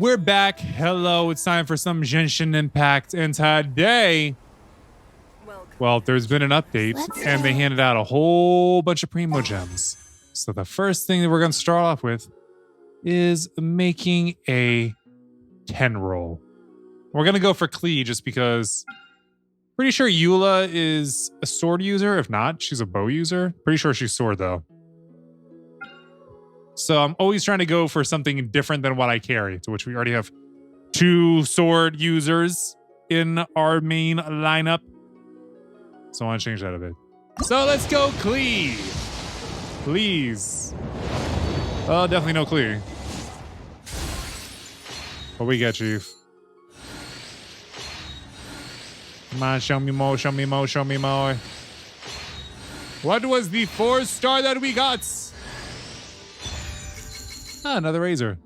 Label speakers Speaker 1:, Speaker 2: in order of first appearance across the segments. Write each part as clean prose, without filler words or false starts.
Speaker 1: we're back. Hello, it's time for some Genshin Impact. And today, well, there's been an update and they handed out a whole bunch of Primo Gems. So the first thing that we're going to start off with is making a 10 roll. We're going to go for Klee just because pretty sure Eula is a sword user. If not, she's a bow user. Pretty sure she's sword though. So I'm always trying to go for something different than what I carry, to which we already have 2 sword users in our main lineup. So I want to change that a bit. So let's go Klee. Please. Oh, definitely no Klee. What we get, Chief? Come on, show me more, show me more, show me more. What was the 4-star that we got? Ah, another razor.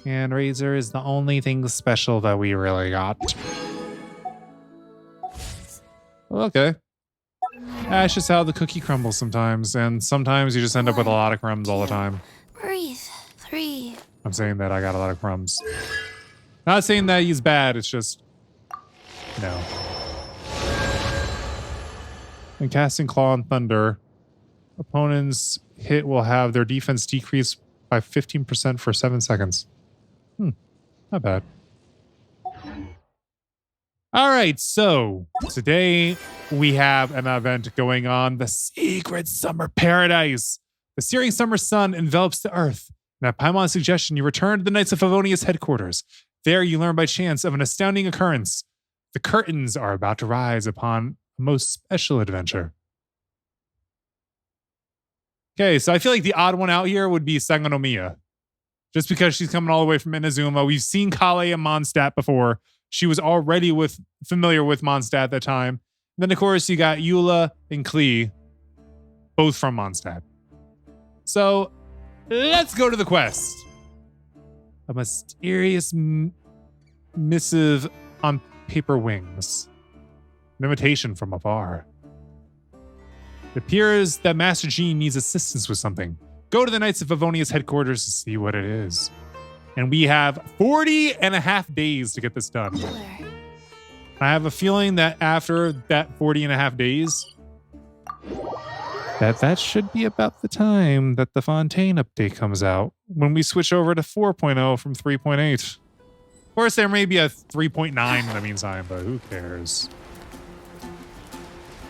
Speaker 1: And razor is the only thing special that we really got. Okay. That's just how the cookie crumbles sometimes. And sometimes you just end up with a lot of crumbs all the time.
Speaker 2: Breathe. 3.
Speaker 1: I'm saying that I got a lot of crumbs. Not saying that he's bad, it's just... No. When casting Claw and Thunder, opponents hit will have their defense decrease by 15% for 7 seconds. Not bad. All right, so today we have an event going on, the Secret Summer Paradise. The searing summer sun envelops the earth. And at Paimon's suggestion, you return to the Knights of Favonia's headquarters. There you learn by chance of an astounding occurrence. The curtains are about to rise upon a most special adventure. Okay, so I feel like the odd one out here would be Sangonomiya. Just because she's coming all the way from Inazuma. We've seen Kale and Mondstadt before. She was already familiar with Mondstadt at that time. And then, of course, you got Eula and Klee, both from Mondstadt. So, let's go to the quest. A mysterious missive on paper wings. An invitation from afar. It appears that Master Jean needs assistance with something. Go to the Knights of Favonia's headquarters to see what it is. And we have 40 and a half days to get this done. I have a feeling that after that 40 and a half days, that should be about the time that the Fontaine update comes out, when we switch over to 4.0 from 3.8. Of course, there may be a 3.9 in the meantime, but who cares?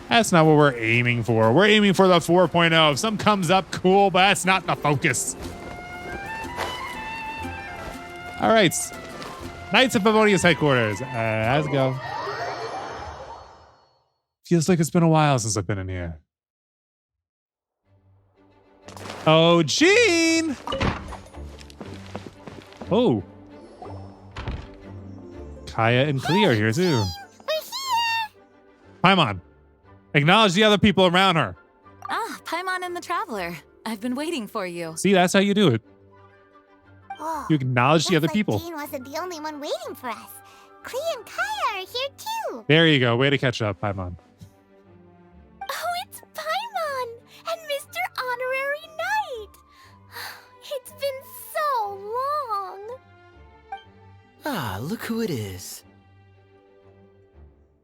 Speaker 1: That's not what we're aiming for. We're aiming for the 4.0. If something comes up, cool, but that's not the focus. All right. Knights of Favonia's headquarters. Let's go. Feels like it's been a while since I've been in here. Oh, Jean! Oh. Kaya and Klee are here too. Paimon. Acknowledge the other people around her.
Speaker 2: Ah, Paimon and the Traveler. I've been waiting for you.
Speaker 1: See, that's how you do it.
Speaker 3: Whoa.
Speaker 1: You acknowledge the other people.
Speaker 3: Jean wasn't the only one waiting for us. Klee and Kaya are here too.
Speaker 1: There you go. Way to catch up, Paimon.
Speaker 3: Oh, it's Paimon and Mr. Honorary Knight. It's been so long.
Speaker 4: Ah, look who it is.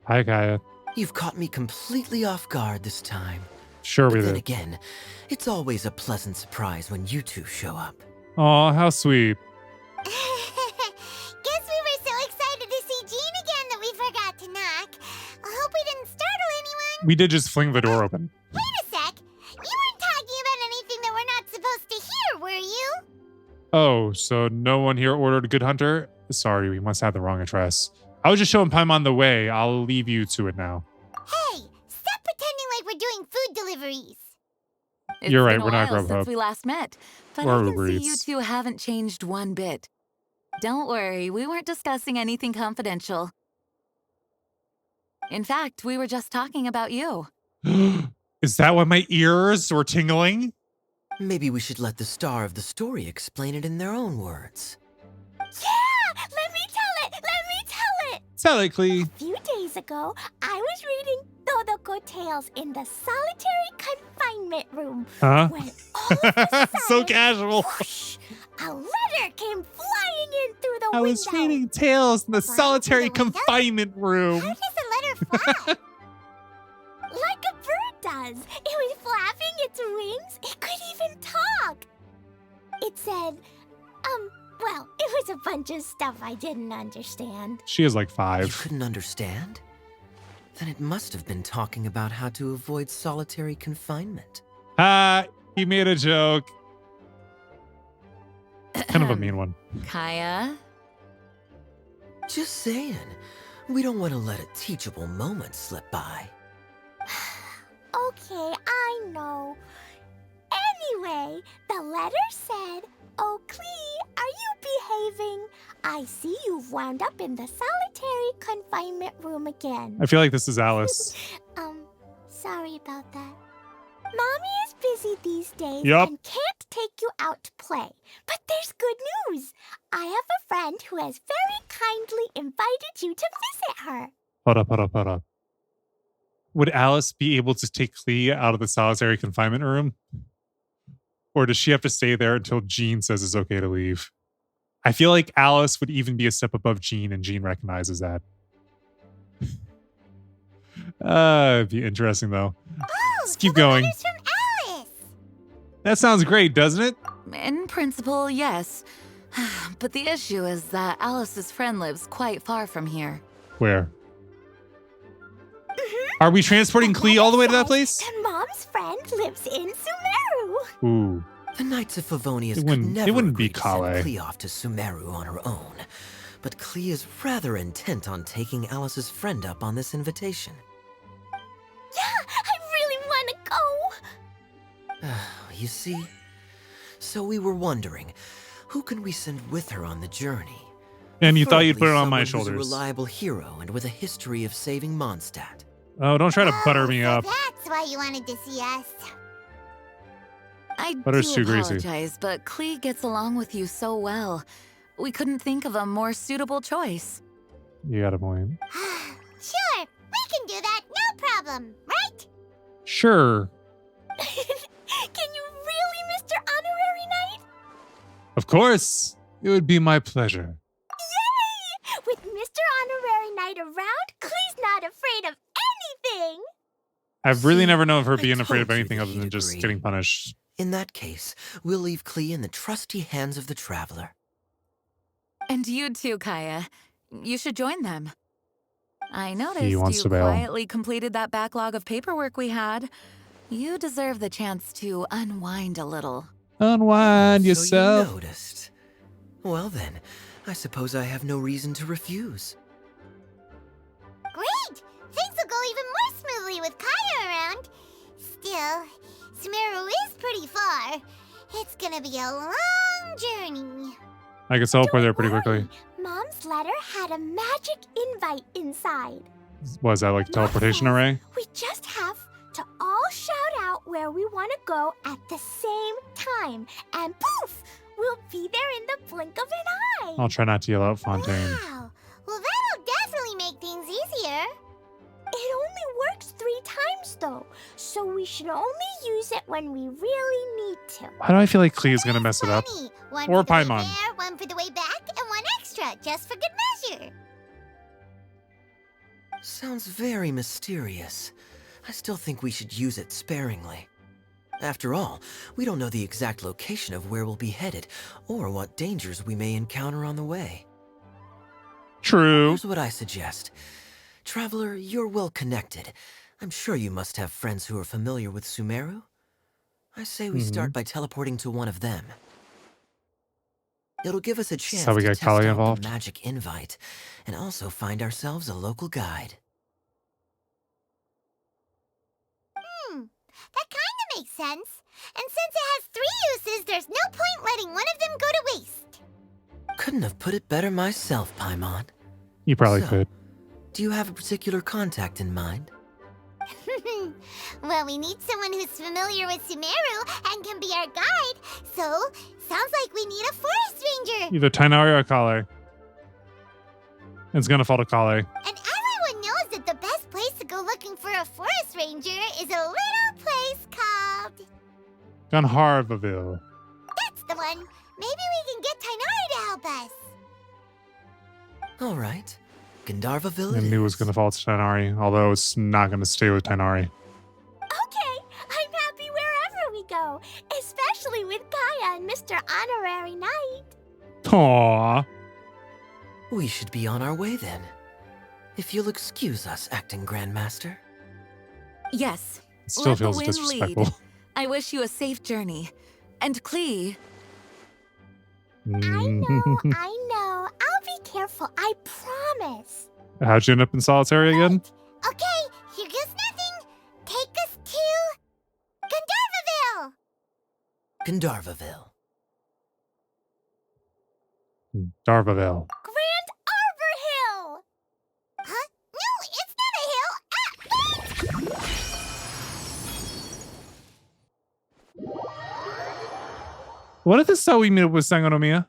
Speaker 1: Hi, Kaya.
Speaker 4: You've caught me completely off guard this time.
Speaker 1: Sure we
Speaker 4: But then
Speaker 1: did.
Speaker 4: again, it's always a pleasant surprise when you two show up.
Speaker 1: Aw, how sweet.
Speaker 3: Guess we were so excited to see Jean again that we forgot to knock. I hope we didn't startle anyone.
Speaker 1: We did just fling the door open.
Speaker 3: Wait a sec. You weren't talking about anything that we're not supposed to hear, were you?
Speaker 1: Oh, so no one here ordered Good Hunter? Sorry, we must have the wrong address. I was just showing Paimon the way. I'll leave you to it now.
Speaker 3: Hey, stop pretending like we're doing food deliveries.
Speaker 1: You're right,
Speaker 2: It's
Speaker 1: we're
Speaker 2: been a
Speaker 1: not
Speaker 2: while
Speaker 1: Grubhub.
Speaker 2: since we last met, but
Speaker 1: Or
Speaker 2: I can
Speaker 1: Uber
Speaker 2: see you
Speaker 1: Eats.
Speaker 2: two haven't changed one bit. Don't worry, we weren't discussing anything confidential. In fact, we were just talking about you.
Speaker 1: Is that why my ears were tingling?
Speaker 4: Maybe we should let the star of the story explain it in their own words.
Speaker 3: Yeah! Let me tell it! Let me tell it!
Speaker 1: Tell it, Klee.
Speaker 3: A few days ago, I was reading Dodoko Tales in the solitary confinement room.
Speaker 1: Huh?
Speaker 3: When all of a sudden,
Speaker 1: So casual.
Speaker 3: whoosh, a letter came flying in through the
Speaker 1: I
Speaker 3: window.
Speaker 1: was reading tales in the
Speaker 3: Flying
Speaker 1: solitary
Speaker 3: through the window?
Speaker 1: confinement room.
Speaker 3: How does a letter fly? Like a bird does. It was flapping its wings. It could even talk. It said, well, it was a bunch of stuff I didn't understand.
Speaker 1: She is like
Speaker 4: You
Speaker 1: 5.
Speaker 4: couldn't understand? Then it must have been talking about how to avoid solitary confinement.
Speaker 1: He made a joke. Kind of a mean one.
Speaker 2: Kaya?
Speaker 4: Just saying. We don't want to let a teachable moment slip by.
Speaker 3: Okay, I know. Anyway, the letter said, "Oh, Klee, are you behaving? I see you've wound up in the solitary confinement room again."
Speaker 1: I feel like this is Alice.
Speaker 3: Sorry about that. Mommy is busy these days
Speaker 1: Yup.
Speaker 3: and can't take you out to play. But there's good news. I have a friend who has very kindly invited you to visit her.
Speaker 1: Hold up. Would Alice be able to take Clea out of the solitary confinement room? Or does she have to stay there until Jean says it's okay to leave? I feel like Alice would even be a step above Jean, and Jean recognizes that. It'd be interesting, though.
Speaker 3: Oh,
Speaker 1: Let's keep
Speaker 3: so the
Speaker 1: going.
Speaker 3: letter's from Alice.
Speaker 1: That sounds great, doesn't it?
Speaker 2: In principle, yes. But the issue is that Alice's friend lives quite far from here.
Speaker 1: Where? Are we transporting
Speaker 3: The
Speaker 1: Clea all the way to
Speaker 3: letter
Speaker 1: that place?
Speaker 3: says that Mom's friend lives in Sumeru.
Speaker 1: Ooh.
Speaker 4: The Knights of Favonius
Speaker 1: It
Speaker 4: could
Speaker 1: wouldn't- it
Speaker 4: never
Speaker 1: wouldn't be
Speaker 4: agree to send
Speaker 1: Kale.
Speaker 4: Clea off to Sumeru on her own. But Clea is rather intent on taking Alice's friend up on this invitation.
Speaker 3: Yeah, I really want to go.
Speaker 4: You see? So we were wondering, who can we send with her on the journey?
Speaker 1: And you thought you'd put it
Speaker 4: Preferably
Speaker 1: on my
Speaker 4: someone who's
Speaker 1: shoulders.
Speaker 4: a reliable hero and with a history of saving Mondstadt.
Speaker 1: Oh, don't try to butter
Speaker 3: Oh,
Speaker 1: me
Speaker 3: so
Speaker 1: up.
Speaker 3: That's why you wanted to see us.
Speaker 2: I
Speaker 1: Butter's
Speaker 2: do
Speaker 1: too greasy.
Speaker 2: apologize, but Clee gets along with you so well. We couldn't think of a more suitable choice.
Speaker 1: You got a point.
Speaker 3: Sure, we can do that, no problem, right?
Speaker 1: Sure.
Speaker 3: Can you really, Mr. Honorary Knight?
Speaker 1: Of course. It would be my pleasure.
Speaker 3: Yay! With Mr. Honorary Knight around, Clee's not afraid of anything.
Speaker 1: I've really
Speaker 4: See,
Speaker 1: never known of her
Speaker 4: I
Speaker 1: being afraid of
Speaker 4: told you
Speaker 1: anything
Speaker 4: that
Speaker 1: other than
Speaker 4: he'd
Speaker 1: just
Speaker 4: agree.
Speaker 1: getting punished.
Speaker 4: In that case, we'll leave Clea in the trusty hands of the Traveler.
Speaker 2: And you too, Kaya. You should join them. I noticed
Speaker 1: wants
Speaker 2: you
Speaker 1: to bail.
Speaker 2: quietly completed that backlog of paperwork we had. You deserve the chance to unwind a little.
Speaker 1: Unwind
Speaker 4: So
Speaker 1: yourself.
Speaker 4: you noticed. Well then, I suppose I have no reason to refuse.
Speaker 3: Great! Things will go even more smoothly with Kaya around. Still, Sumeru is pretty far. It's gonna be a long journey.
Speaker 1: I could teleport there
Speaker 3: Don't
Speaker 1: pretty quickly.
Speaker 3: worry, Mom's letter had a magic invite inside.
Speaker 1: Was that like a teleportation array?
Speaker 3: We just have to all shout out where we want to go at the same time. And poof! We'll be there in the blink of an eye.
Speaker 1: I'll try not to yell out Fontaine.
Speaker 3: Wow. Well, that'll definitely make things easier. It only works 3 times, though. So we should only use it when we really need to.
Speaker 1: Why do I feel like Clea is going to mess it up?
Speaker 3: Plenty. One
Speaker 1: Or
Speaker 3: for the way
Speaker 1: Paimon.
Speaker 3: there, one for the way back, and one extra, just for good measure.
Speaker 4: Sounds very mysterious. I still think we should use it sparingly. After all, we don't know the exact location of where we'll be headed, or what dangers we may encounter on the way.
Speaker 1: True.
Speaker 4: Here's what I suggest. Traveler, you're well connected. I'm sure you must have friends who are familiar with Sumeru. I say we start by teleporting to one of them. It'll give us a chance
Speaker 1: how we
Speaker 4: to
Speaker 1: get
Speaker 4: test
Speaker 1: Kali
Speaker 4: out
Speaker 1: involved?
Speaker 4: the magic invite, and also find ourselves a local guide.
Speaker 3: That kind of makes sense. And since it has 3 uses, there's no point letting one of them go to waste.
Speaker 4: Couldn't have put it better myself, Paimon.
Speaker 1: You probably
Speaker 4: So-
Speaker 1: could.
Speaker 4: Do you have a particular contact in mind?
Speaker 3: Well, we need someone who's familiar with Sumeru and can be our guide. So, sounds like we need a forest ranger.
Speaker 1: Either Tainari or Kale. It's going to fall to Kale.
Speaker 3: And everyone knows that the best place to go looking for a forest
Speaker 1: Gunharvaville.
Speaker 3: That's the one. Maybe we can get Tainari to help us.
Speaker 4: All right. Gandharvaville
Speaker 1: I
Speaker 4: it
Speaker 1: knew it was
Speaker 4: is.
Speaker 1: going to fall to Tainari, although it's not going to stay with Tainari.
Speaker 3: Okay, I'm happy wherever we go, especially with Kaya and Mr. Honorary Knight.
Speaker 1: Aww.
Speaker 4: We should be on our way then. If you'll excuse us, acting Grandmaster.
Speaker 2: Yes.
Speaker 1: It still
Speaker 2: Let the
Speaker 1: feels
Speaker 2: wind
Speaker 1: disrespectful.
Speaker 2: lead. I wish you a safe journey. And Klee,
Speaker 3: I know. I'll be careful, I promise.
Speaker 1: How'd you end up in solitary again?
Speaker 3: Okay, here goes nothing. Take us to Gandharvaville.
Speaker 4: Gandharvaville.
Speaker 1: Darvaville.
Speaker 3: Grand Arbor Hill. Huh? No, it's not a hill.
Speaker 1: What if this is how we meet up with Sangonomiya?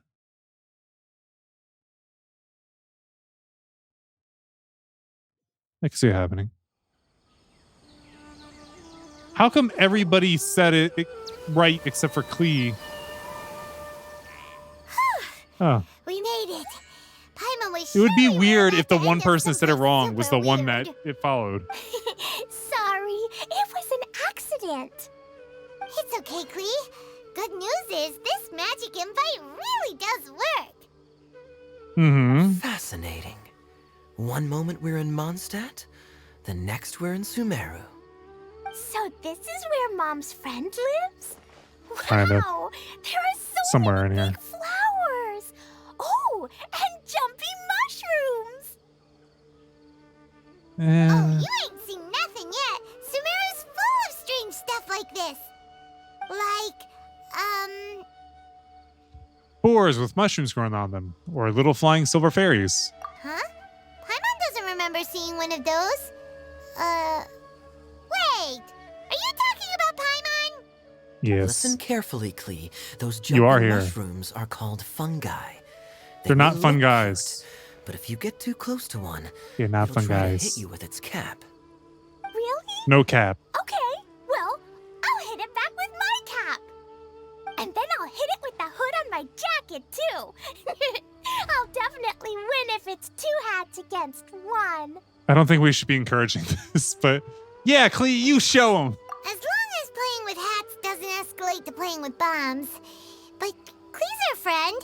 Speaker 1: I can see it happening. How come everybody said it right except for Klee? Oh.
Speaker 3: We made it. Paimon was
Speaker 1: It would be
Speaker 3: surely
Speaker 1: weird
Speaker 3: well
Speaker 1: if the
Speaker 3: at the
Speaker 1: one
Speaker 3: end of
Speaker 1: person that said it
Speaker 3: something
Speaker 1: wrong was the
Speaker 3: super
Speaker 1: one that
Speaker 3: weird.
Speaker 1: it followed.
Speaker 3: Sorry, it was an accident. It's okay, Klee. Good news is this magic invite really does work.
Speaker 1: Mm-hmm.
Speaker 4: Fascinating. One moment we're in Mondstadt, the next we're in Sumeru.
Speaker 3: So this is where Mom's friend lives? Wow,
Speaker 1: Kinda.
Speaker 3: there are so
Speaker 1: Somewhere
Speaker 3: many
Speaker 1: in here.
Speaker 3: big flowers. Oh, and jumpy mushrooms. Oh, you ain't seen nothing yet. Sumeru's full of strange stuff like this. Like,
Speaker 1: Boars with mushrooms growing on them, or little flying silver fairies.
Speaker 3: huh? Paimon doesn't remember seeing one of those. Wait. Are you talking about Paimon?
Speaker 1: Yes.
Speaker 4: Listen carefully, Klee. Those
Speaker 1: You are
Speaker 4: jumping
Speaker 1: here.
Speaker 4: mushrooms are called fungi. They
Speaker 1: They're not
Speaker 4: will
Speaker 1: fun
Speaker 4: look
Speaker 1: guys.
Speaker 4: cute, but if you get too close to one,
Speaker 1: They're not
Speaker 4: it'll
Speaker 1: fun
Speaker 4: try to
Speaker 1: guys.
Speaker 4: hit you with its cap.
Speaker 3: Really?
Speaker 1: No cap.
Speaker 3: Okay, well, I'll hit it back with my cap. And then I'll hit it with the hood on my jacket, too. I'll definitely win if it's 2 hats against 1.
Speaker 1: I don't think we should be encouraging this, but yeah, Klee, you show them.
Speaker 3: As long as playing with hats doesn't escalate to playing with bombs. But Klee's our friend,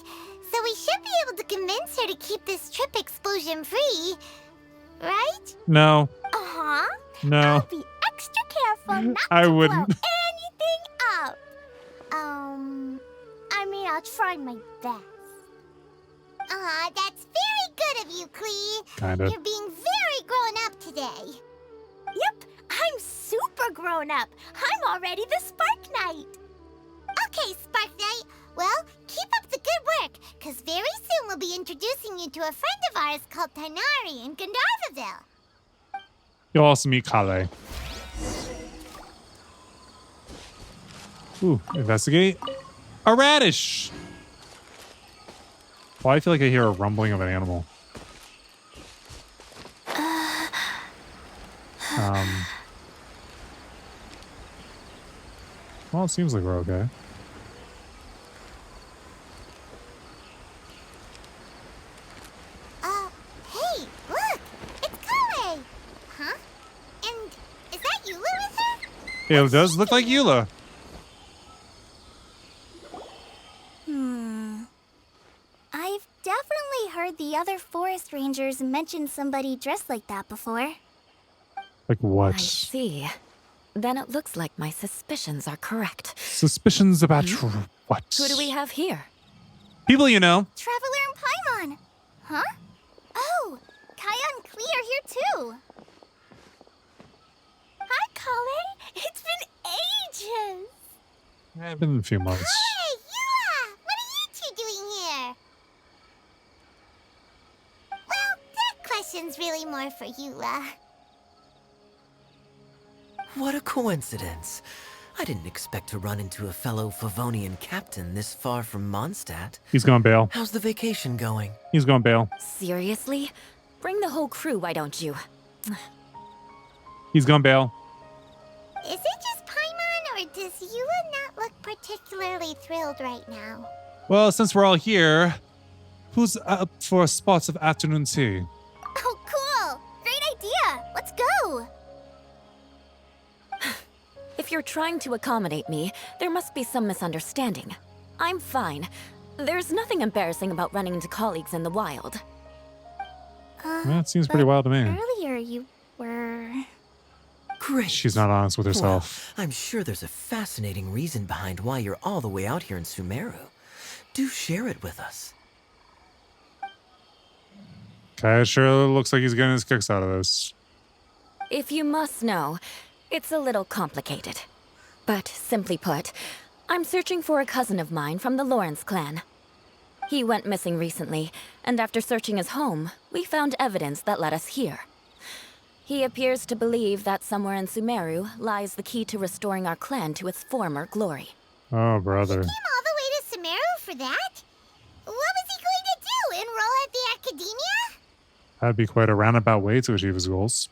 Speaker 3: so we should be able to convince her to keep this trip explosion-free. Right?
Speaker 1: No,
Speaker 3: Uh-huh.
Speaker 1: no.
Speaker 3: I'll be extra careful not
Speaker 1: I
Speaker 3: to
Speaker 1: wouldn't.
Speaker 3: blow anything up. I mean, I'll try my best. That's very good of you, Klee.
Speaker 1: Kinda.
Speaker 3: You're being very grown up today. Yep, I'm super grown up. I'm already the Spark Knight. Okay, Spark Knight. Well, keep up the good work, because very soon we'll be introducing you to a friend of ours called Tainari in Gandharvaville.
Speaker 1: You'll also meet Kale. Ooh, investigate. A radish. Well, I feel like I hear a rumbling of an animal. Well, it seems like we're okay.
Speaker 3: Hey, look! It's Kale! Huh? And is that Eula with her?
Speaker 1: It does look like Eula.
Speaker 3: I've definitely heard the other forest rangers mention somebody dressed like that before.
Speaker 1: Like what?
Speaker 2: I see. Then it looks like my suspicions are correct.
Speaker 1: Suspicions about what?
Speaker 2: Who do we have here?
Speaker 1: People you know.
Speaker 3: Traveler and Paimon! Huh? Oh, Kaya and Klee are here too! Hi, Kale! It's been ages!
Speaker 1: It's been a few months.
Speaker 3: Hi, Eula! What are you two doing here? Well, that question's really more for Eula.
Speaker 4: What a coincidence. I didn't expect to run into a fellow Favonian captain this far from Mondstadt.
Speaker 1: He's going bail.
Speaker 4: How's the vacation going?
Speaker 1: He's going bail.
Speaker 2: Seriously? Bring the whole crew, why don't you?
Speaker 1: He's going bail.
Speaker 3: Is it just Paimon, Or does Eula not look particularly thrilled right now?
Speaker 1: Well, since we're all here, who's up for spots of afternoon tea?
Speaker 3: Oh, cool! Great idea! Let's go!
Speaker 5: If you're trying to accommodate me, there must be some misunderstanding. I'm fine. There's nothing embarrassing about running into colleagues in the wild.
Speaker 1: That seems pretty wild to me.
Speaker 3: Earlier you were...
Speaker 4: Great.
Speaker 1: She's not honest with herself.
Speaker 4: Well, I'm sure there's a fascinating reason behind why you're all the way out here in Sumeru. Do share it with us.
Speaker 1: Okay, sure looks like he's getting his kicks out of this.
Speaker 5: If you must know, it's a little complicated. But simply put, I'm searching for a cousin of mine from the Lawrence clan. He went missing recently, and after searching his home, we found evidence that led us here. He appears to believe that somewhere in Sumeru lies the key to restoring our clan to its former glory.
Speaker 1: Oh, brother.
Speaker 3: Came all the way to Sumeru for that? What was he going to do? Enroll at the academia?
Speaker 1: That'd be quite a roundabout way to achieve his goals.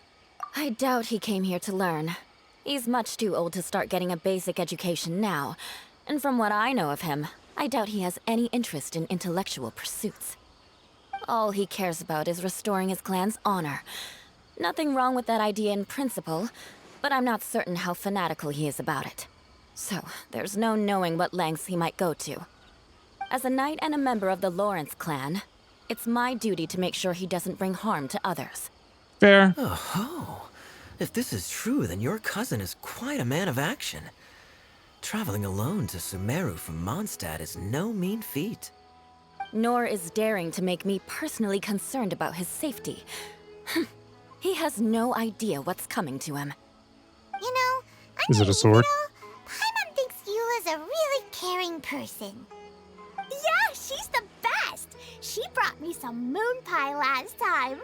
Speaker 5: I doubt he came here to learn. He's much too old to start getting a basic education now. And from what I know of him, I doubt he has any interest in intellectual pursuits. All he cares about is restoring his clan's honor. Nothing wrong with that idea in principle, but I'm not certain how fanatical he is about it. So, there's no knowing what lengths he might go to. As a knight and a member of the Lawrence clan, it's my duty to make sure he doesn't bring harm to others.
Speaker 1: Fair.
Speaker 4: Oh, if this is true, then your cousin is quite a man of action. Traveling alone to Sumeru from Mondstadt is no mean feat.
Speaker 5: Nor is daring to make me personally concerned about his safety. He has no idea what's coming to him.
Speaker 3: You know,
Speaker 1: Is it a sword?
Speaker 3: Paimon thinks Eula's a really caring person. Yeah, she's the best! She brought me some moon pie last time.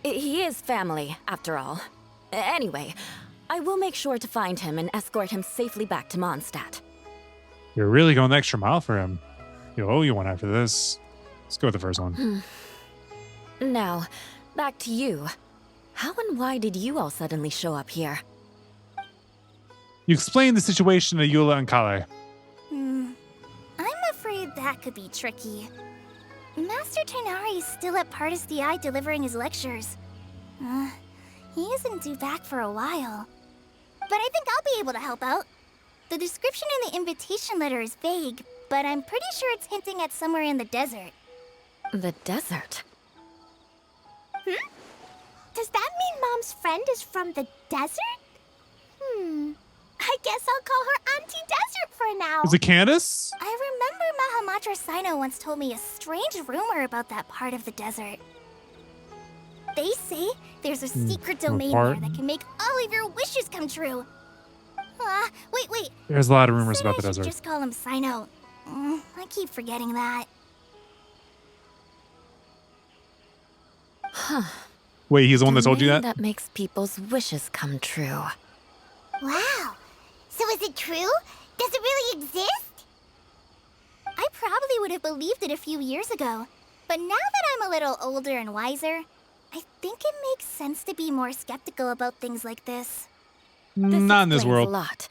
Speaker 5: He is family, after all. Anyway, I will make sure to find him and escort him safely back to Mondstadt.
Speaker 1: You're really going the extra mile for him. He'll owe you one after this. Let's go with the first one.
Speaker 5: Now, back to you. How and why did you all suddenly show up here?
Speaker 1: You explained the situation to Eula and Kale.
Speaker 3: I'm afraid that could be tricky. Master Tighnari is still at Partis the Eye delivering his lectures. He isn't due back for a while. But I think I'll be able to help out. The description in the invitation letter is vague, but I'm pretty sure it's hinting at somewhere in the desert.
Speaker 5: The desert?
Speaker 3: Does that mean Mom's friend is from the desert? I guess I'll call her Auntie Desert for now.
Speaker 1: Is it Candace?
Speaker 3: I remember Mahamatra Sino once told me a strange rumor about that part of the desert. They say there's a secret domain there that can make all of your wishes come true. Wait.
Speaker 1: There's a lot of rumors
Speaker 3: Said
Speaker 1: about the
Speaker 3: I should
Speaker 1: desert.
Speaker 3: just call him Sino. I keep forgetting that.
Speaker 1: Wait, he's the one that told you
Speaker 5: Domain
Speaker 1: that?
Speaker 5: that makes people's wishes come true.
Speaker 3: Wow. So is it true? Does it really exist? I probably would have believed it a few years ago. But now that I'm a little older and wiser, I think it makes sense to be more skeptical about things like this.
Speaker 1: Not in this
Speaker 5: explains
Speaker 1: world.
Speaker 5: A lot.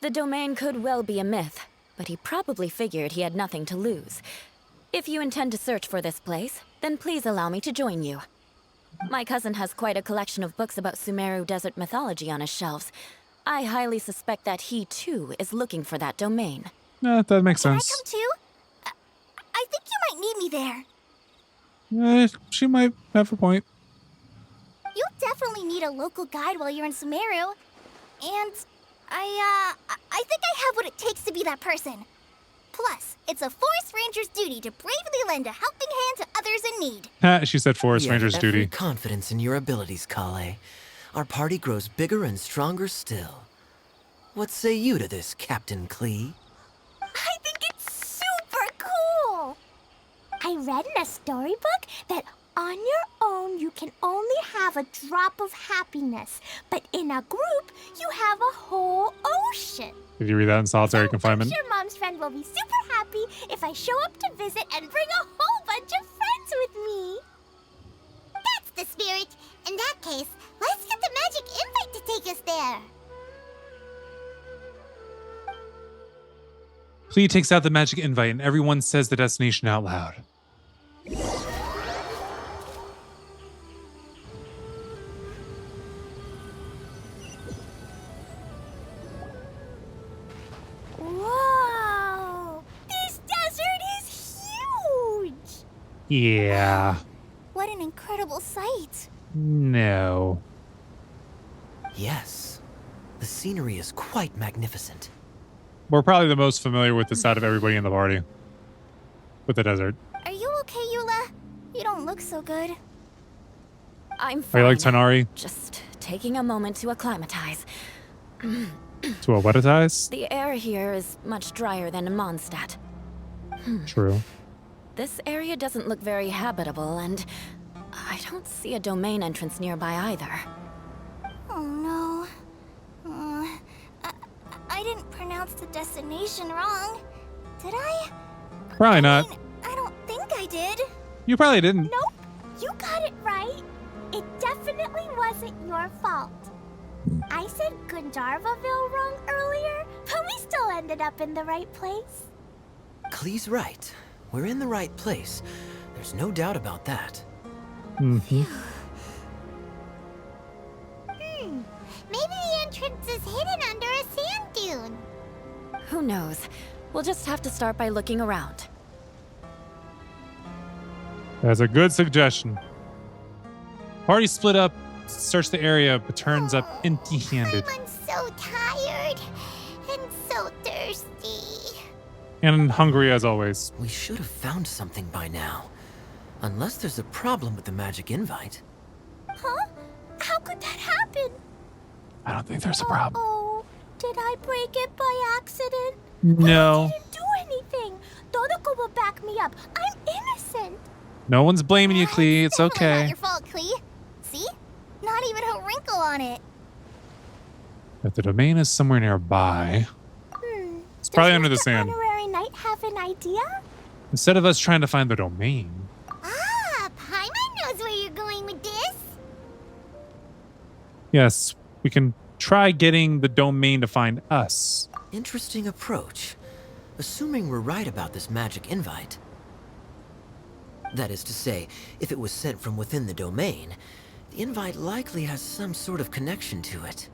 Speaker 5: The domain could well be a myth, but he probably figured he had nothing to lose. If you intend to search for this place, then please allow me to join you. My cousin has quite a collection of books about Sumeru desert mythology on his shelves. I highly suspect that he, too, is looking for that domain.
Speaker 1: Yeah, that makes
Speaker 3: Can I
Speaker 1: sense.
Speaker 3: come too? I think you might need me there.
Speaker 1: She might have a point.
Speaker 3: You'll definitely need a local guide while you're in Sumeru. And I think I have what it takes to be that person. Plus, it's a forest ranger's duty to bravely lend a helping hand to others in need.
Speaker 1: She said Forest
Speaker 4: We have
Speaker 1: Ranger's
Speaker 4: every
Speaker 1: duty.
Speaker 4: confidence in your abilities, Kale. Our party grows bigger and stronger still. What say you to this, Captain Klee?
Speaker 3: I think it's super cool! I read in a storybook that on your own you can only have a drop of happiness, but in a group you have a whole ocean.
Speaker 1: Did you read that in solitary confinement?
Speaker 3: I'm sure Mom's friend will be super happy if I show up to visit and bring a whole bunch of friends with me. That's the spirit. In that case, let's get the magic invite to take us there.
Speaker 1: Klee takes out the magic invite and everyone says the destination out loud.
Speaker 3: Whoa! This desert is huge!
Speaker 1: Yeah.
Speaker 3: What an incredible sight.
Speaker 1: No.
Speaker 4: Yes. The scenery is quite magnificent.
Speaker 1: We're probably the most familiar with this out of everybody in the party. With the desert.
Speaker 3: Are you okay, Eula? You don't look so good.
Speaker 5: I'm
Speaker 1: Are
Speaker 5: fine.
Speaker 1: you like Tanari?
Speaker 5: Just taking a moment to acclimatize.
Speaker 1: To a wetatize?
Speaker 5: The air here is much drier than in Mondstadt.
Speaker 1: True.
Speaker 5: This area doesn't look very habitable, and I don't see a domain entrance nearby either.
Speaker 3: Oh no. I didn't pronounce the destination wrong. Did I?
Speaker 1: Probably not.
Speaker 3: I don't think I did.
Speaker 1: You probably didn't.
Speaker 3: Nope. You got it right. It definitely wasn't your fault. I said Gundarvaville wrong earlier, but we still ended up in the right place.
Speaker 4: Klee's right. We're in the right place. There's no doubt about that.
Speaker 1: Mm-hmm.
Speaker 3: Maybe the entrance is hidden under a sand dune.
Speaker 5: Who knows? We'll just have to start by looking around.
Speaker 1: That's a good suggestion. Party split up, search the area, but turns up empty-handed.
Speaker 3: I'm so tired and so thirsty.
Speaker 1: And hungry as always.
Speaker 4: We should have found something by now. Unless there's a problem with the magic invite.
Speaker 3: Huh? How could that happen?
Speaker 1: I don't think there's a problem.
Speaker 3: Oh, did I break it by accident?
Speaker 1: No.
Speaker 3: I didn't do anything. Todoko will back me up. I'm innocent.
Speaker 1: No one's blaming you, Klee. It's
Speaker 3: Definitely not
Speaker 1: okay.
Speaker 3: your fault, Klee. See? Not even a wrinkle on it.
Speaker 1: If the domain is somewhere nearby, it's probably under the sand.
Speaker 3: Honorary Knight have an idea?
Speaker 1: Instead of us trying to find the domain.
Speaker 3: Ah, Paimon knows where you're going with this.
Speaker 1: Yes, we can try getting the domain to find us.
Speaker 4: Interesting approach. Assuming we're right about this magic invite. That is to say, if it was sent from within the domain, the invite likely has some sort of connection to it.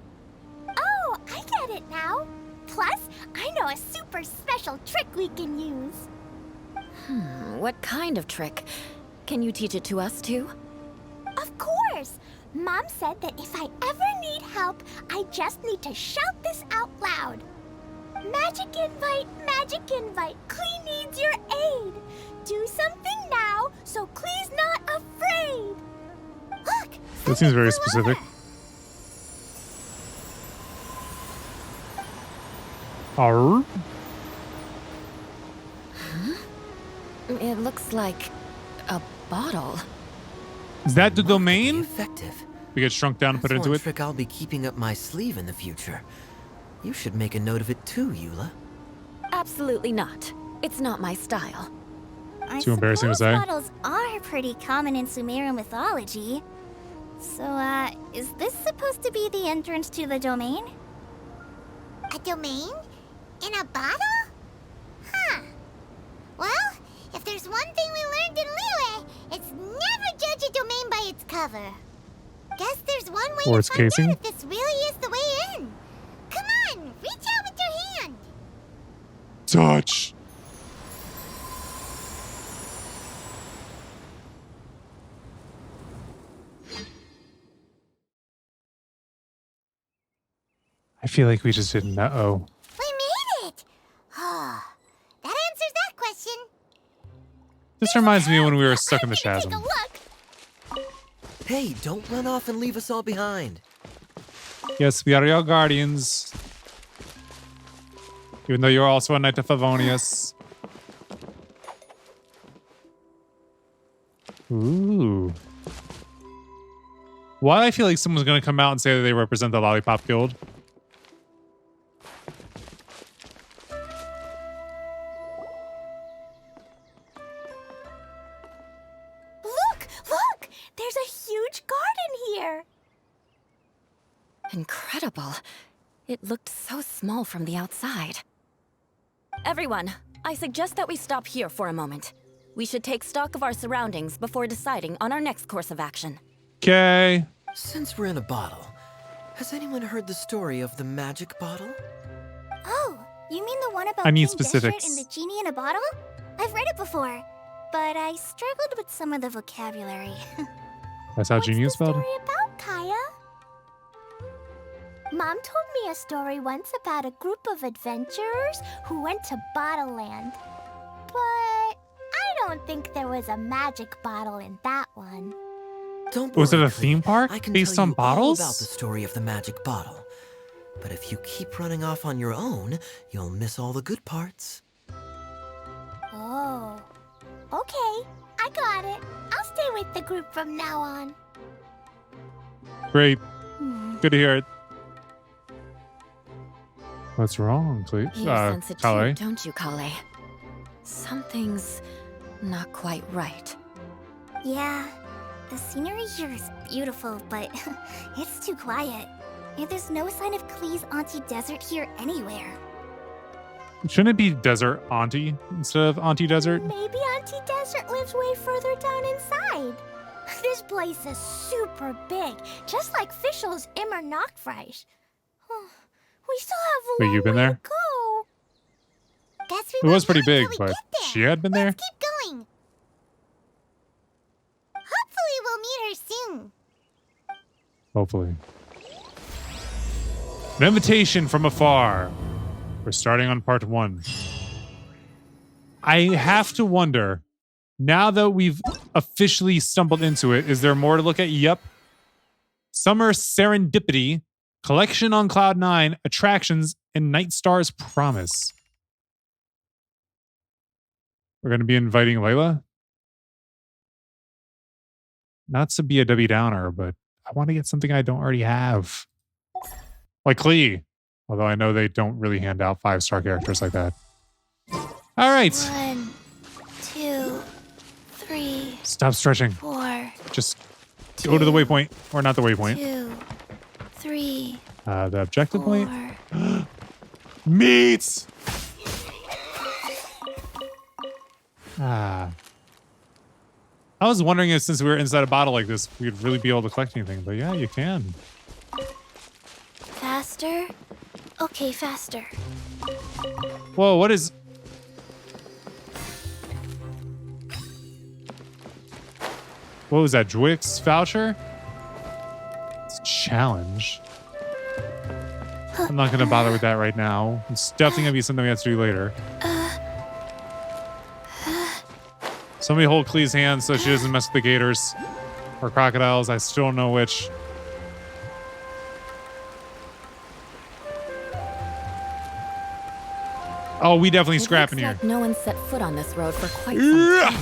Speaker 3: Oh, I get it now. Plus, I know a super special trick we can use.
Speaker 5: What kind of trick? Can you teach it to us too?
Speaker 3: Of course. Mom said that if I ever need help, I just need to shout this out loud. Magic invite, Klee needs your aid. Do something now so Klee's not afraid. Look,
Speaker 1: That seems very specific. Arr?
Speaker 5: It looks like a bottle.
Speaker 1: Is that the
Speaker 4: Be
Speaker 1: domain?
Speaker 4: effective.
Speaker 1: We get shrunk down and put
Speaker 4: That's
Speaker 1: into
Speaker 4: one
Speaker 1: it.
Speaker 4: trick I'll be keeping up my sleeve in the future. You should make a note of it too, Eula.
Speaker 5: Absolutely not. It's not my style.
Speaker 3: I
Speaker 1: Too embarrassing to say.
Speaker 3: Bottles are pretty common in Sumerian mythology. So, is this supposed to be the entrance to the domain? A domain? In a bottle? Huh. Well, if there's one thing we learned in Liyue, it's never judge a domain by its cover. Guess there's one way
Speaker 1: Or
Speaker 3: to
Speaker 1: its
Speaker 3: find
Speaker 1: casing?
Speaker 3: out if this really is the way in. Come on, reach out with your hand.
Speaker 1: Touch. I feel like we just didn't know.
Speaker 3: We made it! That answers that question.
Speaker 1: This reminds me of when we were stuck in the
Speaker 3: I'm gonna
Speaker 1: chasm.
Speaker 3: Take a look.
Speaker 4: Hey, don't run off and leave us all behind.
Speaker 1: Yes, we are your guardians. Even though you're also a knight of Favonius. Ooh. Why do I feel like someone's going to come out and say that they represent the Lollipop Guild?
Speaker 3: Look! There's a huge garden here.
Speaker 5: Incredible. It looked so small from the outside. Everyone, I suggest that we stop here for a moment. We should take stock of our surroundings before deciding on our next course of action.
Speaker 1: Okay.
Speaker 4: Since we're in a bottle, has anyone heard the story of the magic bottle?
Speaker 3: Oh, you mean the one about
Speaker 1: I need
Speaker 3: King Deshret
Speaker 1: specifics.
Speaker 3: and the genie in a bottle? I've read it before, but I struggled with some of the vocabulary.
Speaker 1: That's how
Speaker 3: What's
Speaker 1: genie
Speaker 3: the
Speaker 1: is spelled?
Speaker 3: story about, Kaya? Mom told me a story once about a group of adventurers who went to Bottle Land. But I don't think there was a magic bottle in that one.
Speaker 4: Don't worry,
Speaker 1: Was it a
Speaker 4: Cleve.
Speaker 1: theme park
Speaker 4: I can
Speaker 1: based
Speaker 4: tell
Speaker 1: on
Speaker 4: you
Speaker 1: bottles?
Speaker 4: all about the story of the magic bottle. But if you keep running off on your own, you'll miss all the good parts.
Speaker 3: Oh, okay. I got it. I'll stay with the group from now on.
Speaker 1: Great. Good to hear it. What's wrong, please?
Speaker 5: You sense it
Speaker 1: Kale?
Speaker 5: too, don't you, Kale? Something's not quite right.
Speaker 3: Yeah, the scenery here is beautiful, but it's too quiet. And there's no sign of Klee's Auntie Desert here anywhere.
Speaker 1: Shouldn't it be Desert Auntie instead of Auntie Desert?
Speaker 3: Maybe Auntie Desert lives way further down inside. This place is super big, just like Fischl's Immer Nachtreich. We still have a
Speaker 1: Wait,
Speaker 3: long
Speaker 1: you've been
Speaker 3: way
Speaker 1: there?
Speaker 3: to go. Guess we
Speaker 1: It was
Speaker 3: won't
Speaker 1: pretty
Speaker 3: know until
Speaker 1: big,
Speaker 3: we
Speaker 1: but
Speaker 3: get there.
Speaker 1: she had been there?
Speaker 3: Let's keep going. Hopefully we'll meet her soon.
Speaker 1: Hopefully. An invitation from afar. We're starting on part 1. I have to wonder, now that we've officially stumbled into it, is there more to look at? Yep. Summer Serendipity, Collection on Cloud 9, Attractions, and Night Star's Promise. We're going to be inviting Layla. Not to be a Debbie Downer, but I want to get something I don't already have. Like Klee. Although I know they don't really hand out 5-star characters like that. All right.
Speaker 3: 1, 2, 3,
Speaker 1: Stop stretching.
Speaker 3: 4,
Speaker 1: Just go to the waypoint. Or not the waypoint.
Speaker 3: 2, 3,
Speaker 1: The objective
Speaker 3: 4.
Speaker 1: point. Meat! Ah. I was wondering if since we were inside a bottle like this, we'd really be able to collect anything. But yeah, you can.
Speaker 3: Faster? Okay, faster.
Speaker 1: Whoa, what is... What was that? Dwix voucher? It's a challenge. I'm not going to bother with that right now. It's definitely going to be something we have to do later. Somebody hold Klee's hand so she doesn't mess with the gators or crocodiles. I still don't know which. Oh, we definitely scrapping here.
Speaker 5: Like no one set foot on this road for quite some time.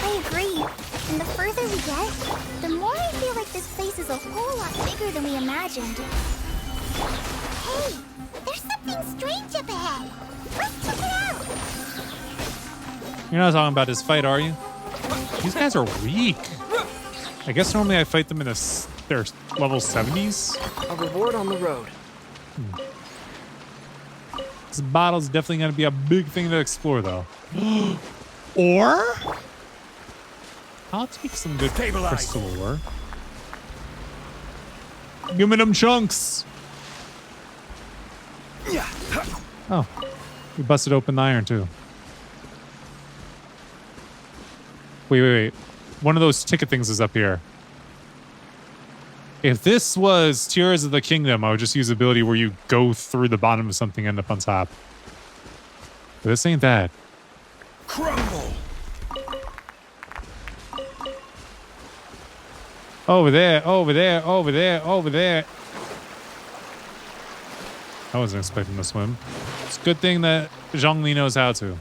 Speaker 3: I agree. And the further we get, the more I feel like this place is a whole lot bigger than we imagined. Hey, there's something strange up ahead. Let's check it out.
Speaker 1: You're not talking about this fight, are you? These guys are weak. I guess normally I fight them in their level 70s.
Speaker 6: A reward on the road.
Speaker 1: This bottle's definitely going to be a big thing to explore, though. Or I'll take some good crystal ore. Give me them chunks. Oh, we busted open the iron too. Wait. One of those ticket things is up here. If this was Tears of the Kingdom, I would just use the ability where you go through the bottom of something and end up on top. But this ain't that.
Speaker 6: Crumble.
Speaker 1: Over there. I wasn't expecting to swim. It's a good thing that Zhongli knows how to.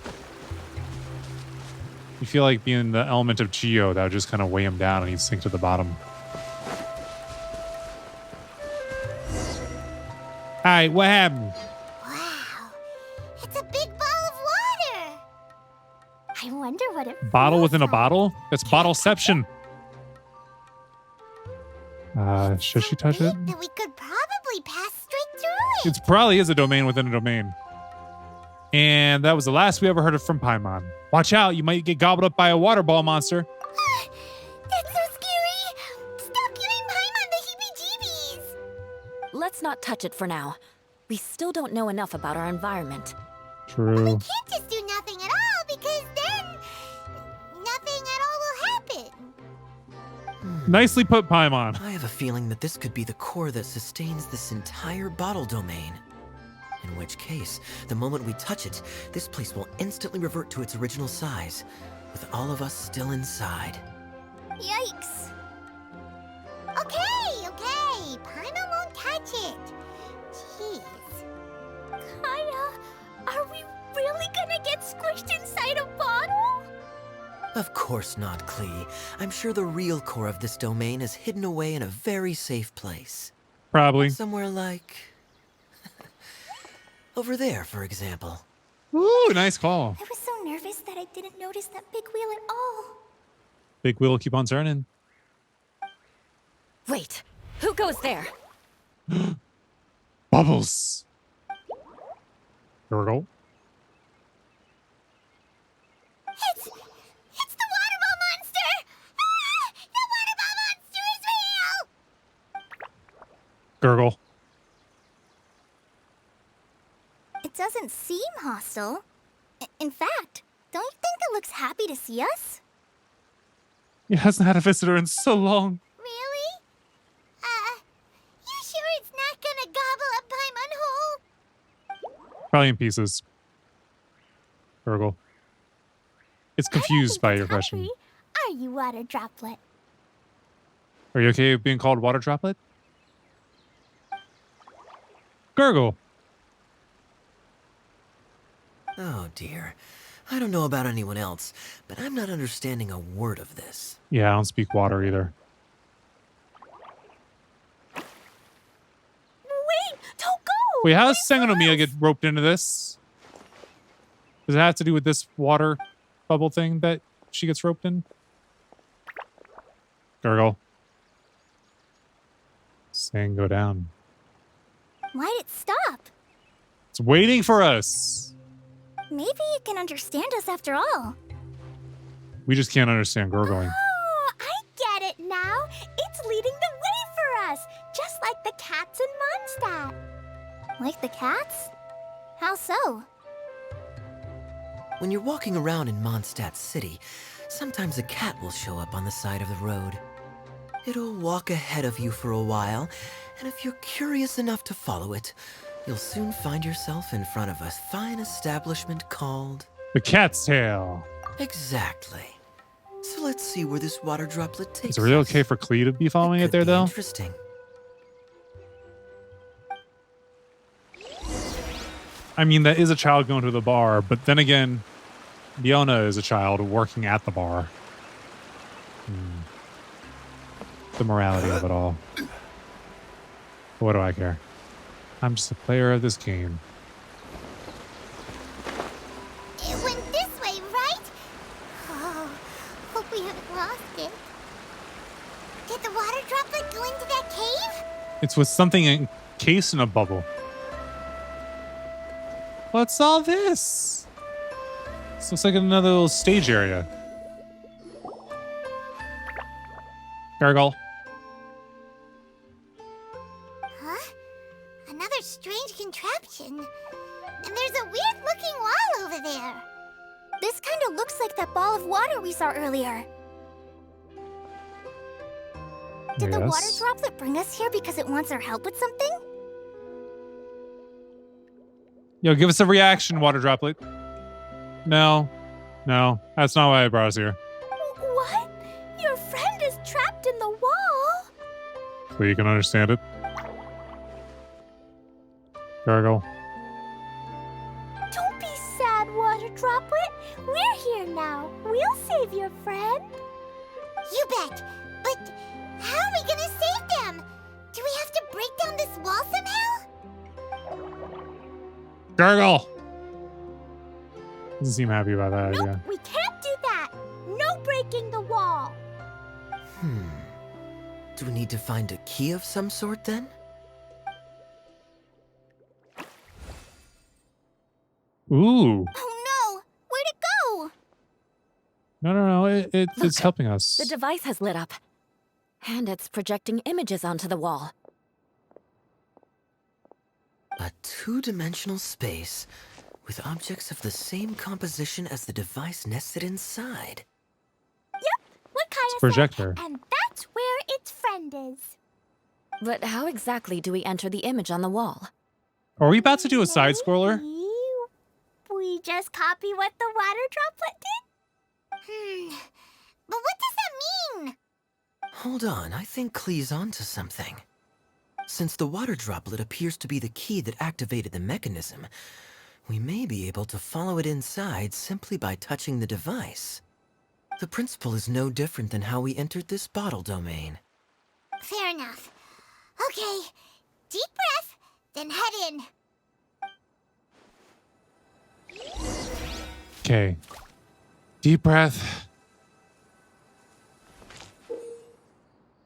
Speaker 1: You feel like being the element of Geo that would just kind of weigh him down and he'd sink to the bottom. Alright, what happened?
Speaker 3: Wow, it's a big ball of water. I wonder what it
Speaker 1: Bottle
Speaker 3: feels
Speaker 1: within a
Speaker 3: like.
Speaker 1: bottle? That's bottleception. Should she touch it?
Speaker 3: Big that we could probably pass straight through it.
Speaker 1: It probably is a domain within a domain. And that was the last we ever heard of from Paimon. Watch out, you might get gobbled up by a water ball monster.
Speaker 3: That's so scary! Stop giving Paimon the heebie-jeebies!
Speaker 5: Let's not touch it for now. We still don't know enough about our environment.
Speaker 1: True.
Speaker 3: We can't just do nothing at all because then nothing at all will happen.
Speaker 1: Nicely put, Paimon.
Speaker 4: I have a feeling that this could be the core that sustains this entire bottle domain. In which case, the moment we touch it, this place will instantly revert to its original size, with all of us still inside.
Speaker 3: Yikes. Okay. Paimon won't touch it. Jeez. Kaya, are we really gonna get squished inside a bottle?
Speaker 4: Of course not, Klee. I'm sure the real core of this domain is hidden away in a very safe place.
Speaker 1: Probably.
Speaker 4: Somewhere like... over there, for example.
Speaker 1: Ooh, nice call.
Speaker 3: I was so nervous that I didn't notice that big wheel at all.
Speaker 1: Big wheel keep on turning.
Speaker 5: Wait, who goes there?
Speaker 1: Bubbles. Gurgle.
Speaker 3: It's the water ball monster! Ah! The water ball monster is real!
Speaker 1: Gurgle.
Speaker 3: It doesn't seem hostile. In fact, don't you think it looks happy to see us?
Speaker 1: It hasn't had a visitor in so long.
Speaker 3: Really? You sure it's not gonna gobble up Paimon whole?
Speaker 1: Probably in pieces. Gurgle. It's confused by your question.
Speaker 3: Hungry, are you, water droplet?
Speaker 1: Are you okay with being called water droplet? Gurgle.
Speaker 4: Oh dear. I don't know about anyone else, but I'm not understanding a word of this.
Speaker 1: Yeah, I don't speak water either.
Speaker 3: Wait, don't go!
Speaker 1: Wait, how does Sangonomiya get roped into this? Does it have to do with this water bubble thing that she gets roped in? Gurgle. Sang, go down.
Speaker 3: Why'd it stop?
Speaker 1: It's waiting for us.
Speaker 3: Maybe it can understand us after all.
Speaker 1: We just can't understand gurgling.
Speaker 3: Oh, I get it now. It's leading the way for us, just like the cats in Mondstadt. Like the cats? How so?
Speaker 4: When you're walking around in Mondstadt City, sometimes a cat will show up on the side of the road. It'll walk ahead of you for a while, and if you're curious enough to follow it, you'll soon find yourself in front of a fine establishment called...
Speaker 1: The cat's tail.
Speaker 4: Exactly. So let's see where this water droplet takes
Speaker 1: Is it really
Speaker 4: us.
Speaker 1: okay for Klee to be following it
Speaker 4: Could
Speaker 1: there,
Speaker 4: be
Speaker 1: though?
Speaker 4: Interesting.
Speaker 1: I mean, that is a child going to the bar, but then again, Leona is a child working at the bar. The morality of it all. But what do I care? I'm just a player of this game.
Speaker 3: It went this way, right? Oh, hope we haven't lost it. Did the water droplet go into that cave?
Speaker 1: It's with something encased in a bubble. What's all this? This looks like another little stage area. Gurgle.
Speaker 3: Huh? Another strange contraption. And there's a weird-looking wall over there. This kind of looks like that ball of water we saw earlier. Did the water
Speaker 1: Yes.
Speaker 3: droplet bring us here because it wants our help with something?
Speaker 1: Yo, give us a reaction, water droplet. No. No, that's not why I brought us here.
Speaker 3: What? Your friend is trapped in the wall?
Speaker 1: So you can understand it. Gurgle.
Speaker 3: Don't be sad, water droplet. We're here now. We'll save your friend. You bet. But how are we gonna save them? Do we have to break down this wall somehow?
Speaker 1: Gurgle! Doesn't seem happy about that
Speaker 3: Nope,
Speaker 1: idea.
Speaker 3: we can't do that. No breaking the wall.
Speaker 4: Do we need to find a key of some sort then?
Speaker 1: Ooh.
Speaker 3: Oh no! Where'd it go?
Speaker 1: No. It's
Speaker 5: Look,
Speaker 1: helping us.
Speaker 5: The device has lit up. And it's projecting images onto the wall.
Speaker 4: A two-dimensional space with objects of the same composition as the device nested inside.
Speaker 3: What Kaya
Speaker 1: It's a projector.
Speaker 3: said, and that's where its friend is.
Speaker 5: But how exactly do we enter the image on the wall?
Speaker 1: Are we about to do a side scroller?
Speaker 3: Maybe we just copy what the water droplet did? But what does that mean?
Speaker 4: Hold on, I think Klee's onto something. Since the water droplet appears to be the key that activated the mechanism, we may be able to follow it inside simply by touching the device. The principle is no different than how we entered this bottle domain.
Speaker 3: Fair enough. Okay, deep breath, then head in.
Speaker 1: Okay. Deep breath.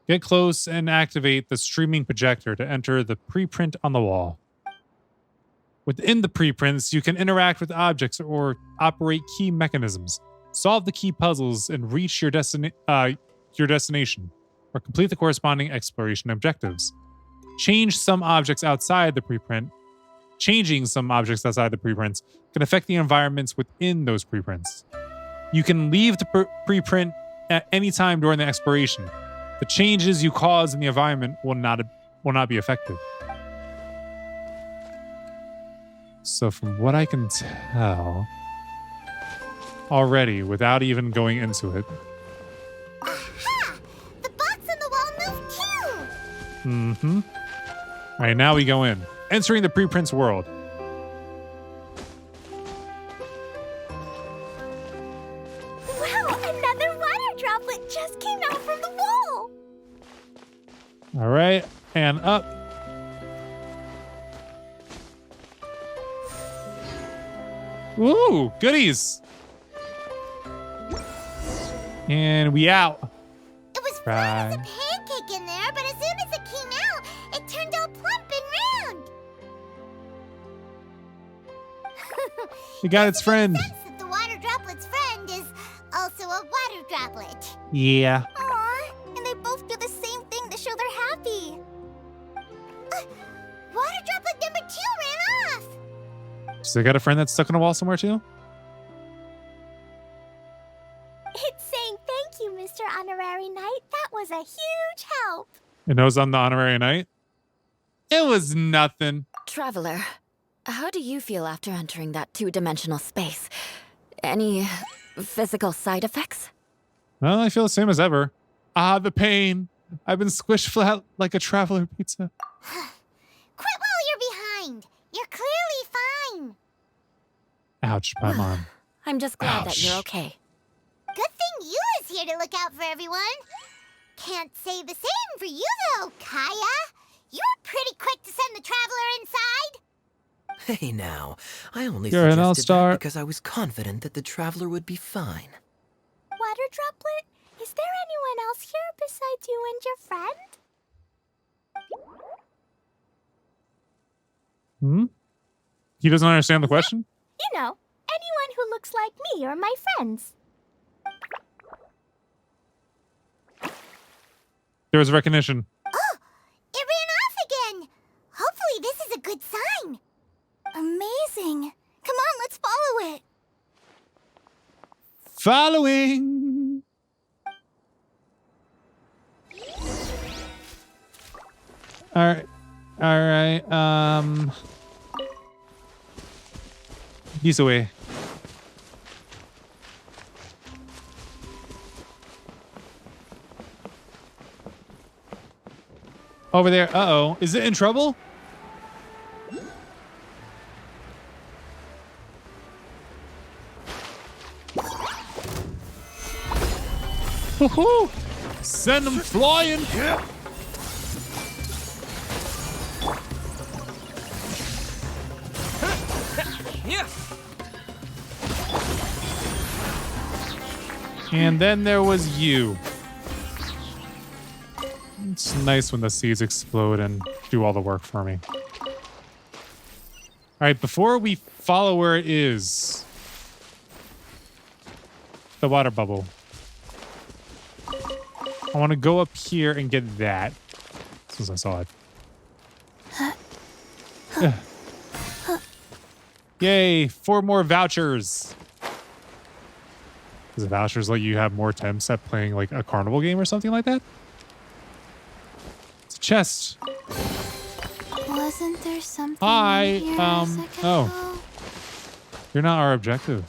Speaker 1: Get close and activate the streaming projector to enter the preprint on the wall. Within the preprints, you can interact with objects or operate key mechanisms, solve the key puzzles, and reach your destination, or complete the corresponding exploration objectives. Change some objects outside the preprint. Changing some objects outside the preprints can affect the environments within those preprints. You can leave the preprint at any time during the exploration. The changes you cause in the environment will not be effective. So from what I can tell already, without even going into it.
Speaker 3: Aha! The box on the wall moved too!
Speaker 1: Mm-hmm. All right, now we go in. Entering the preprints world.
Speaker 3: Wow, another water droplet just came out from the wall!
Speaker 1: All right, and up. Ooh, goodies. And we out.
Speaker 3: It was flat as a
Speaker 1: Right.
Speaker 3: pancake in there, but as soon as it came out, it turned all plump and round.
Speaker 1: We got its friend.
Speaker 3: Sense that the water droplet's friend is also a water droplet.
Speaker 1: Yeah.
Speaker 3: Aw, and they both do the same thing to show they're happy. Water droplet number 2 ran off.
Speaker 1: So they got a friend that's stuck on a wall somewhere too?
Speaker 3: It's saying thank you, Mr. Honorary Knight. That was a huge help.
Speaker 1: It knows I'm the honorary knight. It was nothing.
Speaker 5: Traveler, how do you feel after entering that two-dimensional space? Any physical side effects?
Speaker 1: Well, I feel the same as ever. Ah, the pain. I've been squished flat like a traveler pizza.
Speaker 3: Quit while you're behind. You're clearly fine.
Speaker 1: Ouch, my mom.
Speaker 5: I'm just glad that you're
Speaker 1: Ouch.
Speaker 5: okay.
Speaker 3: Good thing you is here to look out for everyone. Can't say the same for you, though, Kaya. You were pretty quick to send the traveler inside.
Speaker 4: Hey now, I only
Speaker 1: You're an
Speaker 4: suggested
Speaker 1: all-star.
Speaker 4: that because I was confident that the traveler would be fine.
Speaker 3: Water droplet, is there anyone else here besides you and your friend?
Speaker 1: Hmm? He doesn't understand the question?
Speaker 3: You know, anyone who looks like me or my friends.
Speaker 1: There was recognition.
Speaker 3: Oh, it ran off again. Hopefully this is a good sign. Amazing. Come on, let's follow it.
Speaker 1: Following. All right. This way. Over there. Uh-oh. Is it in trouble? Woohoo! Send them flying.
Speaker 6: Yeah.
Speaker 1: And then there was you. It's nice when the seeds explode and do all the work for me. All right, before we follow where it is, the water bubble. I want to go up here and get that. Since I saw it. Yay, 4 more vouchers. Does the vouchers let you have more attempts at playing like a carnival game or something like that? It's a chest.
Speaker 3: Wasn't there something
Speaker 1: Hi,
Speaker 3: in here a second ago?
Speaker 1: You're not our objective.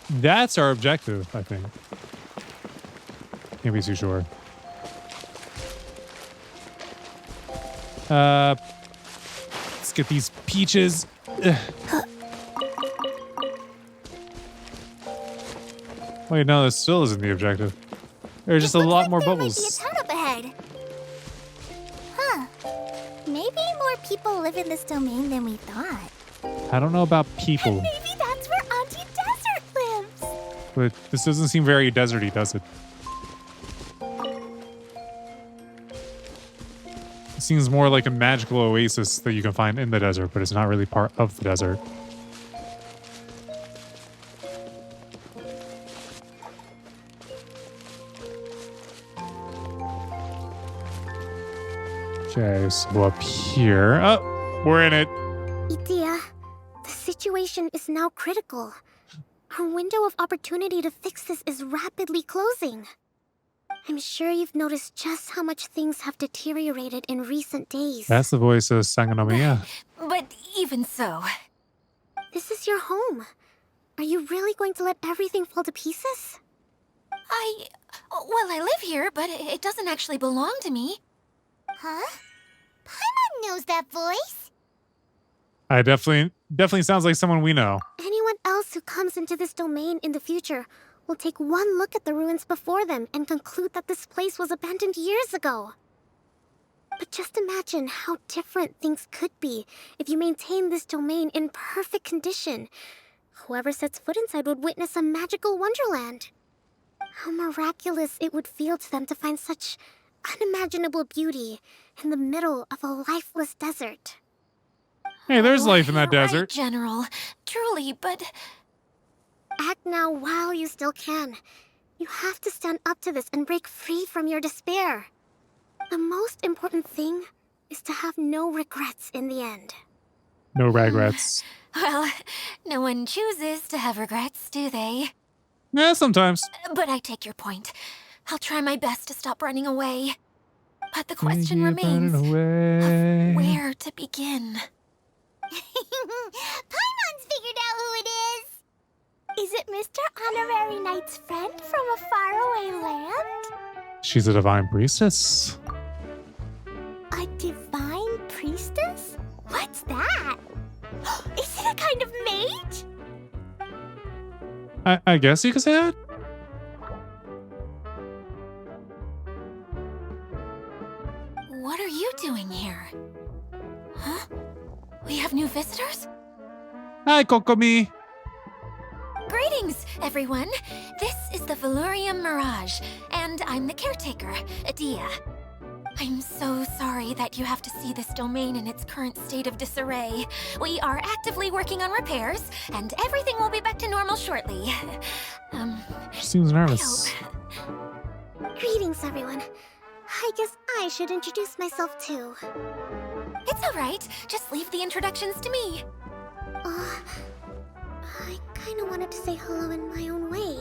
Speaker 1: That's our objective, I think. Can't be too sure. Let's get these peaches. Wait, no, this still isn't the objective. There's just a lot more bubbles.
Speaker 3: There might be a town up ahead. Huh. Maybe more people live in this domain than we thought.
Speaker 1: I don't know about people,
Speaker 3: Maybe that's where Auntie Desert lives.
Speaker 1: but this doesn't seem very deserty, does it? It seems more like a magical oasis that you can find in the desert, but it's not really part of the desert. Okay, so up here. Oh, we're in it.
Speaker 3: Itia, the situation is now critical. Our window of opportunity to fix this is rapidly closing. I'm sure you've noticed just how much things have deteriorated in recent days.
Speaker 1: That's the voice of Sangonomiya.
Speaker 2: But even so,
Speaker 3: This is your home. Are you really going to let everything fall to pieces?
Speaker 2: I live here, but it doesn't actually belong to me.
Speaker 3: Huh? Paimon knows that voice.
Speaker 1: I definitely sounds like someone we know.
Speaker 3: Anyone else who comes into this domain in the future will take one look at the ruins before them and conclude that this place was abandoned years ago. But just imagine how different things could be if you maintain this domain in perfect condition. Whoever sets foot inside would witness a magical wonderland. How miraculous it would feel to them to find such unimaginable beauty in the middle of a lifeless desert.
Speaker 1: Hey, there's life in that
Speaker 2: You're right,
Speaker 1: desert.
Speaker 2: General. Truly, but
Speaker 3: Act now while you still can. You have to stand up to this and break free from your despair. The most important thing is to have no regrets in the end.
Speaker 1: No regrets.
Speaker 2: well, no one chooses to have regrets, do they?
Speaker 1: Yeah, sometimes.
Speaker 2: But I take your point. I'll try my best to stop running away. But the question
Speaker 1: Maybe you're
Speaker 2: remains
Speaker 1: running away.
Speaker 2: of where to begin.
Speaker 3: Paimon's figured out who it is! Is it Mr. Honorary Knight's friend from a faraway land?
Speaker 1: She's a divine priestess.
Speaker 3: A divine priestess? What's that? Is it a kind of mage?
Speaker 1: I guess you could say that.
Speaker 2: What are you doing here? Huh? We have new visitors?
Speaker 1: Hi, Kokomi.
Speaker 2: Greetings, everyone. This is the Valurium Mirage, and I'm the caretaker, Adia. I'm so sorry that you have to see this domain in its current state of disarray. We are actively working on repairs, and everything will be back to normal shortly.
Speaker 1: She seems nervous.
Speaker 3: Greetings, everyone. I guess I should introduce myself too.
Speaker 2: It's all right. Just leave the introductions to me.
Speaker 3: I kinda wanted to say hello in my own way.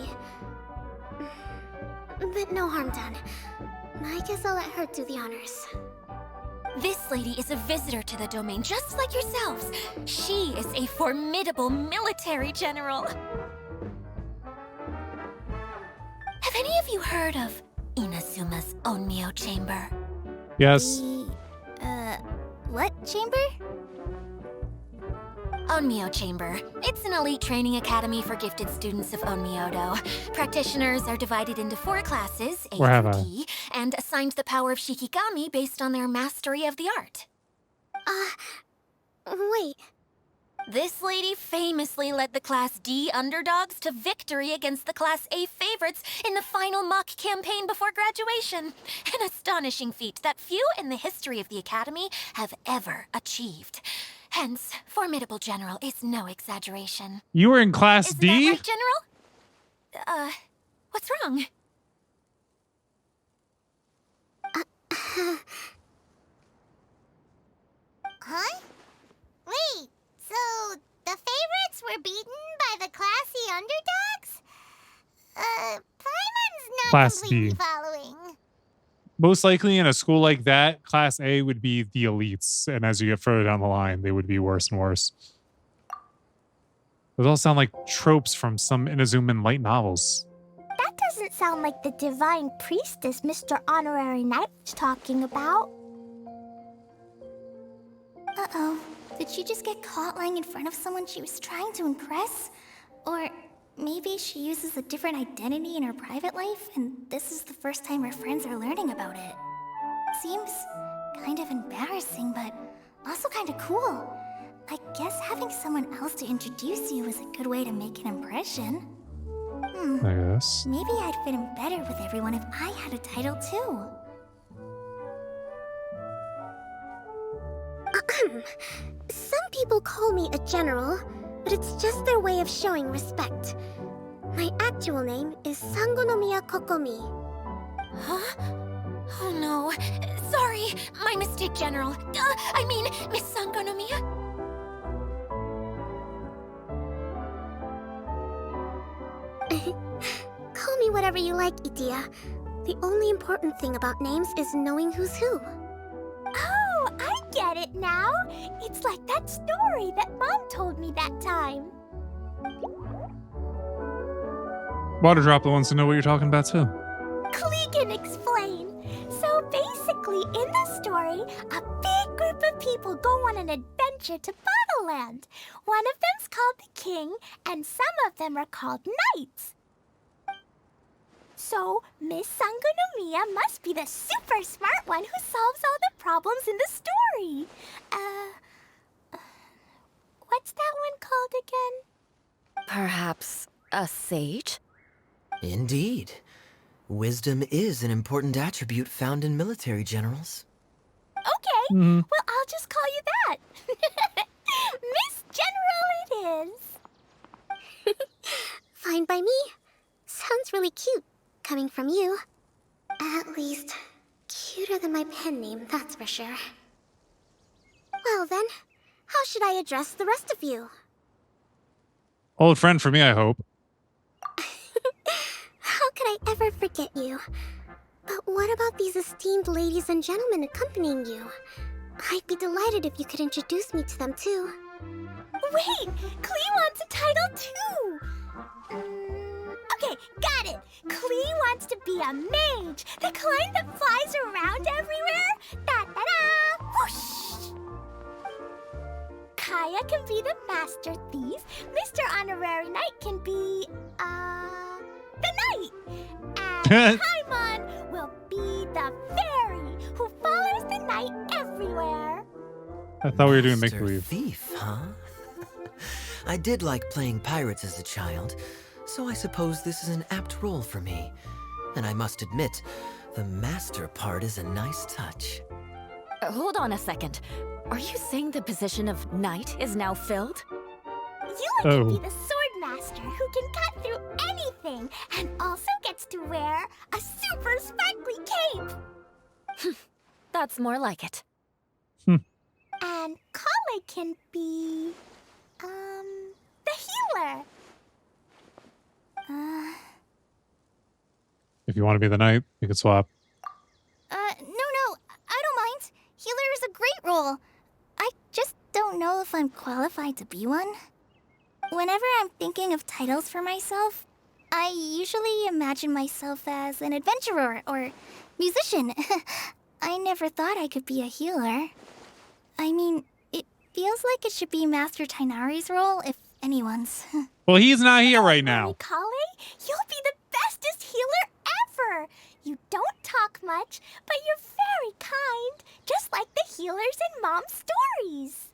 Speaker 3: But no harm done. I guess I'll let her do the honors.
Speaker 2: This lady is a visitor to the domain, just like yourselves. She is a formidable military general. Have any of you heard of Inazuma's Onmyo Chamber?
Speaker 1: Yes.
Speaker 3: What chamber?
Speaker 2: Onmyo Chamber. It's an elite training academy for gifted students of Onmyodo. Practitioners are divided into 4 classes, A
Speaker 1: Where have
Speaker 2: through
Speaker 1: I?
Speaker 2: D, and assigned the power of Shikigami based on their mastery of the art.
Speaker 3: Wait.
Speaker 2: This lady famously led the Class D underdogs to victory against the Class A favorites in the final mock campaign before graduation. An astonishing feat that few in the history of the Academy have ever achieved. Hence, formidable general is no exaggeration.
Speaker 1: You were in Class
Speaker 2: Isn't
Speaker 1: D?
Speaker 2: that right, General? What's wrong?
Speaker 3: Huh? Wait, so the favorites were beaten by the classy underdogs? Paimon's not
Speaker 1: Class
Speaker 3: completely
Speaker 1: D.
Speaker 3: following.
Speaker 1: Most likely in a school like that, Class A would be the elites. And as you get further down the line, they would be worse and worse. Those all sound like tropes from some Inazuman light novels.
Speaker 3: That doesn't sound like the divine priestess Mr. Honorary Knight was talking about. Uh-oh. Did she just get caught lying in front of someone she was trying to impress? Or maybe she uses a different identity in her private life, and this is the first time her friends are learning about it. Seems kind of embarrassing, but also kind of cool. I guess having someone else to introduce you is a good way to make an impression.
Speaker 1: I guess.
Speaker 3: Maybe I'd fit in better with everyone if I had a title too. Some people call me a general, but it's just their way of showing respect. My actual name is Sangonomiya Kokomi.
Speaker 2: Huh? Oh no. Sorry. My mistake, General. Miss Sangonomiya.
Speaker 3: Call me whatever you like, Idia. The only important thing about names is knowing who's who. Oh, I get it now. It's like that story that Mom told me that time.
Speaker 1: Water Droplet wants to know what you're talking about too.
Speaker 3: Klee can explain. So basically, in the story, a big group of people go on an adventure to Bottleland. One of them's called the King, and some of them are called Knights. So, Miss Sangonomiya must be the super smart one who solves all the problems in the story. What's that one called again?
Speaker 5: Perhaps a sage?
Speaker 4: Indeed. Wisdom is an important attribute found in military generals.
Speaker 3: Okay, well, I'll just call you that. Miss General it is. Fine by me. Sounds really cute, coming from you. At least, cuter than my pen name, that's for sure. Well then, how should I address the rest of you?
Speaker 1: Old friend for me, I hope.
Speaker 3: How could I ever forget you? But what about these esteemed ladies and gentlemen accompanying you? I'd be delighted if you could introduce me to them too. Wait! Klee wants a title too! Okay, got it! Klee wants to be a mage! The kind that flies around everywhere! Da-da-da! Whoosh! Kaya can be the master thief. Mr. Honorary Knight can be, the knight. And Paimon will be the fairy who follows the knight everywhere.
Speaker 1: I thought we were doing
Speaker 4: Master
Speaker 1: make-believe.
Speaker 4: Thief, huh? I did like playing pirates as a child, so I suppose this is an apt role for me. And I must admit, the master part is a nice touch.
Speaker 5: Hold on a second. Are you saying the position of knight is now filled?
Speaker 3: Yula can be the sword master who can cut through anything and also gets to wear a super sparkly cape.
Speaker 5: That's more like it.
Speaker 3: And Kale can be, the healer.
Speaker 1: If you want to be the knight, we could swap.
Speaker 3: No, I don't mind. Healer is a great role. I just don't know if I'm qualified to be one. Whenever I'm thinking of titles for myself, I usually imagine myself as an adventurer or musician. I never thought I could be a healer. I mean, it feels like it should be Master Tainari's role, if anyone's.
Speaker 1: Well, he's not here right now.
Speaker 3: Kale, you'll be the bestest healer ever! You don't talk much, but you're very kind, just like the healers in Mom's stories.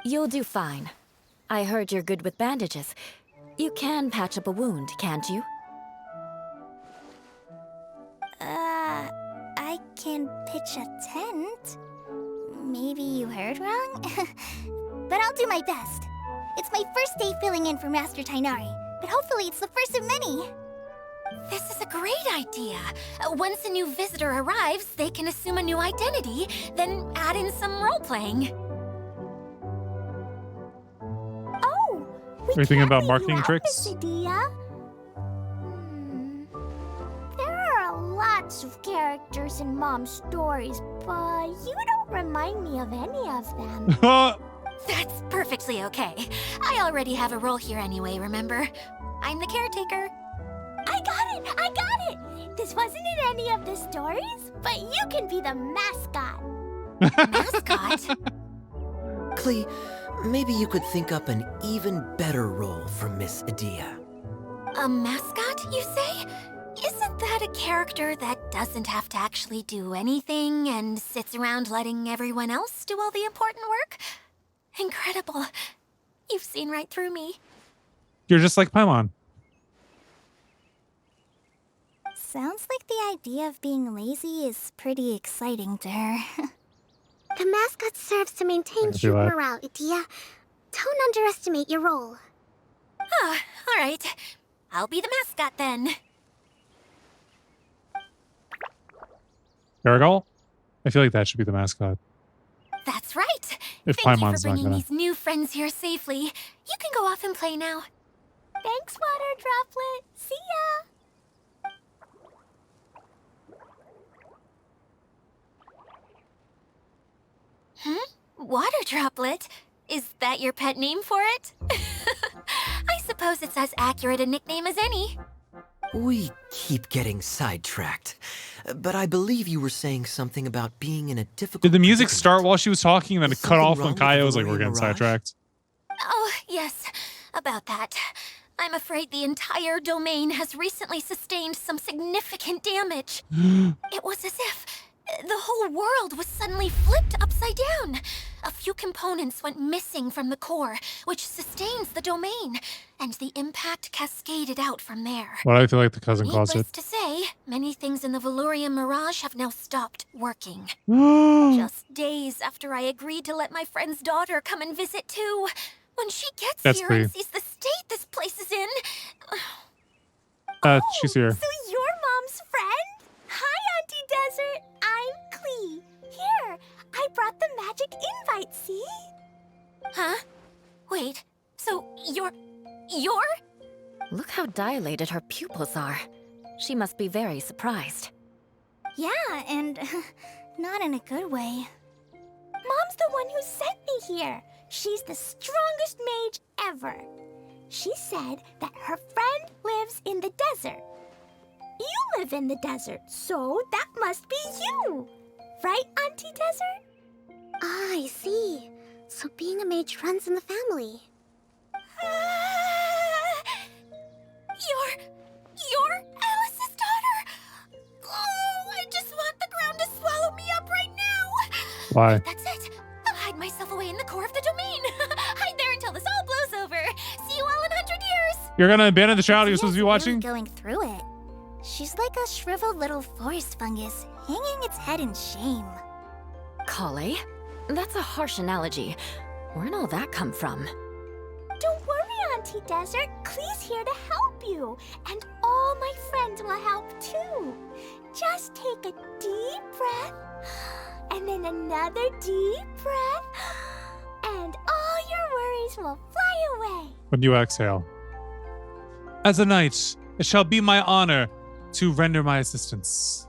Speaker 5: You'll do fine. I heard you're good with bandages. You can patch up a wound, can't you?
Speaker 3: I can pitch a tent. Maybe you heard wrong? But I'll do my best. It's my first day filling in for Master Tainari, but hopefully it's the first of many.
Speaker 2: This is a great idea. Once a new visitor arrives, they can assume a new identity, then add in some role-playing.
Speaker 3: Oh! We
Speaker 1: Are you thinking
Speaker 3: can't
Speaker 1: about
Speaker 3: leave
Speaker 1: marketing
Speaker 3: you out,
Speaker 1: tricks?
Speaker 3: Miss Adia. There are lots of characters in Mom's stories, but you don't remind me of any of them.
Speaker 2: That's perfectly okay. I already have a role here anyway, remember? I'm the caretaker.
Speaker 3: I got it! I got it! This wasn't in any of the stories, but you can be the mascot.
Speaker 2: Mascot?
Speaker 4: Klee, maybe you could think up an even better role for Miss Adia.
Speaker 2: A mascot, you say? Isn't that a character that doesn't have to actually do anything and sits around letting everyone else do all the important work? Incredible. You've seen right through me.
Speaker 1: You're just like Paimon.
Speaker 3: Sounds like the idea of being lazy is pretty exciting to her. The mascot serves to maintain
Speaker 1: do
Speaker 3: troop
Speaker 1: that.
Speaker 3: morale, Adia. Don't underestimate your role.
Speaker 2: Ah, all right. I'll be the mascot then.
Speaker 1: Gargoyle? I feel like that should be the mascot.
Speaker 2: That's right.
Speaker 1: If
Speaker 2: Thank you
Speaker 1: Paimon's
Speaker 2: for
Speaker 1: not
Speaker 2: bringing
Speaker 1: gonna.
Speaker 2: these new friends here safely. You can go off and play now.
Speaker 3: Thanks, Water Droplet. See ya!
Speaker 2: Water Droplet? Is that your pet name for it? I suppose it's as accurate a nickname as any.
Speaker 4: We keep getting sidetracked, but I believe you were saying something about being in a difficult
Speaker 1: Did the music
Speaker 4: predicament.
Speaker 1: start while she was talking and then
Speaker 4: Is
Speaker 1: it cut
Speaker 4: something
Speaker 1: off
Speaker 4: wrong
Speaker 1: when
Speaker 4: with the
Speaker 1: Kaya was like, we're
Speaker 4: Valorian
Speaker 1: getting
Speaker 4: Mirage?
Speaker 1: sidetracked?
Speaker 2: Oh, yes, about that. I'm afraid the entire domain has recently sustained some significant damage. It was as if the whole world was suddenly flipped upside down. A few components went missing from the core, which sustains the domain, and the impact cascaded out from there.
Speaker 1: Why do I feel like the cousin
Speaker 2: Needless
Speaker 1: closet?
Speaker 2: to say, many things in the Valorian Mirage have now stopped working.
Speaker 1: Just
Speaker 2: Just days after I agreed to let my friend's daughter come and visit too. When she gets
Speaker 1: That's
Speaker 2: here
Speaker 1: pretty.
Speaker 2: and sees the state this place is in.
Speaker 1: she's here.
Speaker 3: So you're Mom's friend? Hi, Auntie Desert. I'm Klee. Here, I brought the magic invite, see?
Speaker 2: Huh? Wait, so you're.
Speaker 5: Look how dilated her pupils are. She must be very surprised.
Speaker 3: Yeah, and not in a good way. Mom's the one who sent me here. She's the strongest mage ever. She said that her friend lives in the desert. You live in the desert, so that must be you. Right, Auntie Desert? Ah, I see. So being a mage runs in the family.
Speaker 2: You're Alice's daughter! Oh, I just want the ground to swallow me up right now!
Speaker 1: Why?
Speaker 2: That's it! I'll hide myself away in the core of the domain! Hide there until this all blows over! See you all in 100 years!
Speaker 1: You're gonna abandon the child you're supposed to be
Speaker 3: Tia's really
Speaker 1: watching?
Speaker 3: going through it. She's like a shriveled little forest fungus, hanging its head in shame.
Speaker 5: Kale? That's a harsh analogy. Where'd all that come from?
Speaker 3: Don't worry, Auntie Desert. Klee's here to help you. And all my friends will help too. Just take a deep breath, and then another deep breath, and all your worries will fly away.
Speaker 1: When you exhale. As a knight, it shall be my honor to render my assistance.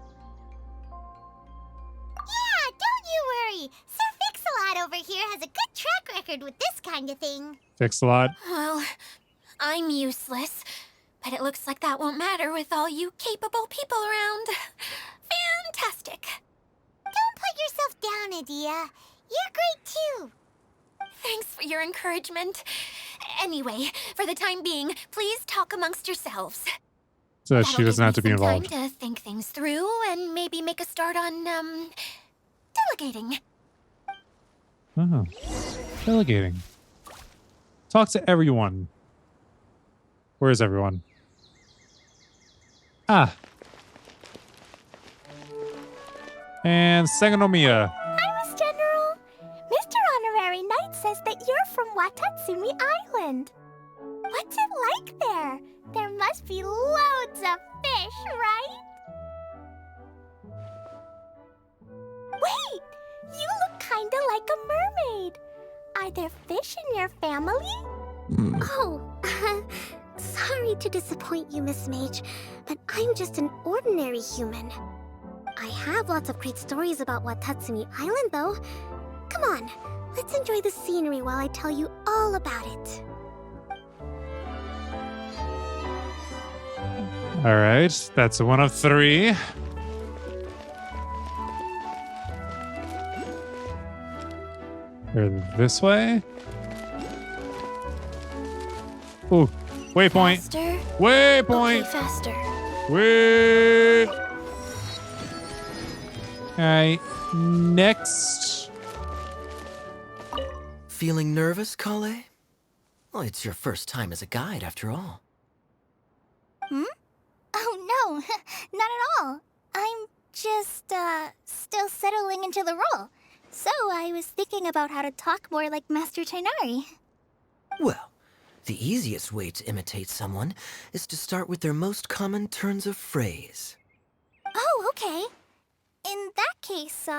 Speaker 3: Yeah, don't you worry. Sir Fix-a-Lot over here has a good track record with this kind of thing.
Speaker 1: Fixed a lot.
Speaker 2: Well, I'm useless, but it looks like that won't matter with all you capable people around. Fantastic!
Speaker 3: Don't put yourself down, Adia. You're great too.
Speaker 2: Thanks for your encouragement. Anyway, for the time being, please talk amongst yourselves.
Speaker 1: So that
Speaker 2: That'll
Speaker 1: she doesn't
Speaker 2: give
Speaker 1: have to
Speaker 2: me
Speaker 1: be
Speaker 2: some
Speaker 1: involved.
Speaker 2: time to think things through and maybe make a start on, delegating.
Speaker 1: Oh. Delegating. Talk to everyone. Where is everyone? Ah. And Sangonomiya.
Speaker 3: Hi, Miss General. Mr. Honorary Knight says that you're from Watatsumi Island. What's it like there? There must be loads of fish, right? Wait! You look kinda like a mermaid. Are there fish in your family? Oh, sorry to disappoint you, Miss Mage, but I'm just an ordinary human. I have lots of great stories about Watatsumi Island, though. Come on, let's enjoy the scenery while I tell you all about it.
Speaker 1: All right, that's one of 3. Or this way. Ooh, waypoint.
Speaker 2: Faster.
Speaker 1: Waypoint.
Speaker 2: Okay, faster.
Speaker 1: Wait. All right, next.
Speaker 4: Feeling nervous, Kale? Well, it's your first time as a guide, after all.
Speaker 3: Oh no, not at all. I'm just, still settling into the role. So I was thinking about how to talk more like Master Tainari.
Speaker 4: Well, the easiest way to imitate someone is to start with their most common turns of phrase.
Speaker 3: Oh, okay. In that case,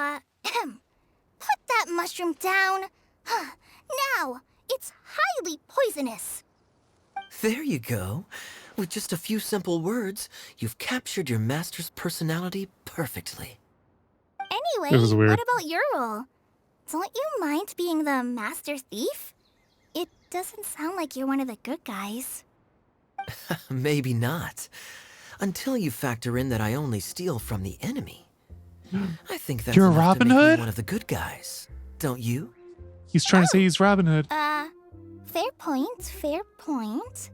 Speaker 3: put that mushroom down. Now, it's highly poisonous.
Speaker 4: There you go. With just a few simple words, you've captured your master's personality perfectly.
Speaker 3: Anyway,
Speaker 1: This is weird.
Speaker 3: what about your role? Don't you mind being the master thief? It doesn't sound like you're one of the good guys.
Speaker 4: Maybe not. Until you factor in that I only steal from the enemy. I think that's
Speaker 1: You're
Speaker 4: enough
Speaker 1: Robin
Speaker 4: to make me
Speaker 1: Hood?
Speaker 4: one of the good guys. Don't you?
Speaker 1: He's trying to say he's Robin Hood.
Speaker 3: Fair point, fair point.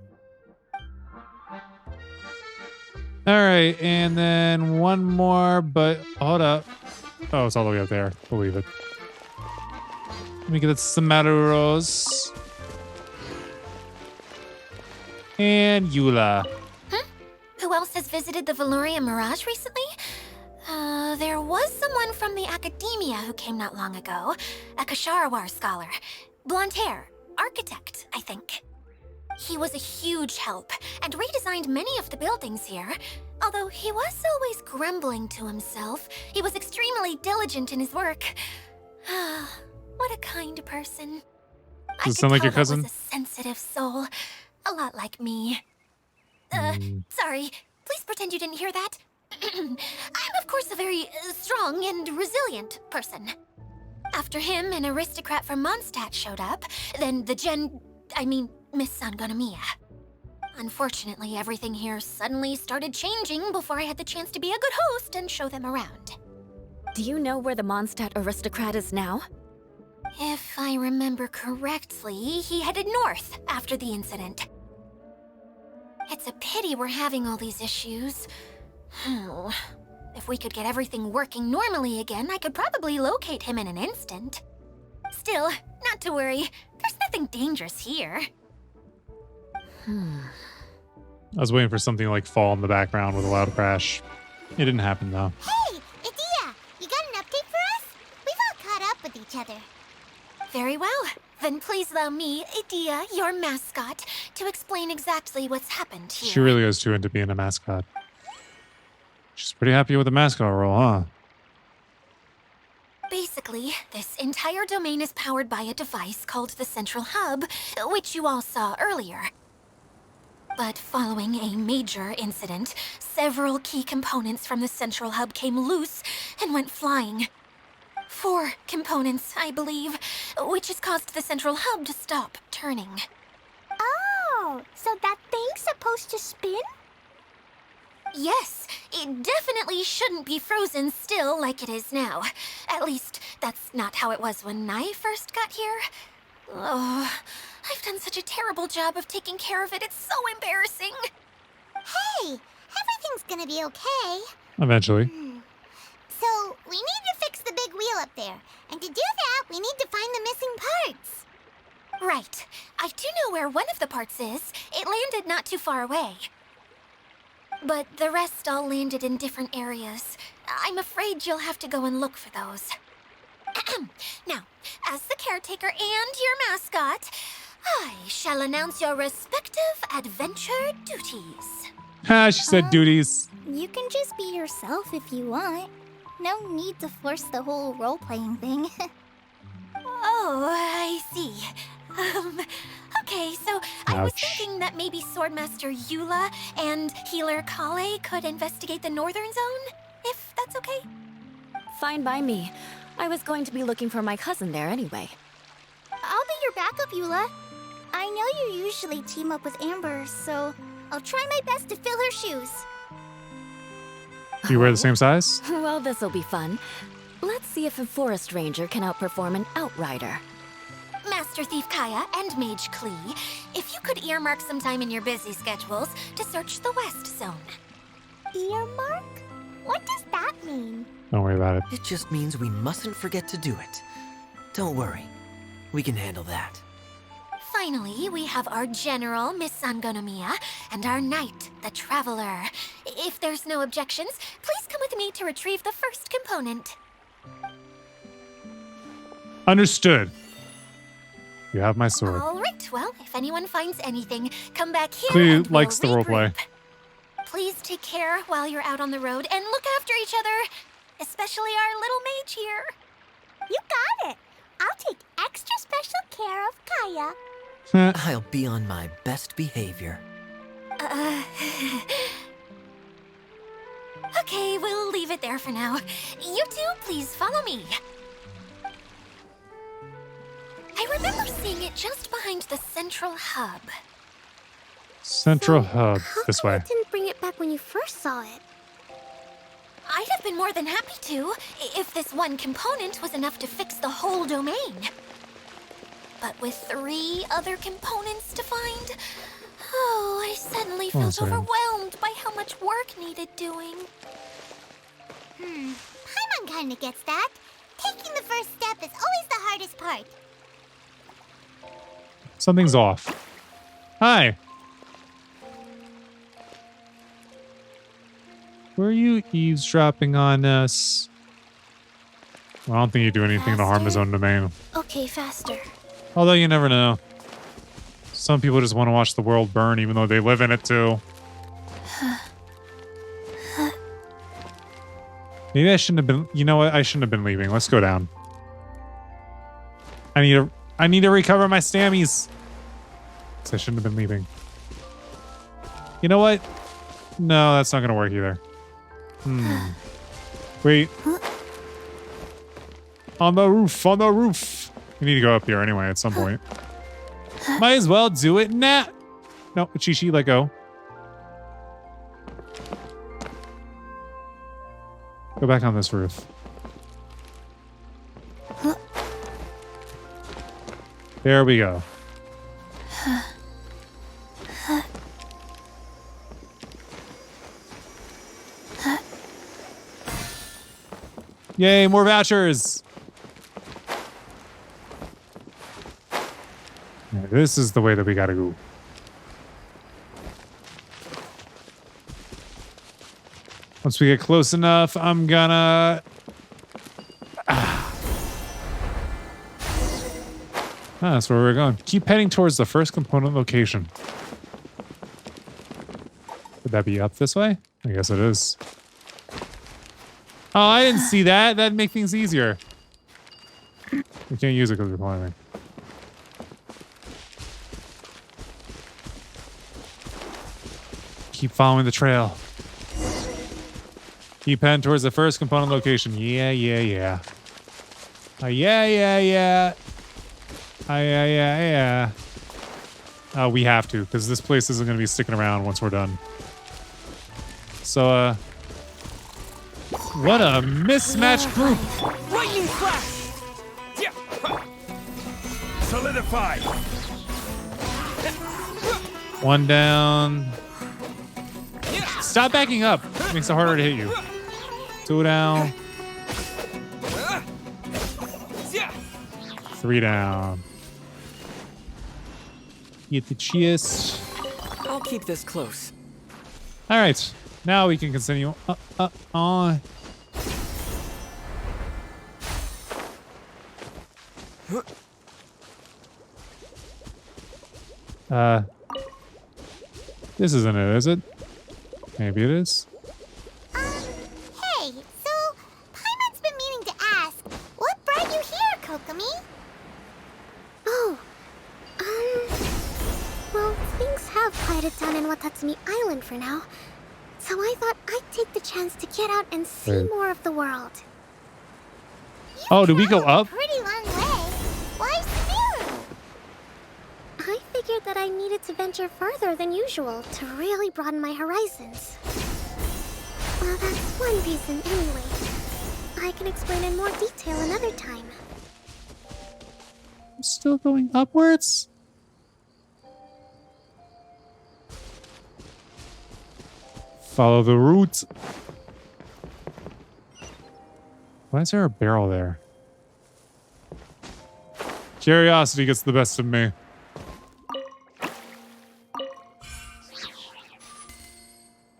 Speaker 1: All right, and then one more, but hold up. Oh, it's all the way up there. Believe it. Let me get Samaros. And Eula.
Speaker 2: Who else has visited the Veloria Mirage recently? There was someone from the academia who came not long ago. A Kasharawar scholar. Blonde hair. Architect, I think. He was a huge help and redesigned many of the buildings here. Although he was always grumbling to himself, he was extremely diligent in his work. What a kind person.
Speaker 1: Does it sound like your
Speaker 2: I could tell
Speaker 1: cousin?
Speaker 2: that was a sensitive soul. A lot like me. Sorry. Please pretend you didn't hear that. I'm, of course, a very strong and resilient person. After him, an aristocrat from Mondstadt showed up. Then Miss Sangonomiya. Unfortunately, everything here suddenly started changing before I had the chance to be a good host and show them around.
Speaker 5: Do you know where the Mondstadt aristocrat is now?
Speaker 2: If I remember correctly, he headed north after the incident. It's a pity we're having all these issues. If we could get everything working normally again, I could probably locate him in an instant. Still, not to worry. There's nothing dangerous here.
Speaker 1: I was waiting for something like fall in the background with a loud crash. It didn't happen though.
Speaker 3: Hey, Idia, you got an update for us? We've all caught up with each other.
Speaker 2: Very well. Then please allow me, Idia, your mascot, to explain exactly what's happened here.
Speaker 1: She really goes too into being a mascot. She's pretty happy with the mascot role, huh?
Speaker 2: Basically, this entire domain is powered by a device called the Central Hub, which you all saw earlier. But following a major incident, several key components from the Central Hub came loose and went flying. 4 components, I believe, which has caused the Central Hub to stop turning.
Speaker 3: Oh, so that thing's supposed to spin?
Speaker 2: Yes, it definitely shouldn't be frozen still like it is now. At least, that's not how it was when I first got here. Oh, I've done such a terrible job of taking care of it. It's so embarrassing.
Speaker 3: Hey, everything's gonna be okay.
Speaker 1: Eventually.
Speaker 3: So, we need to fix the big wheel up there. And to do that, we need to find the missing parts.
Speaker 2: Right. I do know where one of the parts is. It landed not too far away. But the rest all landed in different areas. I'm afraid you'll have to go and look for those. Now, as the caretaker and your mascot, I shall announce your respective adventure duties.
Speaker 1: Ha, she said duties.
Speaker 3: You can just be yourself if you want. No need to force the whole role-playing thing.
Speaker 2: Oh, I see. Okay, so I was
Speaker 1: Ouch.
Speaker 2: thinking that maybe Swordmaster Eula and Healer Kale could investigate the Northern Zone, if that's okay?
Speaker 5: Fine by me. I was going to be looking for my cousin there anyway.
Speaker 3: I'll be your backup, Eula. I know you usually team up with Amber, so I'll try my best to fill her shoes.
Speaker 1: You wear the same size?
Speaker 5: Well, this'll be fun. Let's see if a forest ranger can outperform an outrider.
Speaker 2: Master Thief Kaya and Mage Klee, if you could earmark some time in your busy schedules to search the West Zone.
Speaker 3: Earmark? What does that mean?
Speaker 1: Don't worry about it.
Speaker 4: It just means we mustn't forget to do it. Don't worry. We can handle that.
Speaker 2: Finally, we have our General, Miss Sangonomiya, and our Knight, the Traveler. If there's no objections, please come with me to retrieve the first component.
Speaker 1: Understood. You have my sword.
Speaker 2: All right, well, if anyone finds anything, come back here
Speaker 1: Klee
Speaker 2: and
Speaker 1: likes the
Speaker 2: we'll
Speaker 1: roleplay.
Speaker 2: regroup. Please take care while you're out on the road and look after each other, especially our little mage here.
Speaker 3: You got it. I'll take extra special care of Kaya.
Speaker 4: I'll be on my best behavior.
Speaker 2: Okay, we'll leave it there for now. You two, please follow me. I remember seeing it just behind the central hub.
Speaker 1: Central hub. This way.
Speaker 3: Didn't bring it back when you first saw it.
Speaker 2: I'd have been more than happy to, if this one component was enough to fix the whole domain. But with 3 other components to find, I suddenly felt
Speaker 1: sorry.
Speaker 2: overwhelmed by how much work needed doing.
Speaker 3: Paimon kinda gets that. Taking the first step is always the hardest part.
Speaker 1: Something's off. Hi. Were you eavesdropping on us? Well, I don't think you do anything to harm his own domain.
Speaker 3: Okay, faster.
Speaker 1: Although you never know. Some people just want to watch the world burn even though they live in it too. Maybe I shouldn't have been... You know what? I shouldn't have been leaving. Let's go down. I need to recover my stammies. So I shouldn't have been leaving. You know what? No, that's not going to work either. Wait. On the roof, on the roof. We need to go up here anyway at some point. Might as well do it now. No, Chi-Chi, let go. Go back on this roof. There we go. Yay, more vouchers. Yeah, this is the way that we gotta go. Once we get close enough, I'm gonna... that's where we're going. Keep heading towards the first component location. Would that be up this way? I guess it is. Oh, I didn't see that. That'd make things easier. We can't use it because we're climbing. Keep following the trail. Keep heading towards the first component location. Yeah. Yeah. We have to, because this place isn't going to be sticking around once we're done. So, what a mismatched group.
Speaker 6: Lightning flash! Yeah. Solidify!
Speaker 1: One down. Stop backing up. It makes it harder to hit you. 2 down. 3 down. Get the chest.
Speaker 6: I'll keep this close.
Speaker 1: All right, now we can continue on. This isn't it, is it? Maybe it is.
Speaker 3: Hey, so Paimon's been meaning to ask, what brought you here, Kokomi? Oh, well, things have quieted down in Watatsumi Island for now. So I thought I'd take the chance to get out and see
Speaker 1: Hey.
Speaker 3: more of the world.
Speaker 1: Oh, did we go
Speaker 3: Traveled a
Speaker 1: up?
Speaker 3: pretty long way. Why Sumeru? I figured that I needed to venture further than usual to really broaden my horizons. Well, that's one reason anyway. I can explain in more detail another time.
Speaker 1: I'm still going upwards. Follow the route. Why is there a barrel there? Curiosity gets the best of me.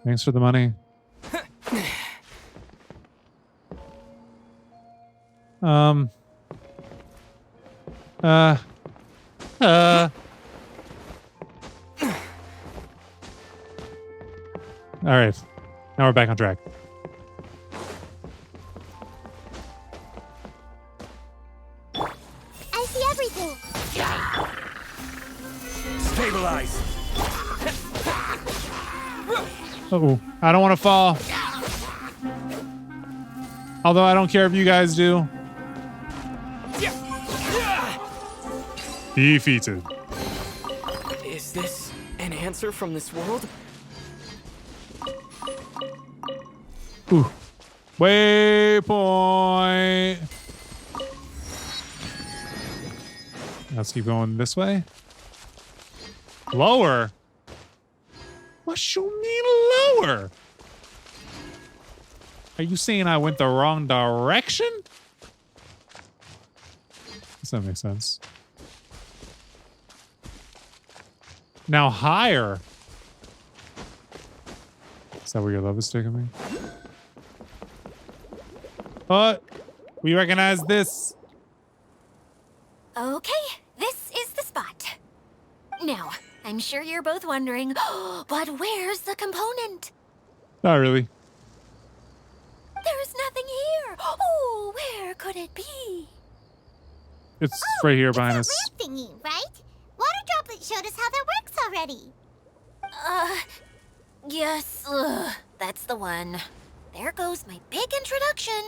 Speaker 1: Thanks for the money. All right. Now we're back on track.
Speaker 3: I see everything.
Speaker 6: Stabilize.
Speaker 1: Uh-oh. I don't want to fall. Although I don't care if you guys do. Defeated.
Speaker 6: Is this an answer from this world?
Speaker 1: Ooh. Waypoint. Let's keep going this way. Lower? What you mean lower? Are you saying I went the wrong direction? Does that make sense? Now higher. Is that where your love is taking me? But we recognize this.
Speaker 2: Okay, this is the spot. Now, I'm sure you're both wondering, but where's the component?
Speaker 1: Not really.
Speaker 2: There's nothing here. Oh, where could it be?
Speaker 1: It's right here behind us.
Speaker 3: It's a ramp thingy, right? Water Droplet showed us how that works already.
Speaker 2: Yes, that's the one. There goes my big introduction.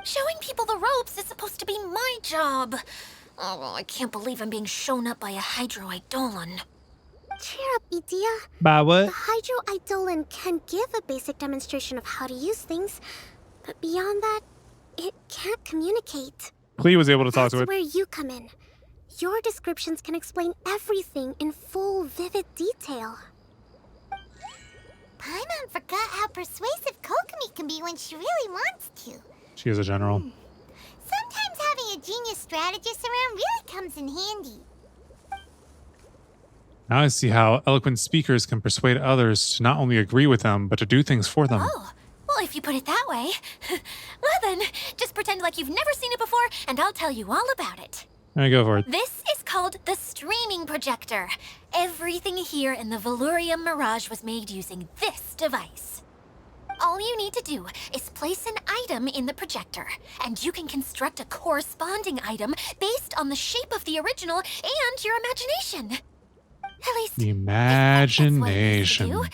Speaker 2: Showing people the ropes is supposed to be my job. Oh, I can't believe I'm being shown up by a Hydro-Eidolon.
Speaker 3: Cheer up, Idia.
Speaker 1: By
Speaker 3: The
Speaker 1: what?
Speaker 3: Hydro-Eidolon can give a basic demonstration of how to use things, but beyond that, it can't communicate.
Speaker 1: Klee was able to talk
Speaker 3: That's
Speaker 1: to it.
Speaker 3: where you come in. Your descriptions can explain everything in full, vivid detail. Paimon forgot how persuasive Kokomi can be when she really wants to.
Speaker 1: She is a general.
Speaker 3: Sometimes having a genius strategist around really comes in handy.
Speaker 1: Now I see how eloquent speakers can persuade others to not only agree with them, but to do things for them.
Speaker 2: Oh, well, if you put it that way. Well then, just pretend like you've never seen it before, and I'll tell you all about it.
Speaker 1: All right, go for it.
Speaker 2: This is called the streaming projector. Everything here in the Valurium Mirage was made using this device. All you need to do is place an item in the projector, and you can construct a corresponding item based on the shape of the original and your imagination. At least, that's what it used to
Speaker 1: Imagination.
Speaker 2: do.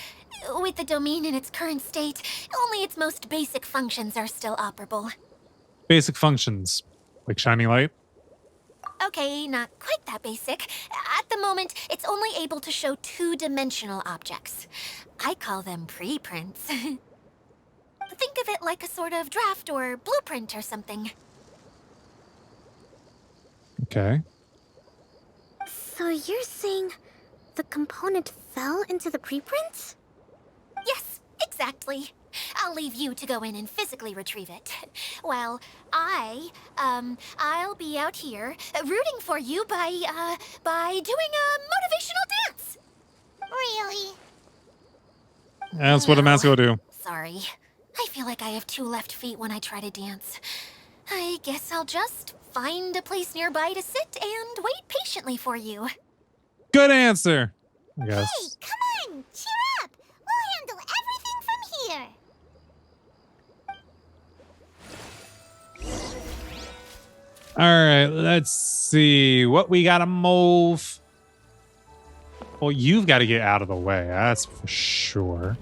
Speaker 2: With the domain in its current state, only its most basic functions are still operable.
Speaker 1: Basic functions, like shining light.
Speaker 2: Okay, not quite that basic. At the moment, it's only able to show two-dimensional objects. I call them preprints. Think of it like a sort of draft or blueprint or something.
Speaker 1: Okay.
Speaker 3: So you're saying the component fell into the preprints?
Speaker 2: Yes, exactly. I'll leave you to go in and physically retrieve it. Well, I'll be out here rooting for you by doing a
Speaker 1: That's what a mask will do.
Speaker 2: Sorry. I feel like I have 2 left feet when I try to dance. I guess I'll just find a place nearby to sit and wait patiently for you.
Speaker 1: Good answer, I guess.
Speaker 3: Hey, come on, cheer up. We'll handle everything from here.
Speaker 1: All right, let's see what we gotta move. Well, you've got to get out of the way. That's for sure.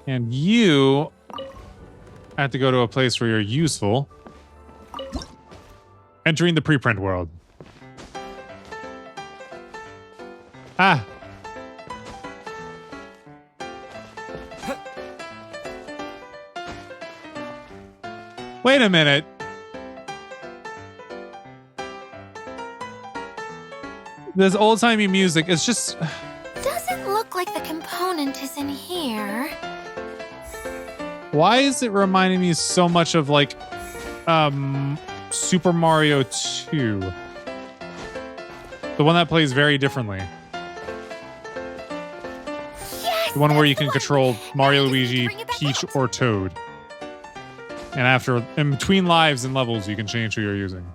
Speaker 1: And you have to go to a place where you're useful. Entering the preprint world. Ah. Wait a minute. This old-timey music is just...
Speaker 2: Doesn't look like the component is in here.
Speaker 1: Why is it reminding me so much of, like, Super Mario 2? The one that plays very differently.
Speaker 2: Yes,
Speaker 1: The one where you
Speaker 2: that's
Speaker 1: can
Speaker 2: the
Speaker 1: control
Speaker 2: one.
Speaker 1: Mario,
Speaker 2: I just need to
Speaker 1: Luigi,
Speaker 2: bring it back
Speaker 1: Peach,
Speaker 2: out.
Speaker 1: or Toad. And in between lives and levels, you can change who you're using.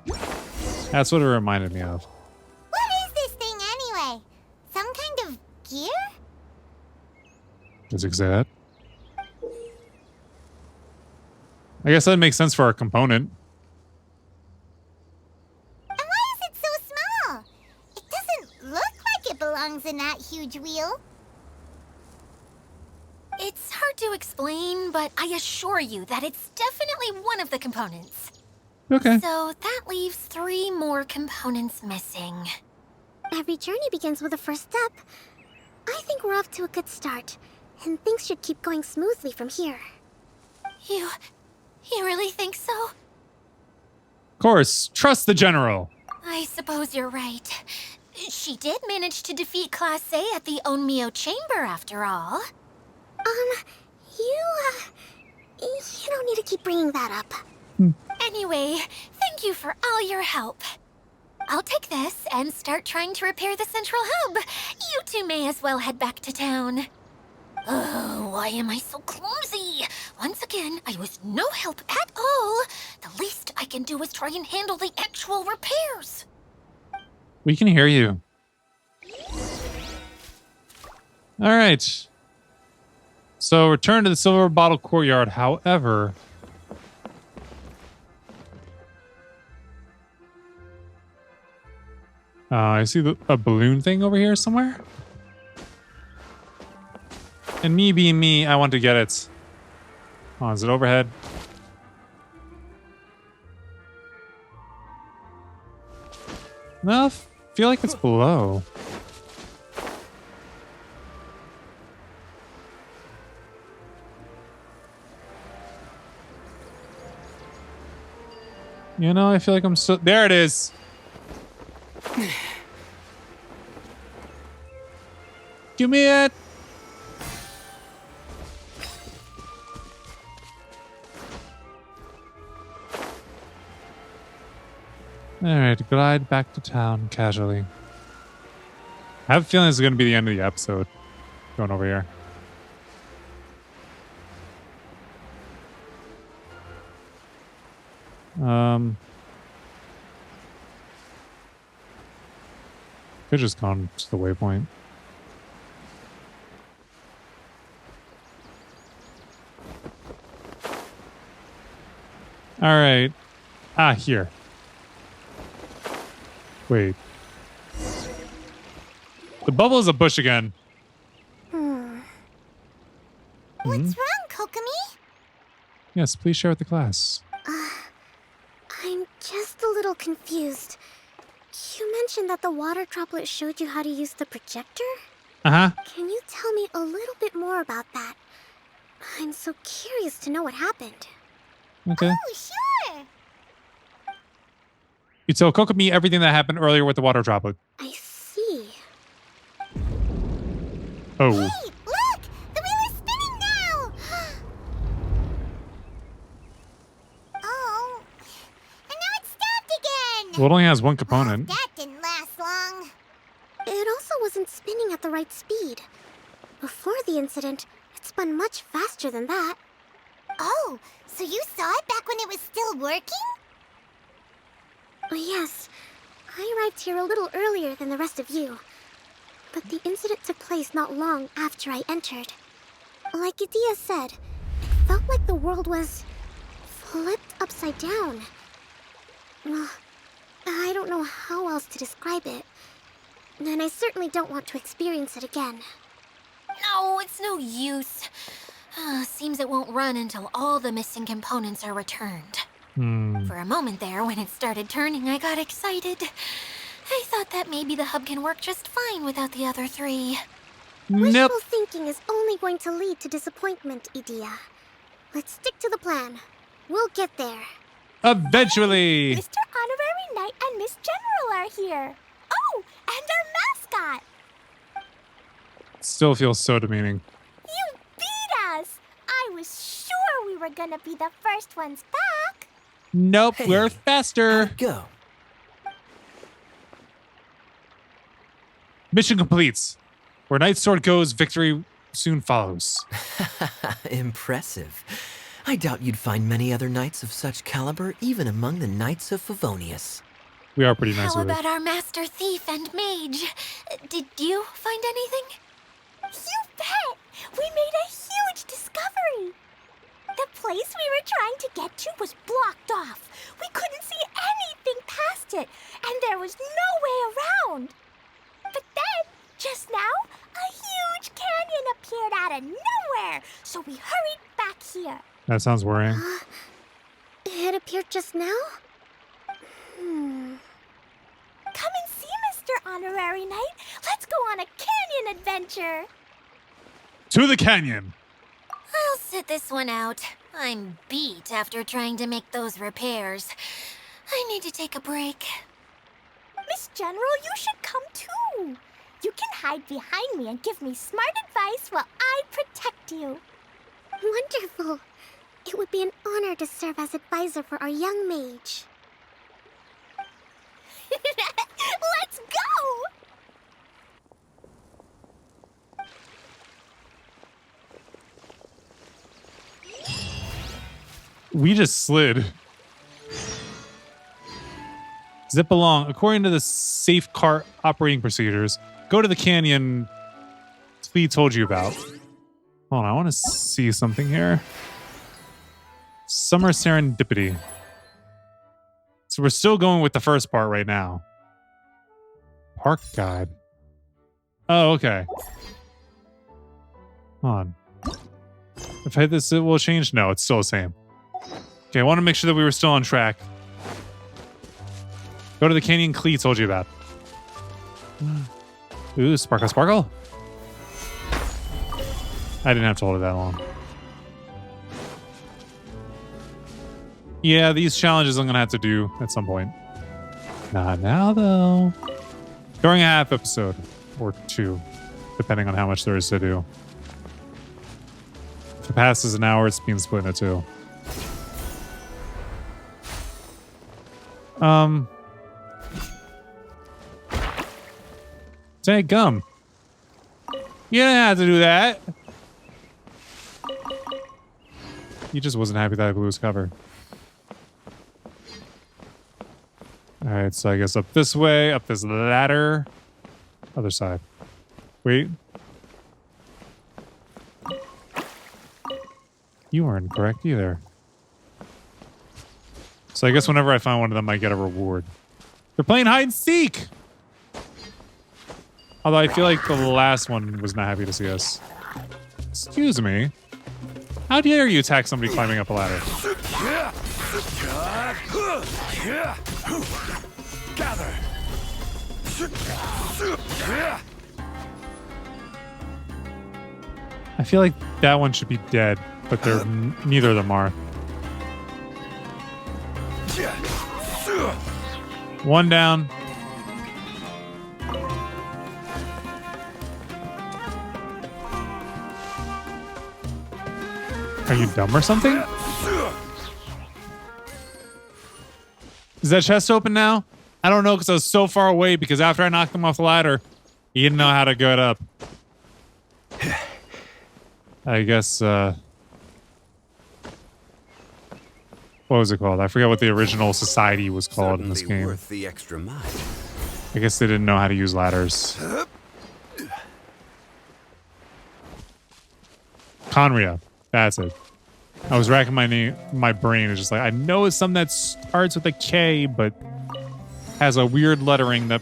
Speaker 1: That's what it reminded me of.
Speaker 3: What is this thing anyway? Some kind of gear?
Speaker 1: Does it say that? I guess that makes sense for our component.
Speaker 3: And why is it so small? It doesn't look like it belongs in that huge wheel.
Speaker 2: It's hard to explain, but I assure you that it's definitely one of the components.
Speaker 1: Okay.
Speaker 2: So that leaves 3 more components missing.
Speaker 3: Every journey begins with a first step. I think we're off to a good start, and things should keep going smoothly from here.
Speaker 2: You really think so?
Speaker 1: Of course. Trust the general.
Speaker 2: I suppose you're right. She did manage to defeat Class A at the Onmyo Chamber after all.
Speaker 3: You don't need to keep bringing that up.
Speaker 2: Anyway, thank you for all your help. I'll take this and start trying to repair the central hub. You two may as well head back to town. Oh, why am I so clumsy? Once again, I was no help at all. The least I can do is try and handle the actual repairs.
Speaker 1: We can hear you. All right. So return to the Silver Bottle Courtyard. However, I see a balloon thing over here somewhere. And me being me, I want to get it. Oh, is it overhead? No, I feel like it's below. You know, I feel like I'm so... There it is. Give me it. Alright, glide back to town casually. I have a feeling this is going to be the end of the episode. Going over here. Could just gone to the waypoint. Alright. Ah, here. Wait. The bubble is a bush again.
Speaker 3: What's wrong, Kokomi?
Speaker 1: Yes, please share with the class.
Speaker 3: I'm just a little confused. You mentioned that the water droplet showed you how to use the projector?
Speaker 1: Uh-huh.
Speaker 3: Can you tell me a little bit more about that? I'm so curious to know what happened.
Speaker 1: Okay.
Speaker 3: Oh, sure!
Speaker 1: You tell Kokomi everything that happened earlier with the water droplet.
Speaker 3: I see.
Speaker 1: Oh.
Speaker 3: Hey, look! The wheel is spinning now! Oh. And now it's stopped again!
Speaker 1: Well, it only has one component.
Speaker 3: That didn't last long. It also wasn't spinning at the right speed. Before the incident, it spun much faster than that.
Speaker 7: Oh, so you saw it back when it was still working?
Speaker 3: Yes, I arrived here a little earlier than the rest of you. But the incident took place not long after I entered. Like Edea said, it felt like the world was flipped upside down. Well, I don't know how else to describe it. And I certainly don't want to experience it again.
Speaker 2: No, it's no use. Seems it won't run until all the missing components are returned. For a moment there, when it started turning, I got excited. I thought that maybe the hub can work just fine without the other three.
Speaker 1: Nope.
Speaker 3: Wishful thinking is only going to lead to disappointment, Edea. Let's stick to the plan. We'll get there.
Speaker 1: Eventually.
Speaker 3: Mr. Honorary Knight and Miss General are here. Oh, and our mascot.
Speaker 1: Still feels so demeaning.
Speaker 3: You beat us. I was sure we were gonna be the first ones back.
Speaker 1: Nope,
Speaker 4: Hey,
Speaker 1: we're faster.
Speaker 4: Go.
Speaker 1: Mission completes. Where Knight's Sword goes, victory soon follows.
Speaker 4: Impressive. I doubt you'd find many other knights of such caliber even among the Knights of Favonius.
Speaker 1: We are pretty nice
Speaker 2: How
Speaker 1: with it.
Speaker 2: about our master thief and mage? Did you find anything?
Speaker 3: You bet. We made a huge discovery. The place we were trying to get to was blocked off. We couldn't see anything past it, and there was no way around. But then, just now, a huge canyon appeared out of nowhere, so we hurried back here.
Speaker 1: That sounds worrying.
Speaker 3: It appeared just now? Come and see, Mr. Honorary Knight. Let's go on a canyon adventure.
Speaker 1: To the canyon.
Speaker 2: I'll sit this one out. I'm beat after trying to make those repairs. I need to take a break.
Speaker 3: Miss General, you should come too. You can hide behind me and give me smart advice while I protect you. Wonderful. It would be an honor to serve as advisor for our young mage. Let's go!
Speaker 1: We just slid. Zip along. According to the safe cart operating procedures, go to the canyon Flea told you about. Hold on, I want to see something here. Summer Serendipity. So we're still going with the first part right now. Park guide. Oh, okay. Hold on. If I hit this, it will change? No, it's still the same. Okay, I want to make sure that we were still on track. Go to the canyon Clee told you about. Ooh, sparkle, sparkle. I didn't have to hold it that long. Yeah, these challenges I'm going to have to do at some point. Not now, though. During a half episode. Or two. Depending on how much there is to do. If it passes an hour, it's being split into two. Say gum. You didn't have to do that. He just wasn't happy that glue was covered. Alright, so I guess up this way, up this ladder. Other side. Wait. You weren't correct either. So I guess whenever I find one of them, I get a reward. They're playing hide and seek! Although I feel like the last one was not happy to see us. Excuse me. How dare you attack somebody climbing up a ladder?
Speaker 8: Gather.
Speaker 1: I feel like that one should be dead, but they're neither of them are. One down. Are you dumb or something? Is that chest open now? I don't know because I was so far away because after I knocked them off the ladder, He didn't know how to go it up. I guess, what was it called? I forget what the original society was called in this
Speaker 8: Certainly
Speaker 1: game.
Speaker 8: worth the extra mile.
Speaker 1: I guess they didn't know how to use ladders. Conria. That's it. I was racking my brain. It's just like, I know it's something that starts with a K, but has a weird lettering that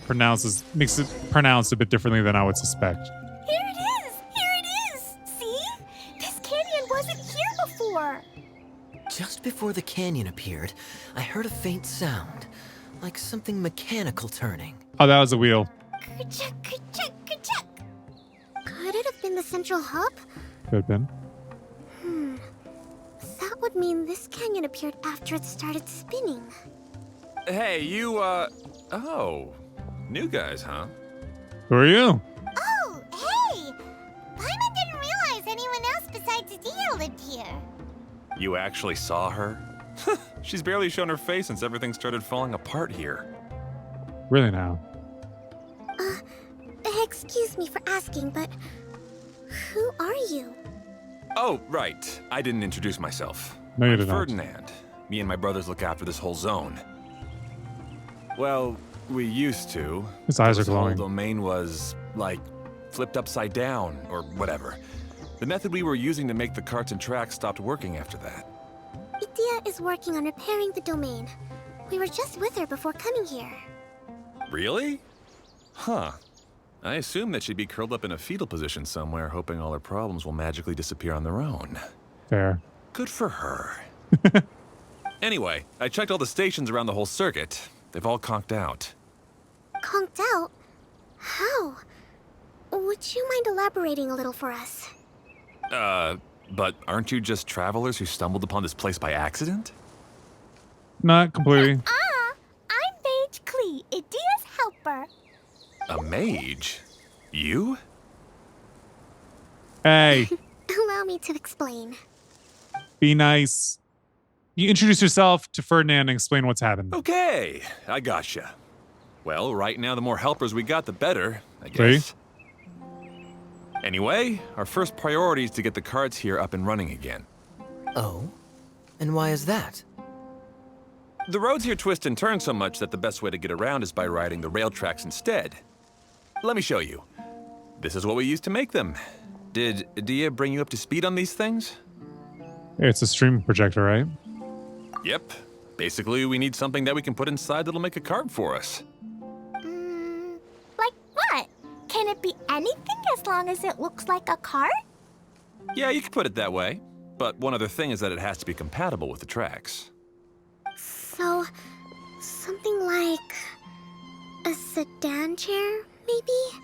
Speaker 1: makes it pronounced a bit differently than I would suspect.
Speaker 3: Here it is! Here it is! See? This canyon wasn't here before.
Speaker 4: Just before the canyon appeared, I heard a faint sound, like something mechanical turning.
Speaker 1: Oh, that was a wheel.
Speaker 3: Ka-chuck, ka-chuck, ka-chuck.
Speaker 7: Could it have been the central hub?
Speaker 1: Could have been.
Speaker 7: That would mean this canyon appeared after it started spinning.
Speaker 9: Hey, you, oh. New guys, huh?
Speaker 1: Who are you?
Speaker 7: Oh, hey! Paimon didn't realize anyone else besides Adia lived here.
Speaker 9: You actually saw her? She's barely shown her face since everything started falling apart here.
Speaker 1: Really now?
Speaker 7: Excuse me for asking, but who are you?
Speaker 9: Oh, right. I didn't introduce myself.
Speaker 1: No, you
Speaker 9: I'm
Speaker 1: did not.
Speaker 9: Ferdinand. Me and my brothers look after this whole zone. Well, we used to.
Speaker 1: His eyes are
Speaker 9: This whole
Speaker 1: glowing.
Speaker 9: domain was, like, flipped upside down, or whatever. The method we were using to make the carts and tracks stopped working after that.
Speaker 7: Adia is working on repairing the domain. We were just with her before coming here.
Speaker 9: Really? Huh. I assume that she'd be curled up in a fetal position somewhere, hoping all her problems will magically disappear on their own.
Speaker 1: Fair.
Speaker 9: Good for her. Anyway, I checked all the stations around the whole circuit. They've all conked out.
Speaker 7: Conked out? How? Would you mind elaborating a little for us?
Speaker 9: But aren't you just travelers who stumbled upon this place by accident?
Speaker 1: Not completely.
Speaker 3: I'm Mage Klee, Adia's helper.
Speaker 9: A mage? You?
Speaker 1: Hey,
Speaker 7: Allow me to explain.
Speaker 1: be nice. You introduce yourself to Ferdinand and explain what's happened.
Speaker 9: Okay, I gotcha. Well, right now the more helpers we got, the better, I
Speaker 1: See?
Speaker 9: guess. Anyway, our first priority is to get the carts here up and running again.
Speaker 4: Oh? And why is that?
Speaker 9: The roads here twist and turn so much that the best way to get around is by riding the rail tracks instead. Let me show you. This is what we used to make them. Did Adia bring you up to speed on these things?
Speaker 1: It's a stream projector, right?
Speaker 9: Yep. Basically, we need something that we can put inside that'll make a cart for us.
Speaker 3: Like what? Can it be anything as long as it looks like a cart?
Speaker 9: Yeah, you could put it that way. But one other thing is that it has to be compatible with the tracks.
Speaker 7: So, something like a sedan chair, maybe?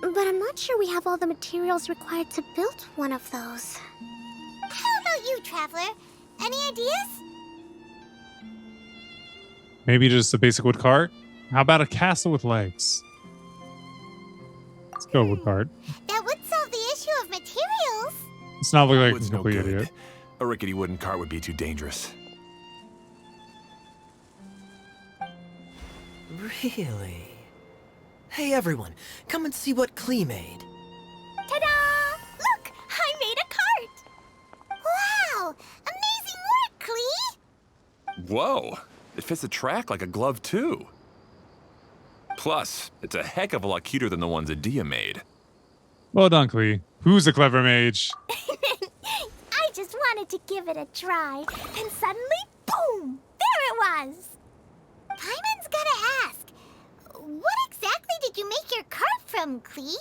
Speaker 7: But I'm not sure we have all the materials required to build one of those.
Speaker 3: How about you, Traveler? Any ideas?
Speaker 1: Maybe just a basic wood cart? How about a castle with legs? Let's go wood cart.
Speaker 7: That would solve the issue of materials.
Speaker 1: It's not look like a
Speaker 9: Wood's no
Speaker 1: complete
Speaker 9: good.
Speaker 1: idiot.
Speaker 9: A rickety wooden cart would be too dangerous.
Speaker 4: Really? Hey everyone, come and see what Klee made.
Speaker 3: Ta-da! Look, I made a cart.
Speaker 7: Wow! Amazing work, Klee!
Speaker 9: Whoa! It fits the track like a glove, too. Plus, it's a heck of a lot cuter than the ones Adia made.
Speaker 1: Well done, Klee. Who's a clever mage?
Speaker 3: I just wanted to give it a try, and suddenly, boom! There it was.
Speaker 7: Paimon's gotta ask, what exactly did you make your cart from, Klee?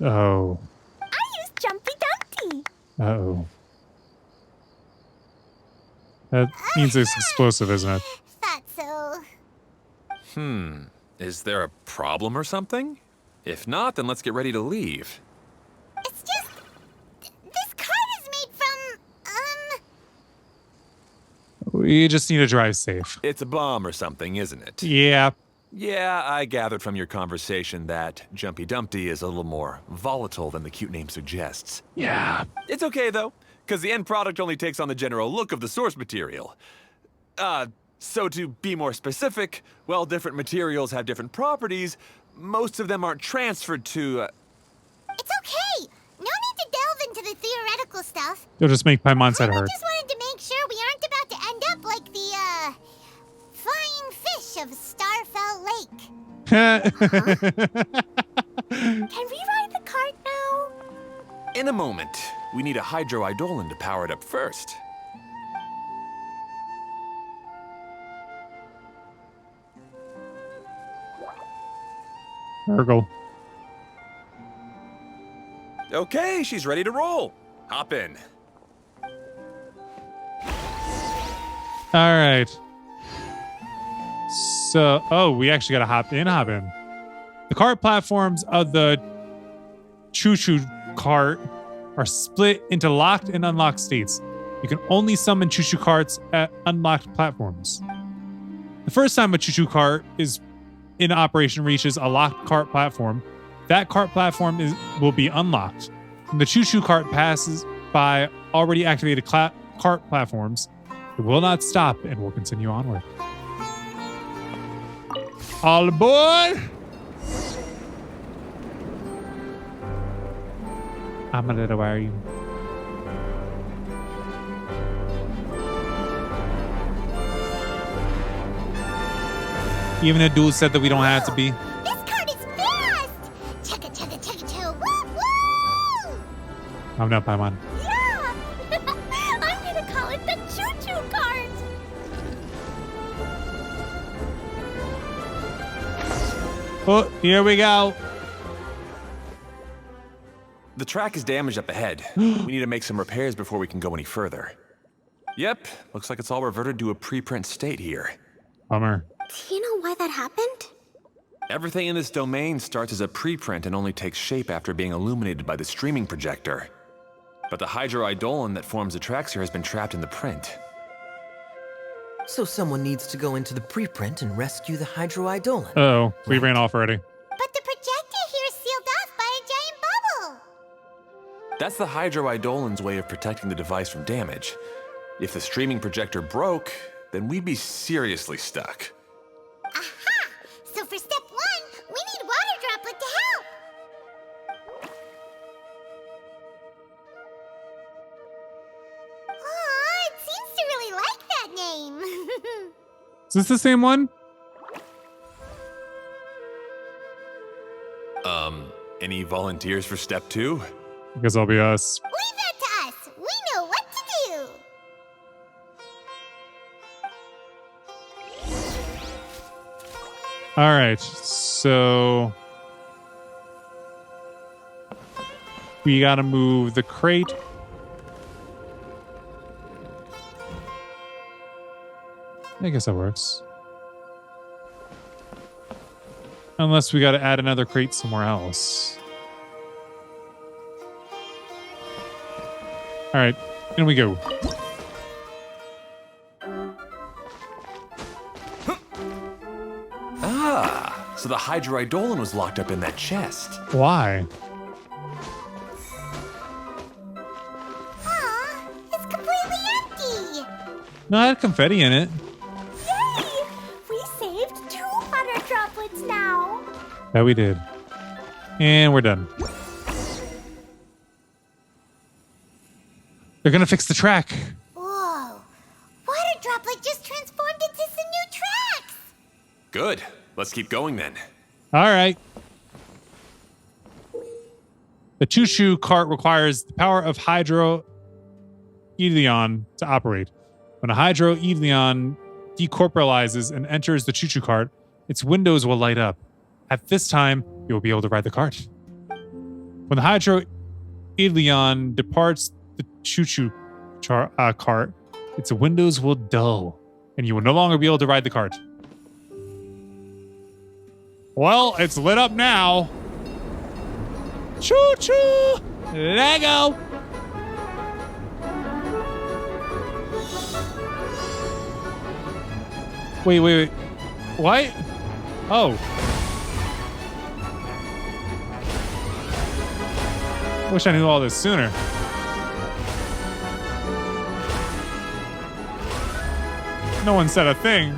Speaker 1: Oh.
Speaker 3: I used Jumpy Dumpty.
Speaker 1: Uh-oh. That means it's explosive, isn't it?
Speaker 7: Thought so.
Speaker 9: Is there a problem or something? If not, then let's get ready to leave.
Speaker 7: It's just, this cart is made from,
Speaker 1: We just need to drive safe.
Speaker 9: It's a bomb or something, isn't it?
Speaker 1: Yeah.
Speaker 9: Yeah, I gathered from your conversation that Jumpy Dumpty is a little more volatile than the cute name suggests.
Speaker 1: Yeah.
Speaker 9: It's okay, though, because the end product only takes on the general look of the source material. So to be more specific, while different materials have different properties, most of them aren't transferred to...
Speaker 3: It's okay. No need to delve into the theoretical stuff.
Speaker 1: You'll just make Paimon's head
Speaker 3: I
Speaker 1: hurt.
Speaker 3: just wanted to make sure we aren't about to end up like the, flying fish of Starfell Lake. Can we ride the cart now?
Speaker 9: In a moment. We need a hydroidolin to power it up first.
Speaker 1: Urgle.
Speaker 9: Okay, she's ready to roll. Hop in.
Speaker 1: All right. So, oh, we actually got to hop in. The cart platforms of the choo-choo cart are split into locked and unlocked states. You can only summon choo-choo carts at unlocked platforms. The first time a choo-choo cart is in operation reaches a locked cart platform, that cart platform will be unlocked. When the choo-choo cart passes by already activated cart platforms, it will not stop and will continue onward. All aboard! I'm a little worried. Even a dude said that we don't have to be.
Speaker 3: This cart is fast! Chugga chugga chugga chugga woo woo!
Speaker 1: I'm not Paimon.
Speaker 3: Yeah! I'm gonna call it the choo-choo cart!
Speaker 1: Oh, here we go.
Speaker 9: The track is damaged up ahead. We need to make some repairs before we can go any further. Yep, looks like it's all reverted to a preprint state here.
Speaker 1: Bummer.
Speaker 7: Do you know why that happened?
Speaker 9: Everything in this domain starts as a preprint and only takes shape after being illuminated by the streaming projector. But the hydroidolin that forms the tracks here has been trapped in the print.
Speaker 4: So someone needs to go into the preprint and rescue the hydroidolin.
Speaker 1: Oh, we ran off already.
Speaker 3: But the projector here is sealed off by a giant bubble!
Speaker 9: That's the hydroidolin's way of protecting the device from damage. If the streaming projector broke, then we'd be seriously stuck.
Speaker 3: Aha! So for step 1, we need water droplet to help! Aw, it seems to really like that name!
Speaker 1: Is this the same one?
Speaker 9: Any volunteers for step 2?
Speaker 1: I guess I'll be us.
Speaker 3: Leave that to us! We know what to do!
Speaker 1: All right, so we gotta move the crate. I guess that works. Unless we gotta add another crate somewhere else. All right, in we go.
Speaker 9: So the hydroidolin was locked up in that chest.
Speaker 1: Why?
Speaker 3: Aw, it's completely empty!
Speaker 1: No, I had confetti in it.
Speaker 3: Yay! We saved 2 water droplets now!
Speaker 1: That we did. And we're done. They're gonna fix the track.
Speaker 3: Whoa! Water droplet just transformed into some new tracks!
Speaker 9: Good. Let's keep going then.
Speaker 1: All right. The choo-choo cart requires the power of hydroedion to operate. When a hydroedion decorporalizes and enters the choo-choo cart, its windows will light up. At this time, you will be able to ride the cart. When the hydroedion departs the choo-choo cart, its windows will dull, and you will no longer be able to ride the cart. Well, it's lit up now. Choo-choo! Lego! Wait. What? Oh. Wish I knew all this sooner. No one said a thing.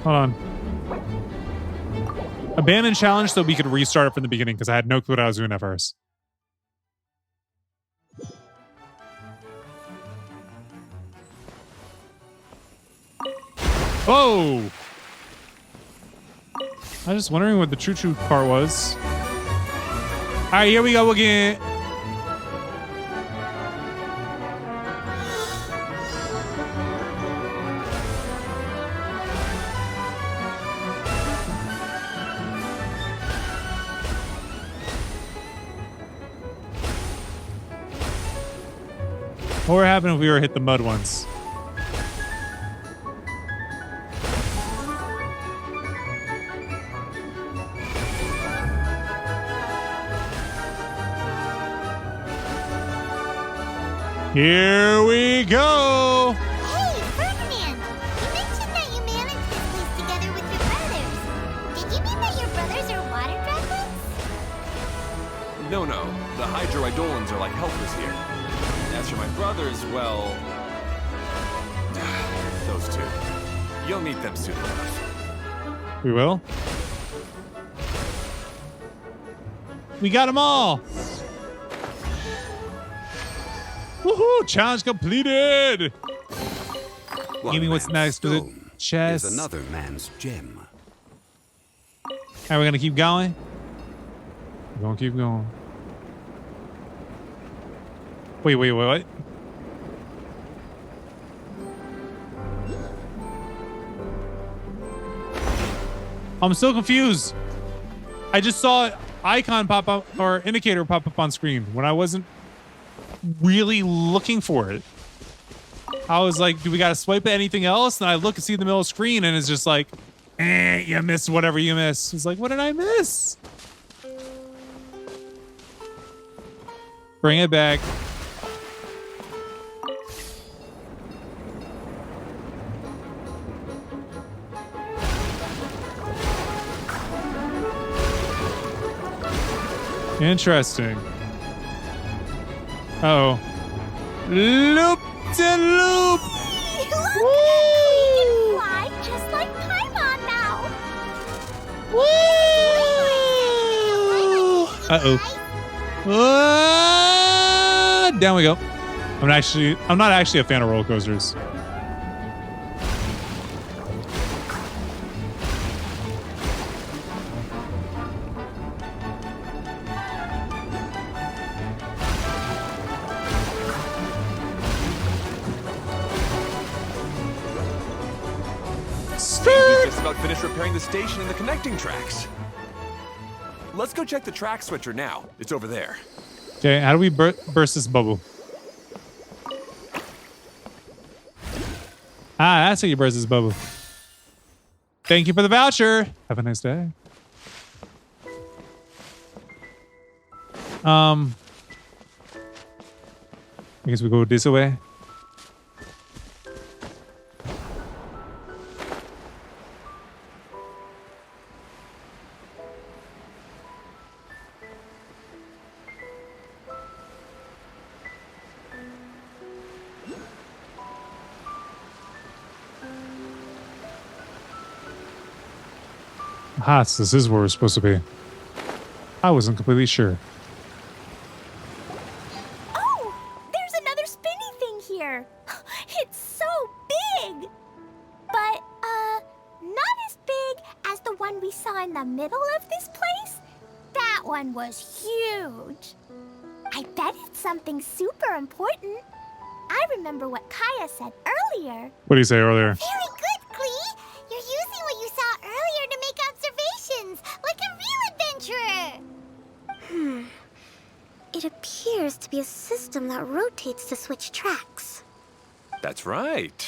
Speaker 1: Hold on. Abandon challenge so we could restart it from the beginning because I had no clue what I was doing at first. Whoa! I was just wondering what the choo-choo part was. All right, here we go again. What would happen if we were hit the mud once? Here we go!
Speaker 3: Hey, Ferdinand! You mentioned that you managed this place together with your brothers. Did you mean that your brothers are water droplets?
Speaker 9: No. The hydroidolans are like helpers here. As for my brothers, well... those two. You'll meet them soon enough.
Speaker 1: We will? We got them all! Woohoo! Challenge completed! Give me what's next to the chest.
Speaker 8: Is another man's gem.
Speaker 1: Are we gonna keep going? We're gonna keep going. Wait, what? I'm still confused. I just saw icon pop up or indicator pop up on screen when I wasn't really looking for it. I was like, do we gotta swipe at anything else? And I look and see the middle of the screen and it's just like, you missed whatever you missed. It's like, what did I miss? Bring it back. Interesting. Uh-oh. Loop to loop!
Speaker 3: Look! We can fly just like Paimon now!
Speaker 1: Woo! Uh-oh. Down we go. I'm not actually a fan of roller coasters.
Speaker 9: Just about finished repairing the station and the connecting tracks. Let's go check the track switcher now. It's over there.
Speaker 1: Okay, how do we burst this bubble? Ah, that's how you burst this bubble. Thank you for the voucher. Have a nice day. I guess we go this way. Ah, so this is where we're supposed to be. I wasn't completely sure.
Speaker 3: Oh! There's another spinny thing here! It's so big! But, not as big as the one we saw in the middle of this place. That one was huge. I bet it's something super important. I remember what Kaya said earlier.
Speaker 1: What did you say earlier?
Speaker 3: Very good, Klee! You're using what you saw earlier to make observations, like a real adventurer!
Speaker 7: It appears to be a system that rotates to switch tracks.
Speaker 9: That's right.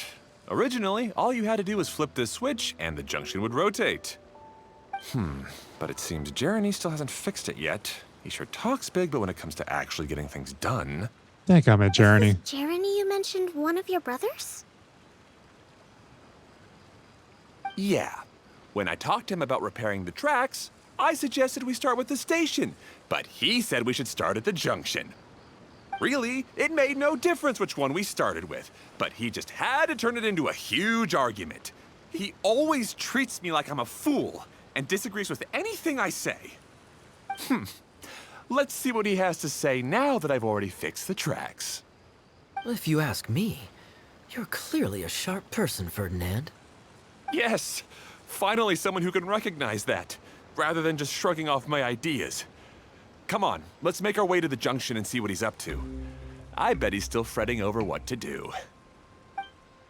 Speaker 9: Originally, all you had to do was flip this switch and the junction would rotate. But it seems Jeremy still hasn't fixed it yet. He sure talks big, but when it comes to actually getting things done...
Speaker 1: Thank God, my Jeremy.
Speaker 7: Jeremy, you mentioned one of your brothers?
Speaker 9: Yeah. When I talked to him about repairing the tracks, I suggested we start with the station, but he said we should start at the junction. Really, it made no difference which one we started with, but he just had to turn it into a huge argument. He always treats me like I'm a fool and disagrees with anything I say. Let's see what he has to say now that I've already fixed the tracks.
Speaker 4: If you ask me, you're clearly a sharp person, Ferdinand.
Speaker 9: Yes, finally someone who can recognize that, rather than just shrugging off my ideas. Come on, let's make our way to the junction and see what he's up to. I bet he's still fretting over what to do.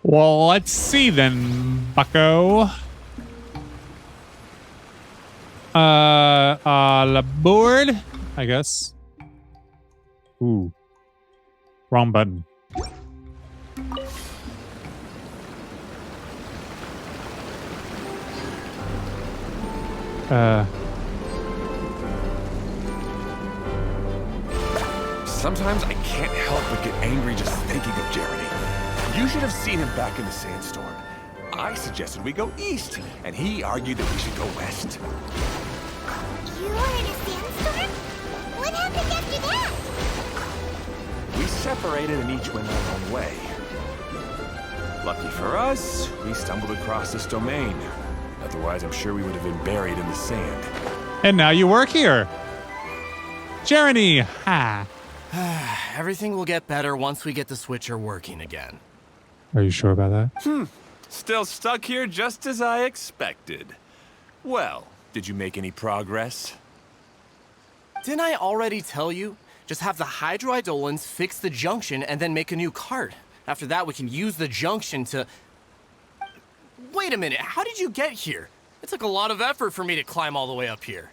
Speaker 1: Well, let's see then, bucko. Aboard, I guess. Ooh. Wrong button.
Speaker 9: Sometimes I can't help but get angry just thinking of Jeremy. You should have seen him back in the sandstorm. I suggested we go east, and he argued that we should go west.
Speaker 3: You were in a sandstorm? What happened after that?
Speaker 9: We separated and each went our own way. Lucky for us, we stumbled across this domain. Otherwise, I'm sure we would have been buried in the sand.
Speaker 1: And now you work here. Jeremy, ha.
Speaker 8: Everything will get better once we get the switcher working again.
Speaker 1: Are you sure about that?
Speaker 9: Still stuck here just as I expected. Well, did you make any progress?
Speaker 8: Didn't I already tell you? Just have the hydroidolins fix the junction and then make a new cart. After that, we can use the junction to... Wait a minute, how did you get here? It took a lot of effort for me to climb all the way up here.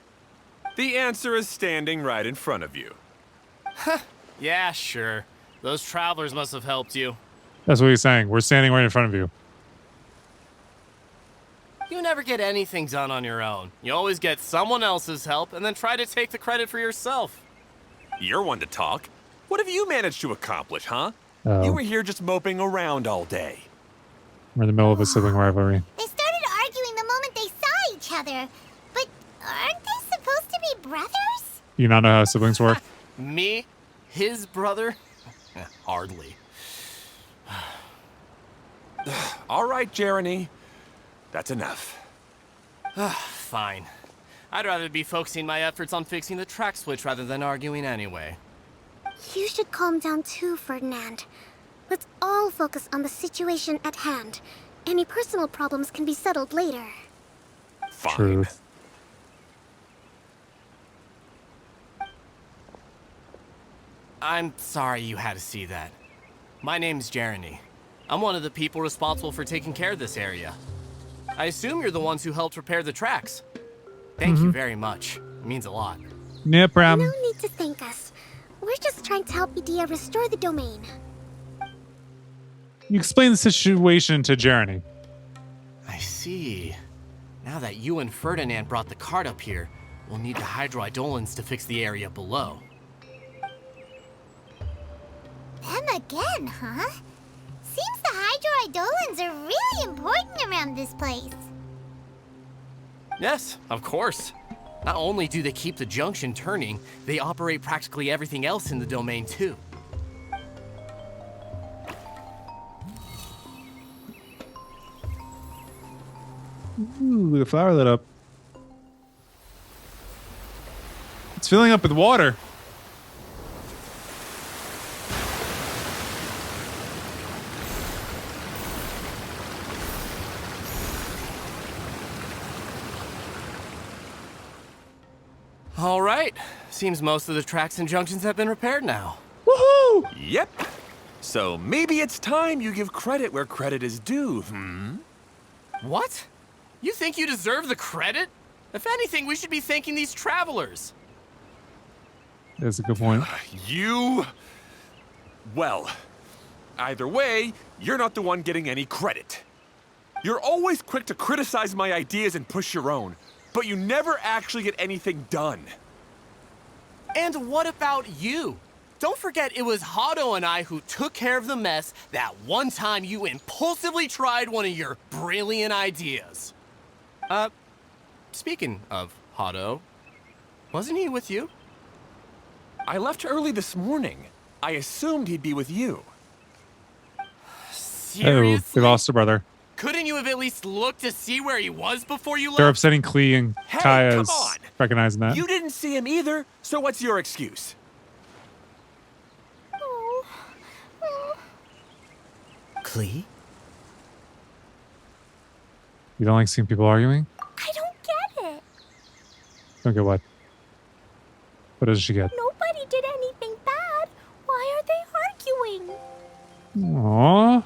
Speaker 9: The answer is standing right in front of you.
Speaker 8: Yeah, sure. Those travelers must have helped you.
Speaker 1: That's what he's saying. We're standing right in front of you.
Speaker 8: You never get anything done on your own. You always get someone else's help and then try to take the credit for yourself.
Speaker 9: You're one to talk. What have you managed to accomplish, huh?
Speaker 1: Oh.
Speaker 9: You were here just moping around all day.
Speaker 1: We're in the middle of a sibling rivalry.
Speaker 3: They started arguing the moment they saw each other. But aren't they supposed to be brothers?
Speaker 1: Do you not know how siblings work?
Speaker 8: Me? His brother? Hardly.
Speaker 9: All right, Jeremy. That's enough.
Speaker 8: Fine. I'd rather be focusing my efforts on fixing the track switch rather than arguing anyway.
Speaker 7: You should calm down too, Ferdinand. Let's all focus on the situation at hand. Any personal problems can be settled later.
Speaker 9: Fine.
Speaker 1: Truth.
Speaker 8: I'm sorry you had to see that. My name's Jeremy. I'm one of the people responsible for taking care of this area. I assume you're the ones who helped repair the tracks. Thank you very much. It means a lot.
Speaker 1: No problem.
Speaker 7: No need to thank us. We're just trying to help Idea restore the domain.
Speaker 1: You explain the situation to Jeremy.
Speaker 8: I see. Now that you and Ferdinand brought the cart up here, we'll need the hydroidolins to fix the area below.
Speaker 3: Them again, huh? Seems the hydroidolins are really important around this place.
Speaker 8: Yes, of course. Not only do they keep the junction turning, they operate practically everything else in the domain too.
Speaker 1: Ooh, the flower lit up. It's filling up with water.
Speaker 8: All right. Seems most of the tracks and junctions have been repaired now.
Speaker 1: Woohoo!
Speaker 9: Yep. So maybe it's time you give credit where credit is due,
Speaker 8: What? You think you deserve the credit? If anything, we should be thanking these travelers.
Speaker 1: That's a good point.
Speaker 9: You... Well, either way, you're not the one getting any credit. You're always quick to criticize my ideas and push your own, but you never actually get anything done.
Speaker 8: And what about you? Don't forget it was Hado and I who took care of the mess that one time you impulsively tried one of your brilliant ideas. Speaking of Hado? Wasn't he with you?
Speaker 9: I left early this morning. I assumed he'd be with you.
Speaker 1: Oh,
Speaker 8: Seriously?
Speaker 1: we lost a brother.
Speaker 8: Couldn't you have at least looked to see where he was before you
Speaker 1: They're
Speaker 8: left?
Speaker 1: upsetting Klee and
Speaker 9: Hey,
Speaker 1: Kaya's
Speaker 9: come on.
Speaker 1: recognizing that.
Speaker 9: You didn't see him either, so what's your excuse?
Speaker 4: Klee?
Speaker 1: You don't like seeing people arguing?
Speaker 3: I don't get it.
Speaker 1: Don't get what? What does she get?
Speaker 3: Nobody did anything bad. Why are they arguing?
Speaker 1: Aww.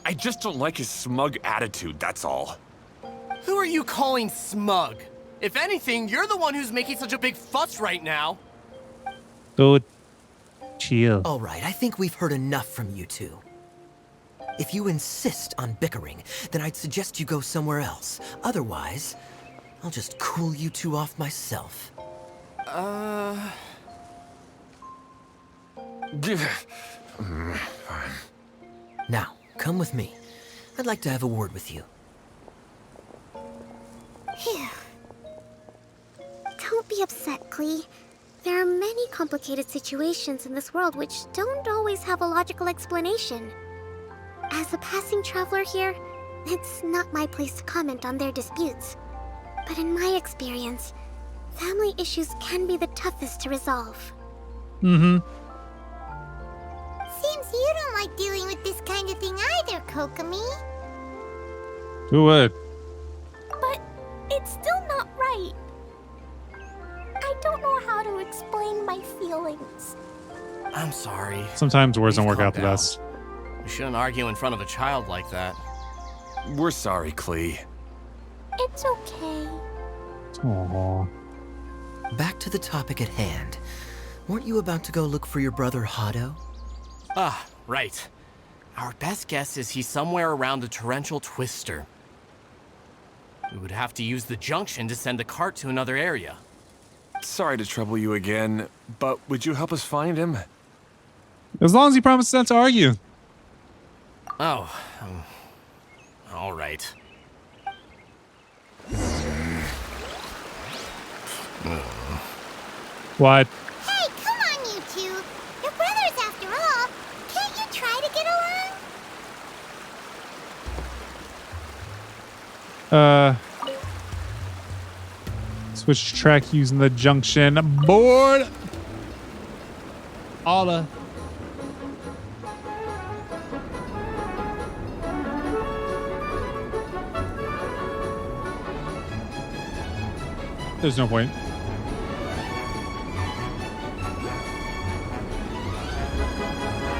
Speaker 9: I just don't like his smug attitude, that's all.
Speaker 8: Who are you calling smug? If anything, you're the one who's making such a big fuss right now.
Speaker 1: Dude, chill.
Speaker 4: All right, I think we've heard enough from you two. If you insist on bickering, then I'd suggest you go somewhere else. Otherwise, I'll just cool you two off myself. Now, come with me. I'd like to have a word with you.
Speaker 7: Phew. Don't be upset, Klee. There are many complicated situations in this world which don't always have a logical explanation. As a passing traveler here, it's not my place to comment on their disputes. But in my experience, family issues can be the toughest to resolve.
Speaker 1: Mm-hmm.
Speaker 3: Seems you don't like dealing with this kind of thing either, Kokomi.
Speaker 1: Do it.
Speaker 3: But it's still not right. I don't know how to explain my feelings.
Speaker 8: I'm sorry.
Speaker 1: Sometimes words don't
Speaker 8: Please
Speaker 1: work
Speaker 8: calm
Speaker 1: out the
Speaker 8: down.
Speaker 1: best.
Speaker 8: You shouldn't argue in front of a child like that.
Speaker 9: We're sorry, Klee.
Speaker 3: It's okay.
Speaker 1: Aww.
Speaker 4: Back to the topic at hand. Weren't you about to go look for your brother Hado?
Speaker 8: Ah, right. Our best guess is he's somewhere around the torrential twister. We would have to use the junction to send the cart to another area.
Speaker 9: Sorry to trouble you again, but would you help us find him?
Speaker 1: As long as he promises not to argue.
Speaker 8: Oh, all right.
Speaker 1: What?
Speaker 3: Hey, come on, you two. You're brothers after all. Can't you try to get along?
Speaker 1: Switch track using the junction. Board. Alla. There's no point.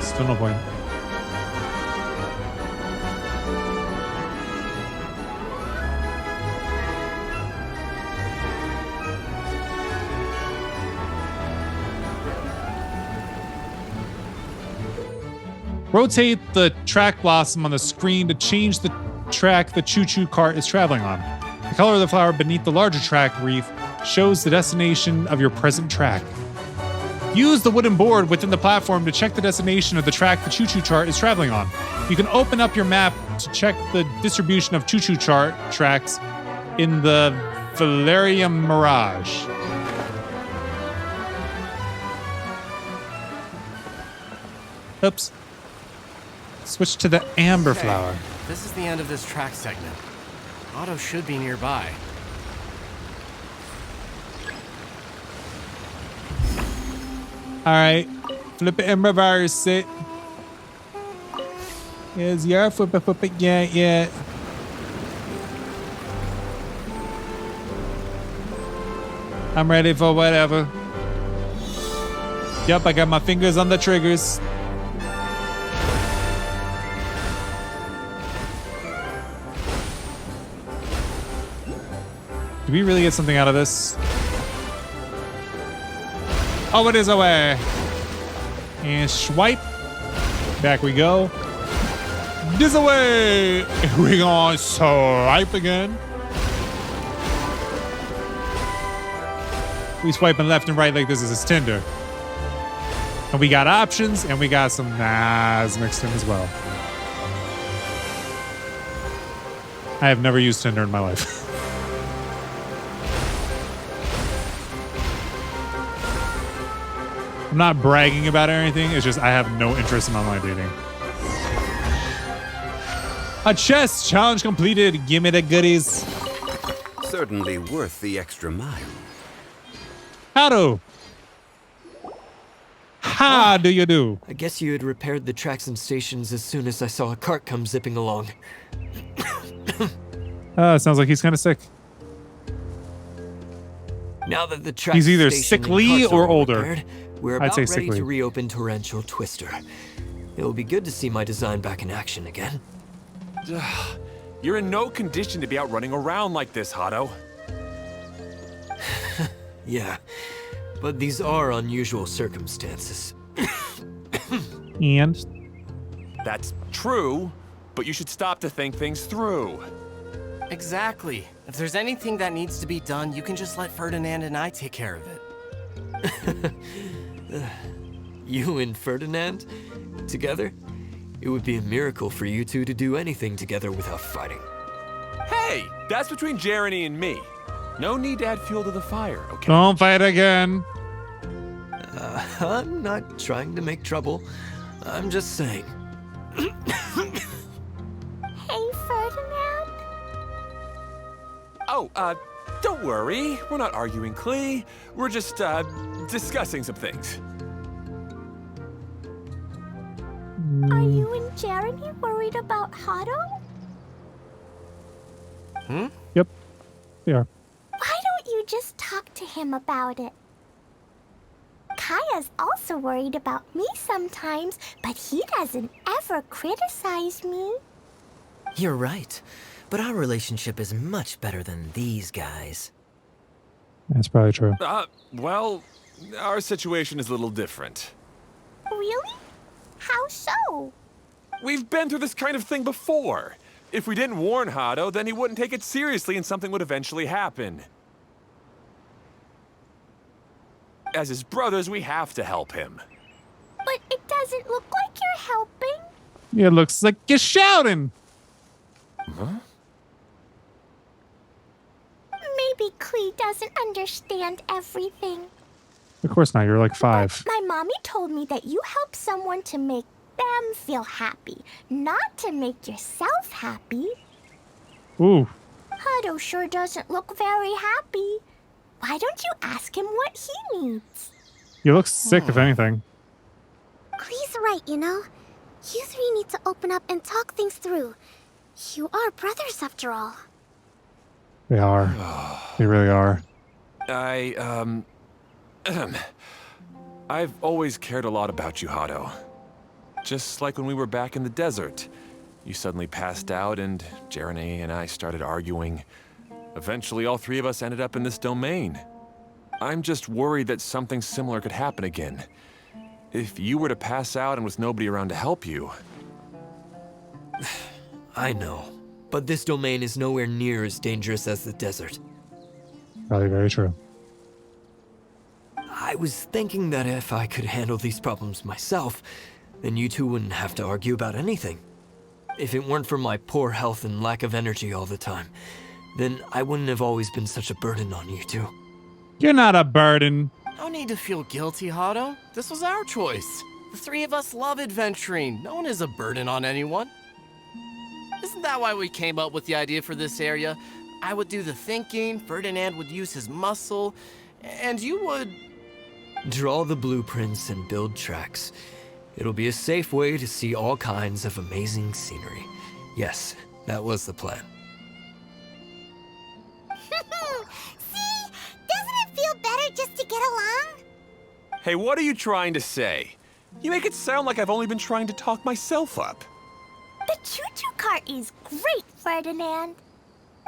Speaker 1: Still no point. Rotate the track blossom on the screen to change the track the choo-choo cart is traveling on. The color of the flower beneath the larger track wreath shows the destination of your present track. Use the wooden board within the platform to check the destination of the track the choo-choo chart is traveling on. You can open up your map to check the distribution of choo-choo chart tracks in the Valerium Mirage. Oops. Switch to the amber
Speaker 8: Okay,
Speaker 1: flower.
Speaker 8: This is the end of this track segment. Otto should be nearby.
Speaker 1: All right, flip it and reverse it. Here's your flip it, yeah. I'm ready for whatever. Yep, I got my fingers on the triggers. Do we really get something out of this? Oh, it is away. And swipe. Back we go. This away. We gonna swipe again. We swiping left and right like this is Tinder. And we got options and we got some Nas mixed in as well. I have never used Tinder in my life. I'm not bragging about it or anything. It's just I have no interest in online dating. A chest challenge completed. Give me the goodies.
Speaker 10: Certainly worth the extra mile.
Speaker 1: How do you do?
Speaker 6: I guess you had repaired the tracks and stations as soon as I saw a cart come zipping along.
Speaker 1: Sounds like he's kind of sick.
Speaker 6: Now that the track
Speaker 1: He's either
Speaker 6: station and
Speaker 1: sickly
Speaker 6: carts are
Speaker 1: or
Speaker 6: all
Speaker 1: older.
Speaker 6: repaired, we're
Speaker 1: I'd
Speaker 6: about
Speaker 1: say
Speaker 6: ready
Speaker 1: sickly.
Speaker 6: to reopen Torrential Twister. It will be good to see my design back in action again.
Speaker 9: You're in no condition to be out running around like this, Hado.
Speaker 6: Yeah, but these are unusual circumstances.
Speaker 1: And
Speaker 9: That's true, but you should stop to think things through.
Speaker 8: Exactly. If there's anything that needs to be done, you can just let Ferdinand and I take care of it.
Speaker 6: You and Ferdinand? Together? It would be a miracle for you two to do anything together without fighting.
Speaker 9: Hey, that's between Jeremy and me. No need to add fuel to the fire, okay?
Speaker 1: don't fight again.
Speaker 6: I'm not trying to make trouble. I'm just saying.
Speaker 3: Hey, Ferdinand.
Speaker 9: Oh, don't worry. We're not arguing, Klee. We're just, discussing some things.
Speaker 3: Are you and Jeremy worried about Hado?
Speaker 1: Yep, they are.
Speaker 3: Why don't you just talk to him about it? Kaya's also worried about me sometimes, but he doesn't ever criticize me.
Speaker 4: You're right. But our relationship is much better than these guys.
Speaker 1: That's probably true.
Speaker 9: Well, our situation is a little different.
Speaker 3: Really? How so?
Speaker 9: We've been through this kind of thing before. If we didn't warn Hado, then he wouldn't take it seriously and something would eventually happen. As his brothers, we have to help him.
Speaker 3: But it doesn't look like you're helping.
Speaker 1: It looks like you're shouting.
Speaker 9: Huh?
Speaker 3: Maybe Klee doesn't understand everything.
Speaker 1: Of course not. You're like 5.
Speaker 3: My mommy told me that you help someone to make them feel happy, not to make yourself happy.
Speaker 1: Ooh.
Speaker 3: Hado sure doesn't look very happy. Why don't you ask him what he needs?
Speaker 1: You look sick, if anything.
Speaker 7: Klee's right, you know? You three need to open up and talk things through. You are brothers after all.
Speaker 1: They are. They really are.
Speaker 9: I've always cared a lot about you, Hado. Just like when we were back in the desert. You suddenly passed out and Jeremy and I started arguing. Eventually, all three of us ended up in this domain. I'm just worried that something similar could happen again. If you were to pass out and with nobody around to help you...
Speaker 6: I know, but this domain is nowhere near as dangerous as the desert.
Speaker 1: Probably very true.
Speaker 6: I was thinking that if I could handle these problems myself, then you two wouldn't have to argue about anything. If it weren't for my poor health and lack of energy all the time, then I wouldn't have always been such a burden on you two.
Speaker 1: You're not a burden.
Speaker 8: No need to feel guilty, Hado. This was our choice. The three of us love adventuring. No one is a burden on anyone. Isn't that why we came up with the idea for this area? I would do the thinking, Ferdinand would use his muscle, and you would...
Speaker 6: Draw the blueprints and build tracks. It'll be a safe way to see all kinds of amazing scenery. Yes, that was the plan.
Speaker 3: See? Doesn't it feel better just to get along?
Speaker 9: Hey, what are you trying to say? You make it sound like I've only been trying to talk myself up.
Speaker 3: The choo-choo cart is great, Ferdinand.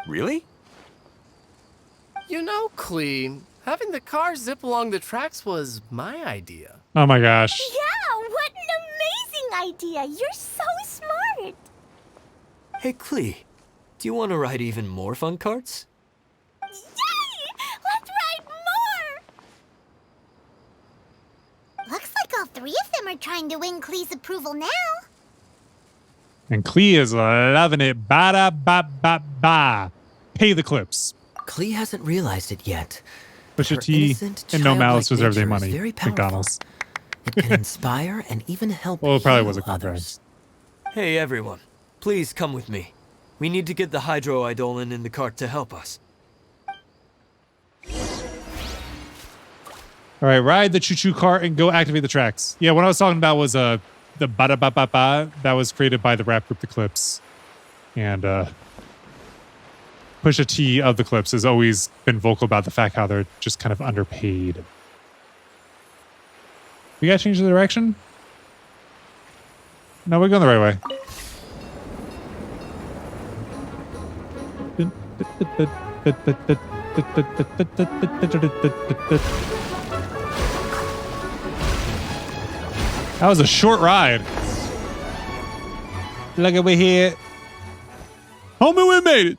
Speaker 9: Really?
Speaker 8: You know, Klee, having the car zip along the tracks was my idea.
Speaker 1: Oh my gosh.
Speaker 3: Yeah, what an amazing idea. You're so smart.
Speaker 6: Hey, Klee, do you want to ride even more fun carts?
Speaker 3: Yay! Let's ride more!
Speaker 7: Looks like all three of them are trying to win Klee's approval now.
Speaker 1: And Klee is loving it. Ba-da-ba-ba-ba. Pay the clips.
Speaker 4: Klee hasn't realized it yet.
Speaker 1: Push a
Speaker 4: Her
Speaker 1: T
Speaker 4: innocent,
Speaker 1: and no malice
Speaker 4: childlike
Speaker 1: deserve their
Speaker 4: nature is
Speaker 1: money.
Speaker 4: very powerful.
Speaker 1: McDonald's.
Speaker 4: It can inspire and even help
Speaker 1: Well, it probably
Speaker 4: heal
Speaker 1: was a contract.
Speaker 4: others.
Speaker 6: Hey everyone, please come with me. We need to get the Hydro Eidolon in the cart to help us.
Speaker 1: All right, ride the choo-choo cart and go activate the tracks. Yeah, what I was talking about was the ba-da-ba-ba-ba that was created by the rap group The Clips. And Pusha T of The Clips has always been vocal about the fact how they're just kind of underpaid. We gotta change the direction? No, we're going the right way. That was a short ride. Look at we here. Homie, we made it.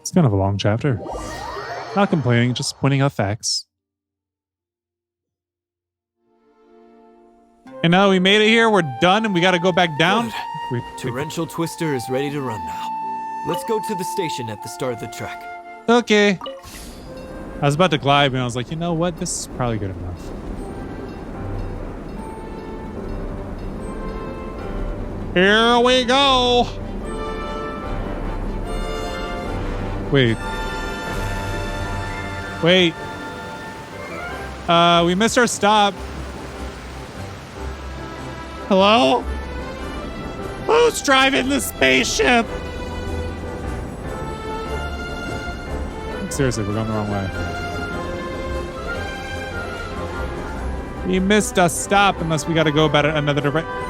Speaker 1: It's kind of a long chapter. Not complaining, just pointing out facts. And now we made it here. We're done, and we got to go back down.
Speaker 6: Torrential Twister is ready to run now. Let's go to the station at the start of the track.
Speaker 1: Okay. I was about to glide, and I was like, you know what? This is probably good enough. Here we go. Wait. Wait. We missed our stop. Hello? Who's driving the spaceship? Seriously, we're going the wrong way. We missed a stop unless we got to go about it another direction.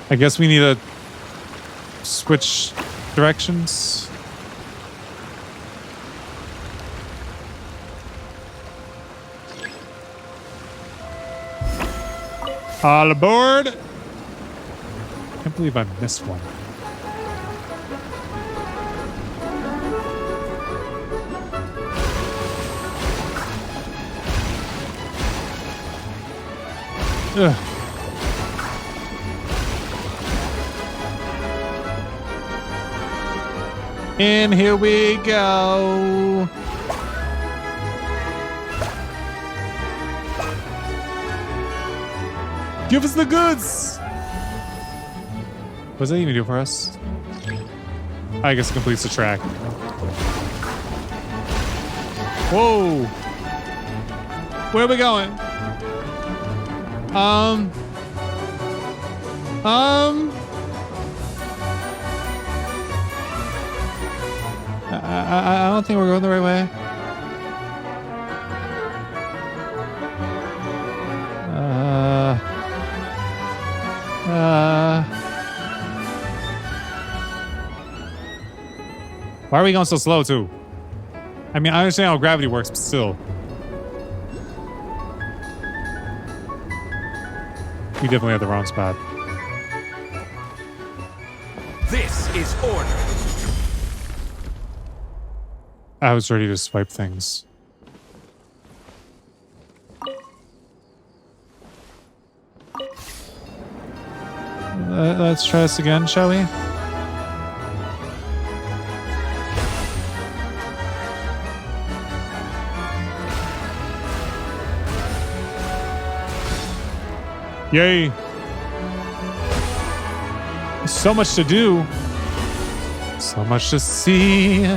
Speaker 1: I guess we need to switch directions. All aboard! Can't believe I missed one. Ugh. And here we go. Give us the goods. What does that even do for us? I guess it completes the track. Whoa. Where are we going? I don't think we're going the right way. Why are we going so slow too? I mean, I understand how gravity works, but still. We definitely have the wrong spot.
Speaker 9: This is order.
Speaker 1: I was ready to swipe things. Let's try this again, shall we? Yay. So much to do. So much to see.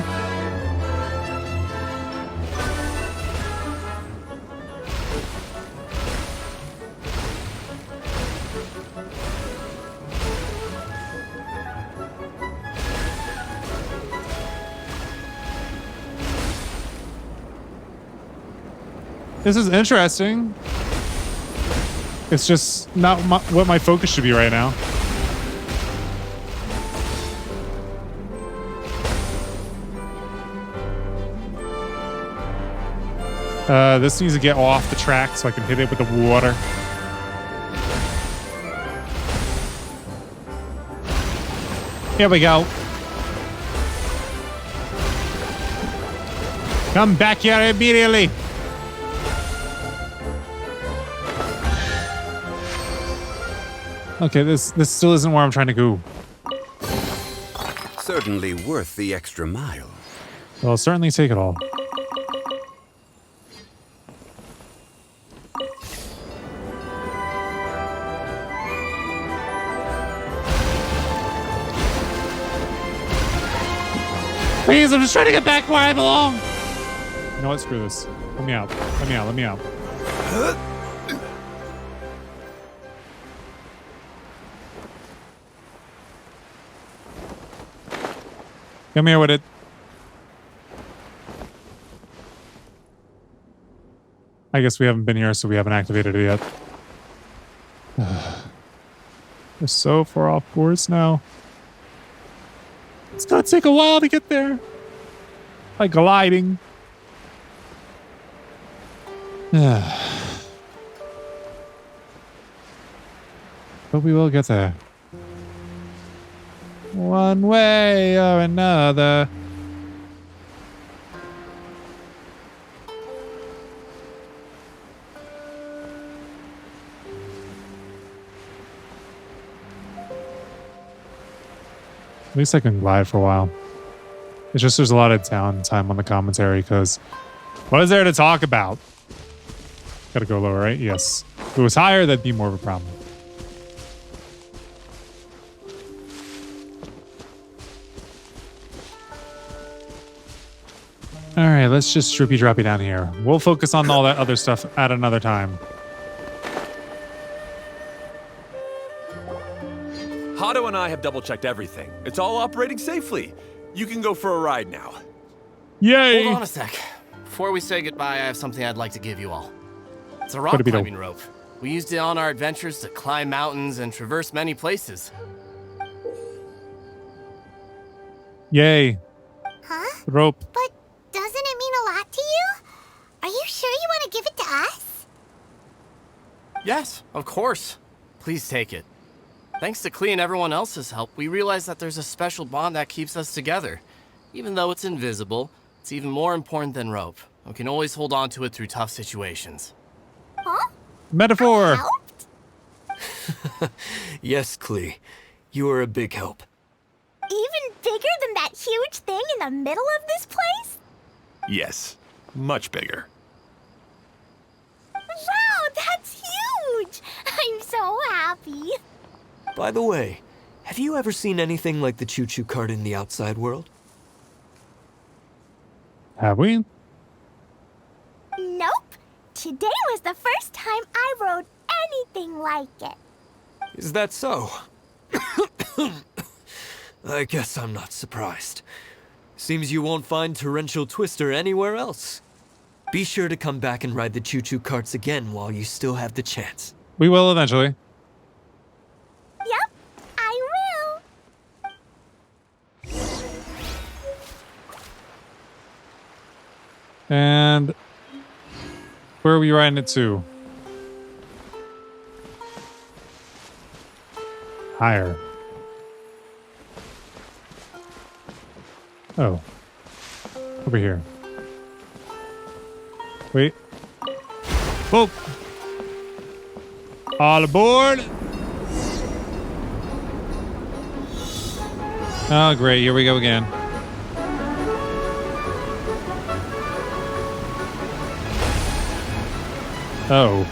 Speaker 1: This is interesting. It's just not what my focus should be right now. This needs to get off the track so I can hit it with the water. Here we go. Come back here immediately. Okay, this still isn't where I'm trying to go.
Speaker 10: Certainly worth the extra mile.
Speaker 1: Well, I'll certainly take it all. Please, I'm just trying to get back where I belong. You know what? Screw this. Let me out. Let me out. Let me out. Come here with it. I guess we haven't been here, so we haven't activated it yet. We're so far off course now. It's gonna take a while to get there. Like gliding. But we will get there. One way or another. At least I can glide for a while. It's just there's a lot of downtime on the commentary because what is there to talk about? Gotta go lower, right? Yes. If it was higher, that'd be more of a problem. All right, let's just drippy droppy down here. We'll focus on all that other stuff at another time.
Speaker 9: Hato and I have double-checked everything. It's all operating safely. You can go for a ride now.
Speaker 1: Yay!
Speaker 8: Hold on a sec. Before we say goodbye, I have something I'd like to give you all. It's a rock climbing rope. We used it on our adventures to climb mountains and traverse many places.
Speaker 1: Yay.
Speaker 7: Huh?
Speaker 1: Rope.
Speaker 7: But doesn't it mean a lot to you? Are you sure you want to give it to us?
Speaker 8: Yes, of course. Please take it. Thanks to Klee and everyone else's help, we realized that there's a special bond that keeps us together. Even though it's invisible, it's even more important than rope. We can always hold on to it through tough situations.
Speaker 7: Huh?
Speaker 1: Metaphor.
Speaker 6: Yes, Klee. You are a big help.
Speaker 3: Even bigger than that huge thing in the middle of this place?
Speaker 9: Yes, much bigger.
Speaker 3: Wow, that's huge! I'm so happy.
Speaker 6: By the way, have you ever seen anything like the choo-choo cart in the outside world?
Speaker 1: Have we?
Speaker 3: Nope. Today was the first time I rode anything like it.
Speaker 6: Is that so? I guess I'm not surprised. Seems you won't find Torrential Twister anywhere else. Be sure to come back and ride the choo-choo carts again while you still have the chance.
Speaker 1: We will eventually.
Speaker 3: Yep, I will.
Speaker 1: And where are we riding it to? Higher. Oh. Over here. Wait. Whoa. All aboard. Oh, great. Here we go again. Oh.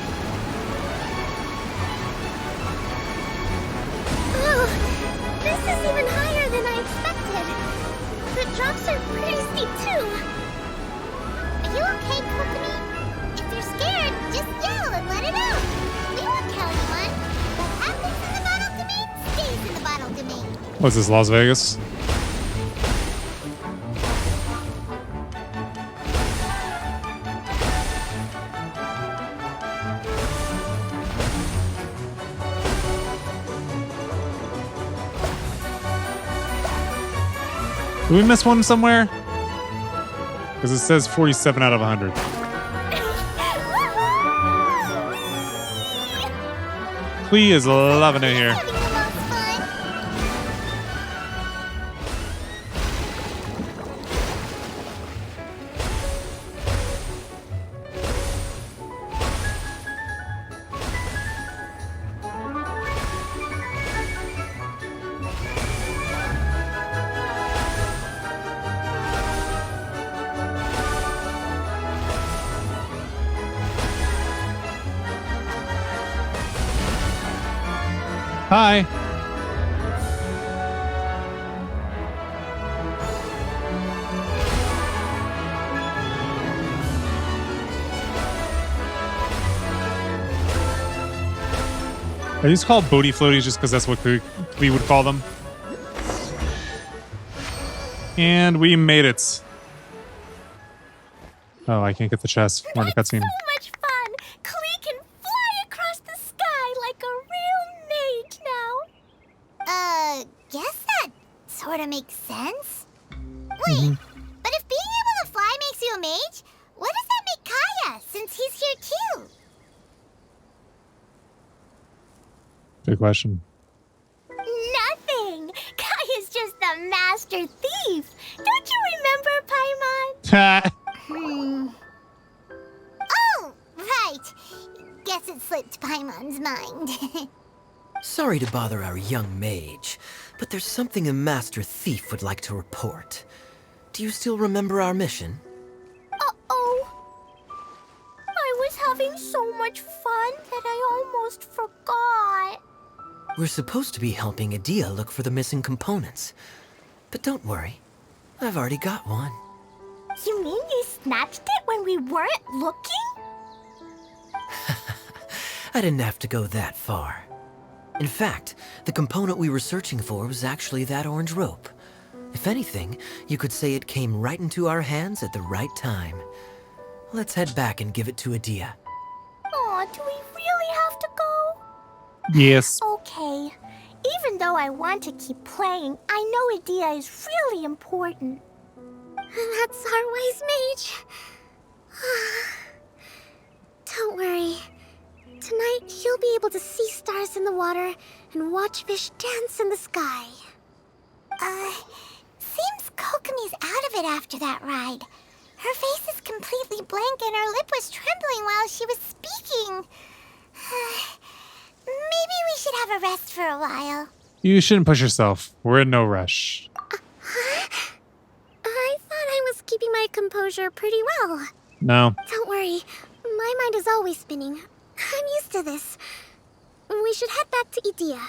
Speaker 7: Oh, this is even higher than I expected. The drops are pretty steep too. Are you okay, Kokomi? If you're scared, just yell and let it out. We won't tell anyone. What happens in the bottle domain stays in the bottle domain.
Speaker 1: What's this, Las Vegas? Did we miss one somewhere? Because it says 47 out of 100. Clee is loving it here.
Speaker 3: Having the most fun.
Speaker 1: Hi. Are these called booty floaties just because that's what we would call them? And we made it. Oh, I can't get the chest. We're in the
Speaker 3: That's so
Speaker 1: cutscene.
Speaker 3: much fun. Klee can fly across the sky like a real mage now. Guess that sort of makes sense. Wait, but if being able to fly makes you a mage, what does that make Kaya, since he's here too?
Speaker 1: Good question.
Speaker 3: Nothing. Kaya's just the master thief. Don't you remember, Paimon?
Speaker 1: Ha!
Speaker 3: Oh, right. Guess it slipped Paimon's mind.
Speaker 4: Sorry to bother our young mage, but there's something a master thief would like to report. Do you still remember our mission?
Speaker 3: Uh-oh. I was having so much fun that I almost forgot.
Speaker 4: We're supposed to be helping Adia look for the missing components. But don't worry, I've already got one.
Speaker 3: You mean you snatched it when we weren't looking?
Speaker 4: I didn't have to go that far. In fact, the component we were searching for was actually that orange rope. If anything, you could say it came right into our hands at the right time. Let's head back and give it to Adia.
Speaker 3: Aw, do we really have to go?
Speaker 1: Yes.
Speaker 3: Okay. Even though I want to keep playing, I know Adia is really important.
Speaker 7: That's our wise mage. Don't worry. Tonight, you'll be able to see stars in the water and watch fish dance in the sky.
Speaker 3: Seems Kokomi's out of it after that ride. Her face is completely blank and her lip was trembling while she was speaking. Maybe we should have a rest for a while.
Speaker 1: You shouldn't push yourself. We're in no rush.
Speaker 7: I thought I was keeping my composure pretty well.
Speaker 1: No.
Speaker 7: Don't worry. My mind is always spinning. I'm used to this. We should head back to Idia.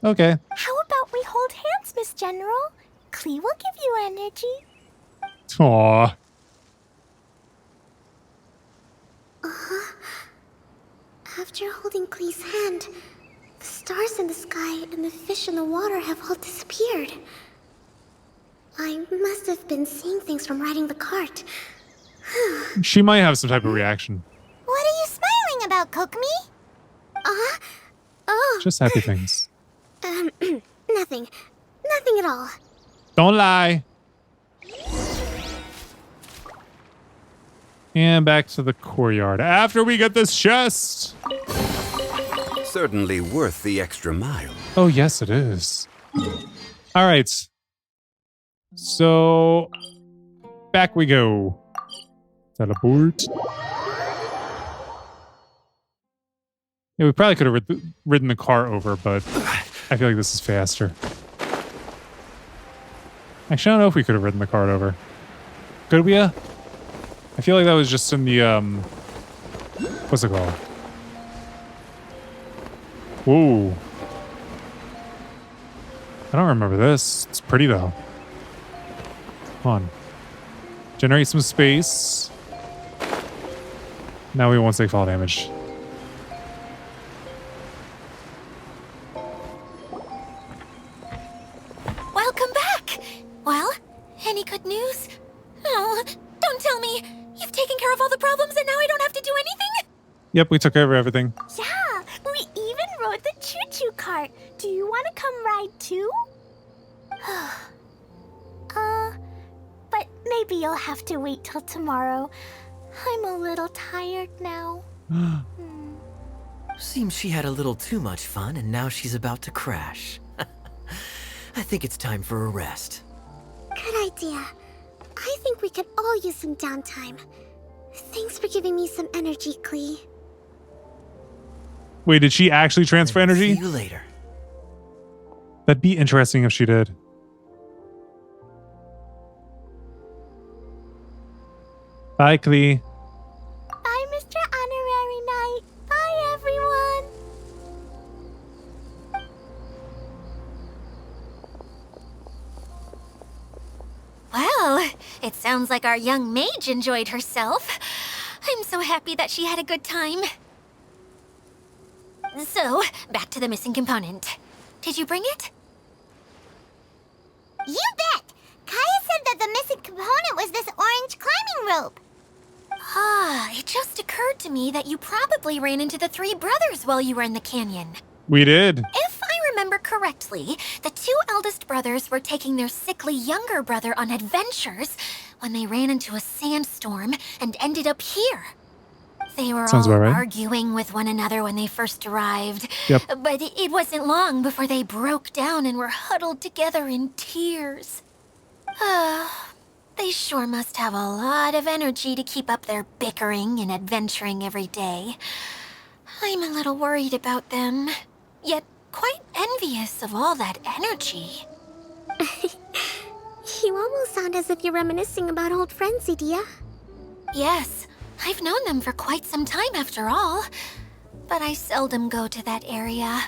Speaker 1: Okay.
Speaker 3: How about we hold hands, Miss General? Klee will give you energy.
Speaker 1: Aw.
Speaker 7: After holding Klee's hand, the stars in the sky and the fish in the water have all disappeared. I must have been seeing things from riding the cart.
Speaker 1: She might have some type of reaction.
Speaker 3: What are you smiling about, Kokomi?
Speaker 7: Oh,
Speaker 1: Just happy things.
Speaker 7: nothing. Nothing at all.
Speaker 1: Don't lie. And back to the courtyard after we get this chest.
Speaker 10: Certainly worth the extra mile.
Speaker 1: Oh, yes, it is. All right. So, back we go. Teleport. Yeah, we probably could have ridden the car over, but I feel like this is faster. Actually, I don't know if we could have ridden the cart over. Could we? I feel like that was just in the, what's it called? Whoa. I don't remember this. It's pretty, though. Come on. Generate some space. Now we won't take fall damage.
Speaker 2: Welcome back! Well, any good news? Oh, don't tell me! You've taken care of all the problems and now I don't have to do anything?
Speaker 1: Yep, we took care of everything.
Speaker 3: Yeah, we even rode the choo-choo cart. Do you want to come ride too? maybe you'll have to wait till tomorrow. I'm a little tired now.
Speaker 4: Seems she had a little too much fun and now she's about to crash. I think it's time for a rest.
Speaker 7: Good idea. I think we could all use some downtime. Thanks for giving me some energy, Klee.
Speaker 1: Wait, did she actually transfer energy?
Speaker 4: See you later.
Speaker 1: That'd be interesting if she did. Bye, Klee.
Speaker 3: Bye, Mr. Honorary Knight. Bye, everyone.
Speaker 2: Well, it sounds like our young mage enjoyed herself. I'm so happy that she had a good time. So, back to the missing component. Did you bring it?
Speaker 3: You bet! Kaya said that the missing component was this orange climbing rope.
Speaker 2: Ah, it just occurred to me that you probably ran into the three brothers while you were in the canyon.
Speaker 1: We did.
Speaker 2: If I remember correctly, the two eldest brothers were taking their sickly younger brother on adventures when they ran into a sandstorm and ended up here. They were
Speaker 1: Sounds
Speaker 2: all
Speaker 1: about right.
Speaker 2: arguing with one another when they first arrived.
Speaker 1: Yep.
Speaker 2: But it wasn't long before they broke down and were huddled together in tears. They sure must have a lot of energy to keep up their bickering and adventuring every day. I'm a little worried about them, yet quite envious of all that energy.
Speaker 7: You almost sound as if you're reminiscing about old friends, Idia.
Speaker 2: Yes, I've known them for quite some time after all, but I seldom go to that area.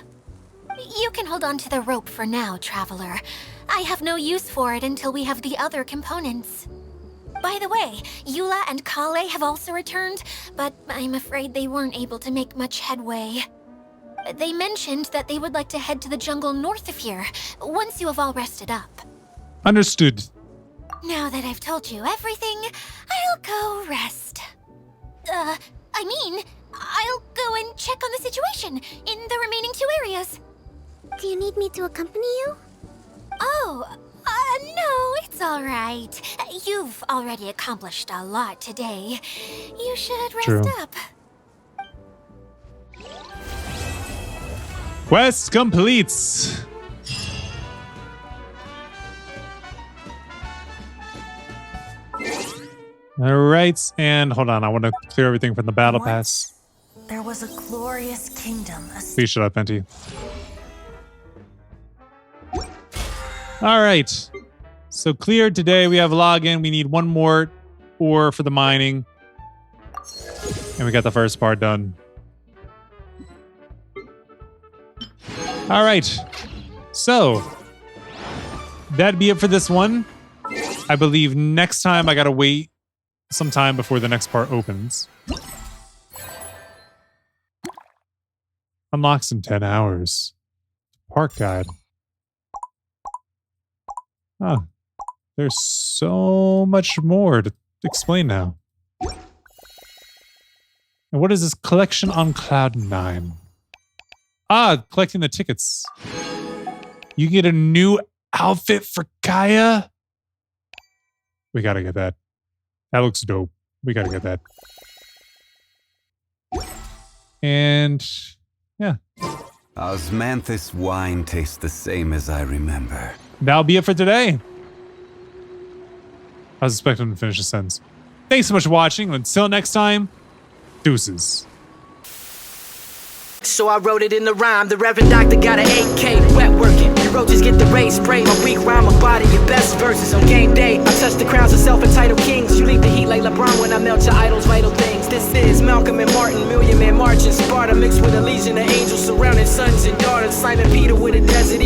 Speaker 2: You can hold on to the rope for now, Traveler. I have no use for it until we have the other components. By the way, Eula and Kale have also returned, but I'm afraid they weren't able to make much headway. They mentioned that they would like to head to the jungle north of here, once you have all rested up.
Speaker 1: Understood.
Speaker 2: Now that I've told you everything, I'll go rest. I'll go and check on the situation in the remaining two areas.
Speaker 7: Do you need me to accompany you?
Speaker 2: Oh, no, it's all right. You've already accomplished a lot today. You should rest
Speaker 1: True.
Speaker 2: up.
Speaker 1: Quest completes. All right, and hold on. I want to clear everything from the battle pass.
Speaker 11: There was a glorious kingdom.
Speaker 1: Please shut up, Fenty. All right. So cleared today. We have login. We need one more ore for the mining. And we got the first part done. All right. So that'd be it for this one. I believe next time I got to wait some time before the next part opens. Unlocks in 10 hours. Park guide. Huh. There's so much more to explain now. And what is this collection on Cloud 9? Ah, collecting the tickets. You get a new outfit for Kaya? We gotta get that. That looks dope. We gotta get that. And yeah.
Speaker 10: Osmanthus wine tastes the same as I remember.
Speaker 1: That'll be it for today. I was expecting him to finish the sentence. Thanks so much for watching. Until next time, deuces.
Speaker 12: So I wrote it in the rhyme. The Reverend Doctor got an 8K wet working. You roaches get the race spray. My weak rhyme, my body, your best verses on game day. I touch the crowns of self-entitled kings. You leave the heat like LeBron when I melt your idols' vital things. This is Malcolm and Martin, Million Man March in Sparta, mixed with a legion of angels surrounding sons and daughters. Simon Peter with a desert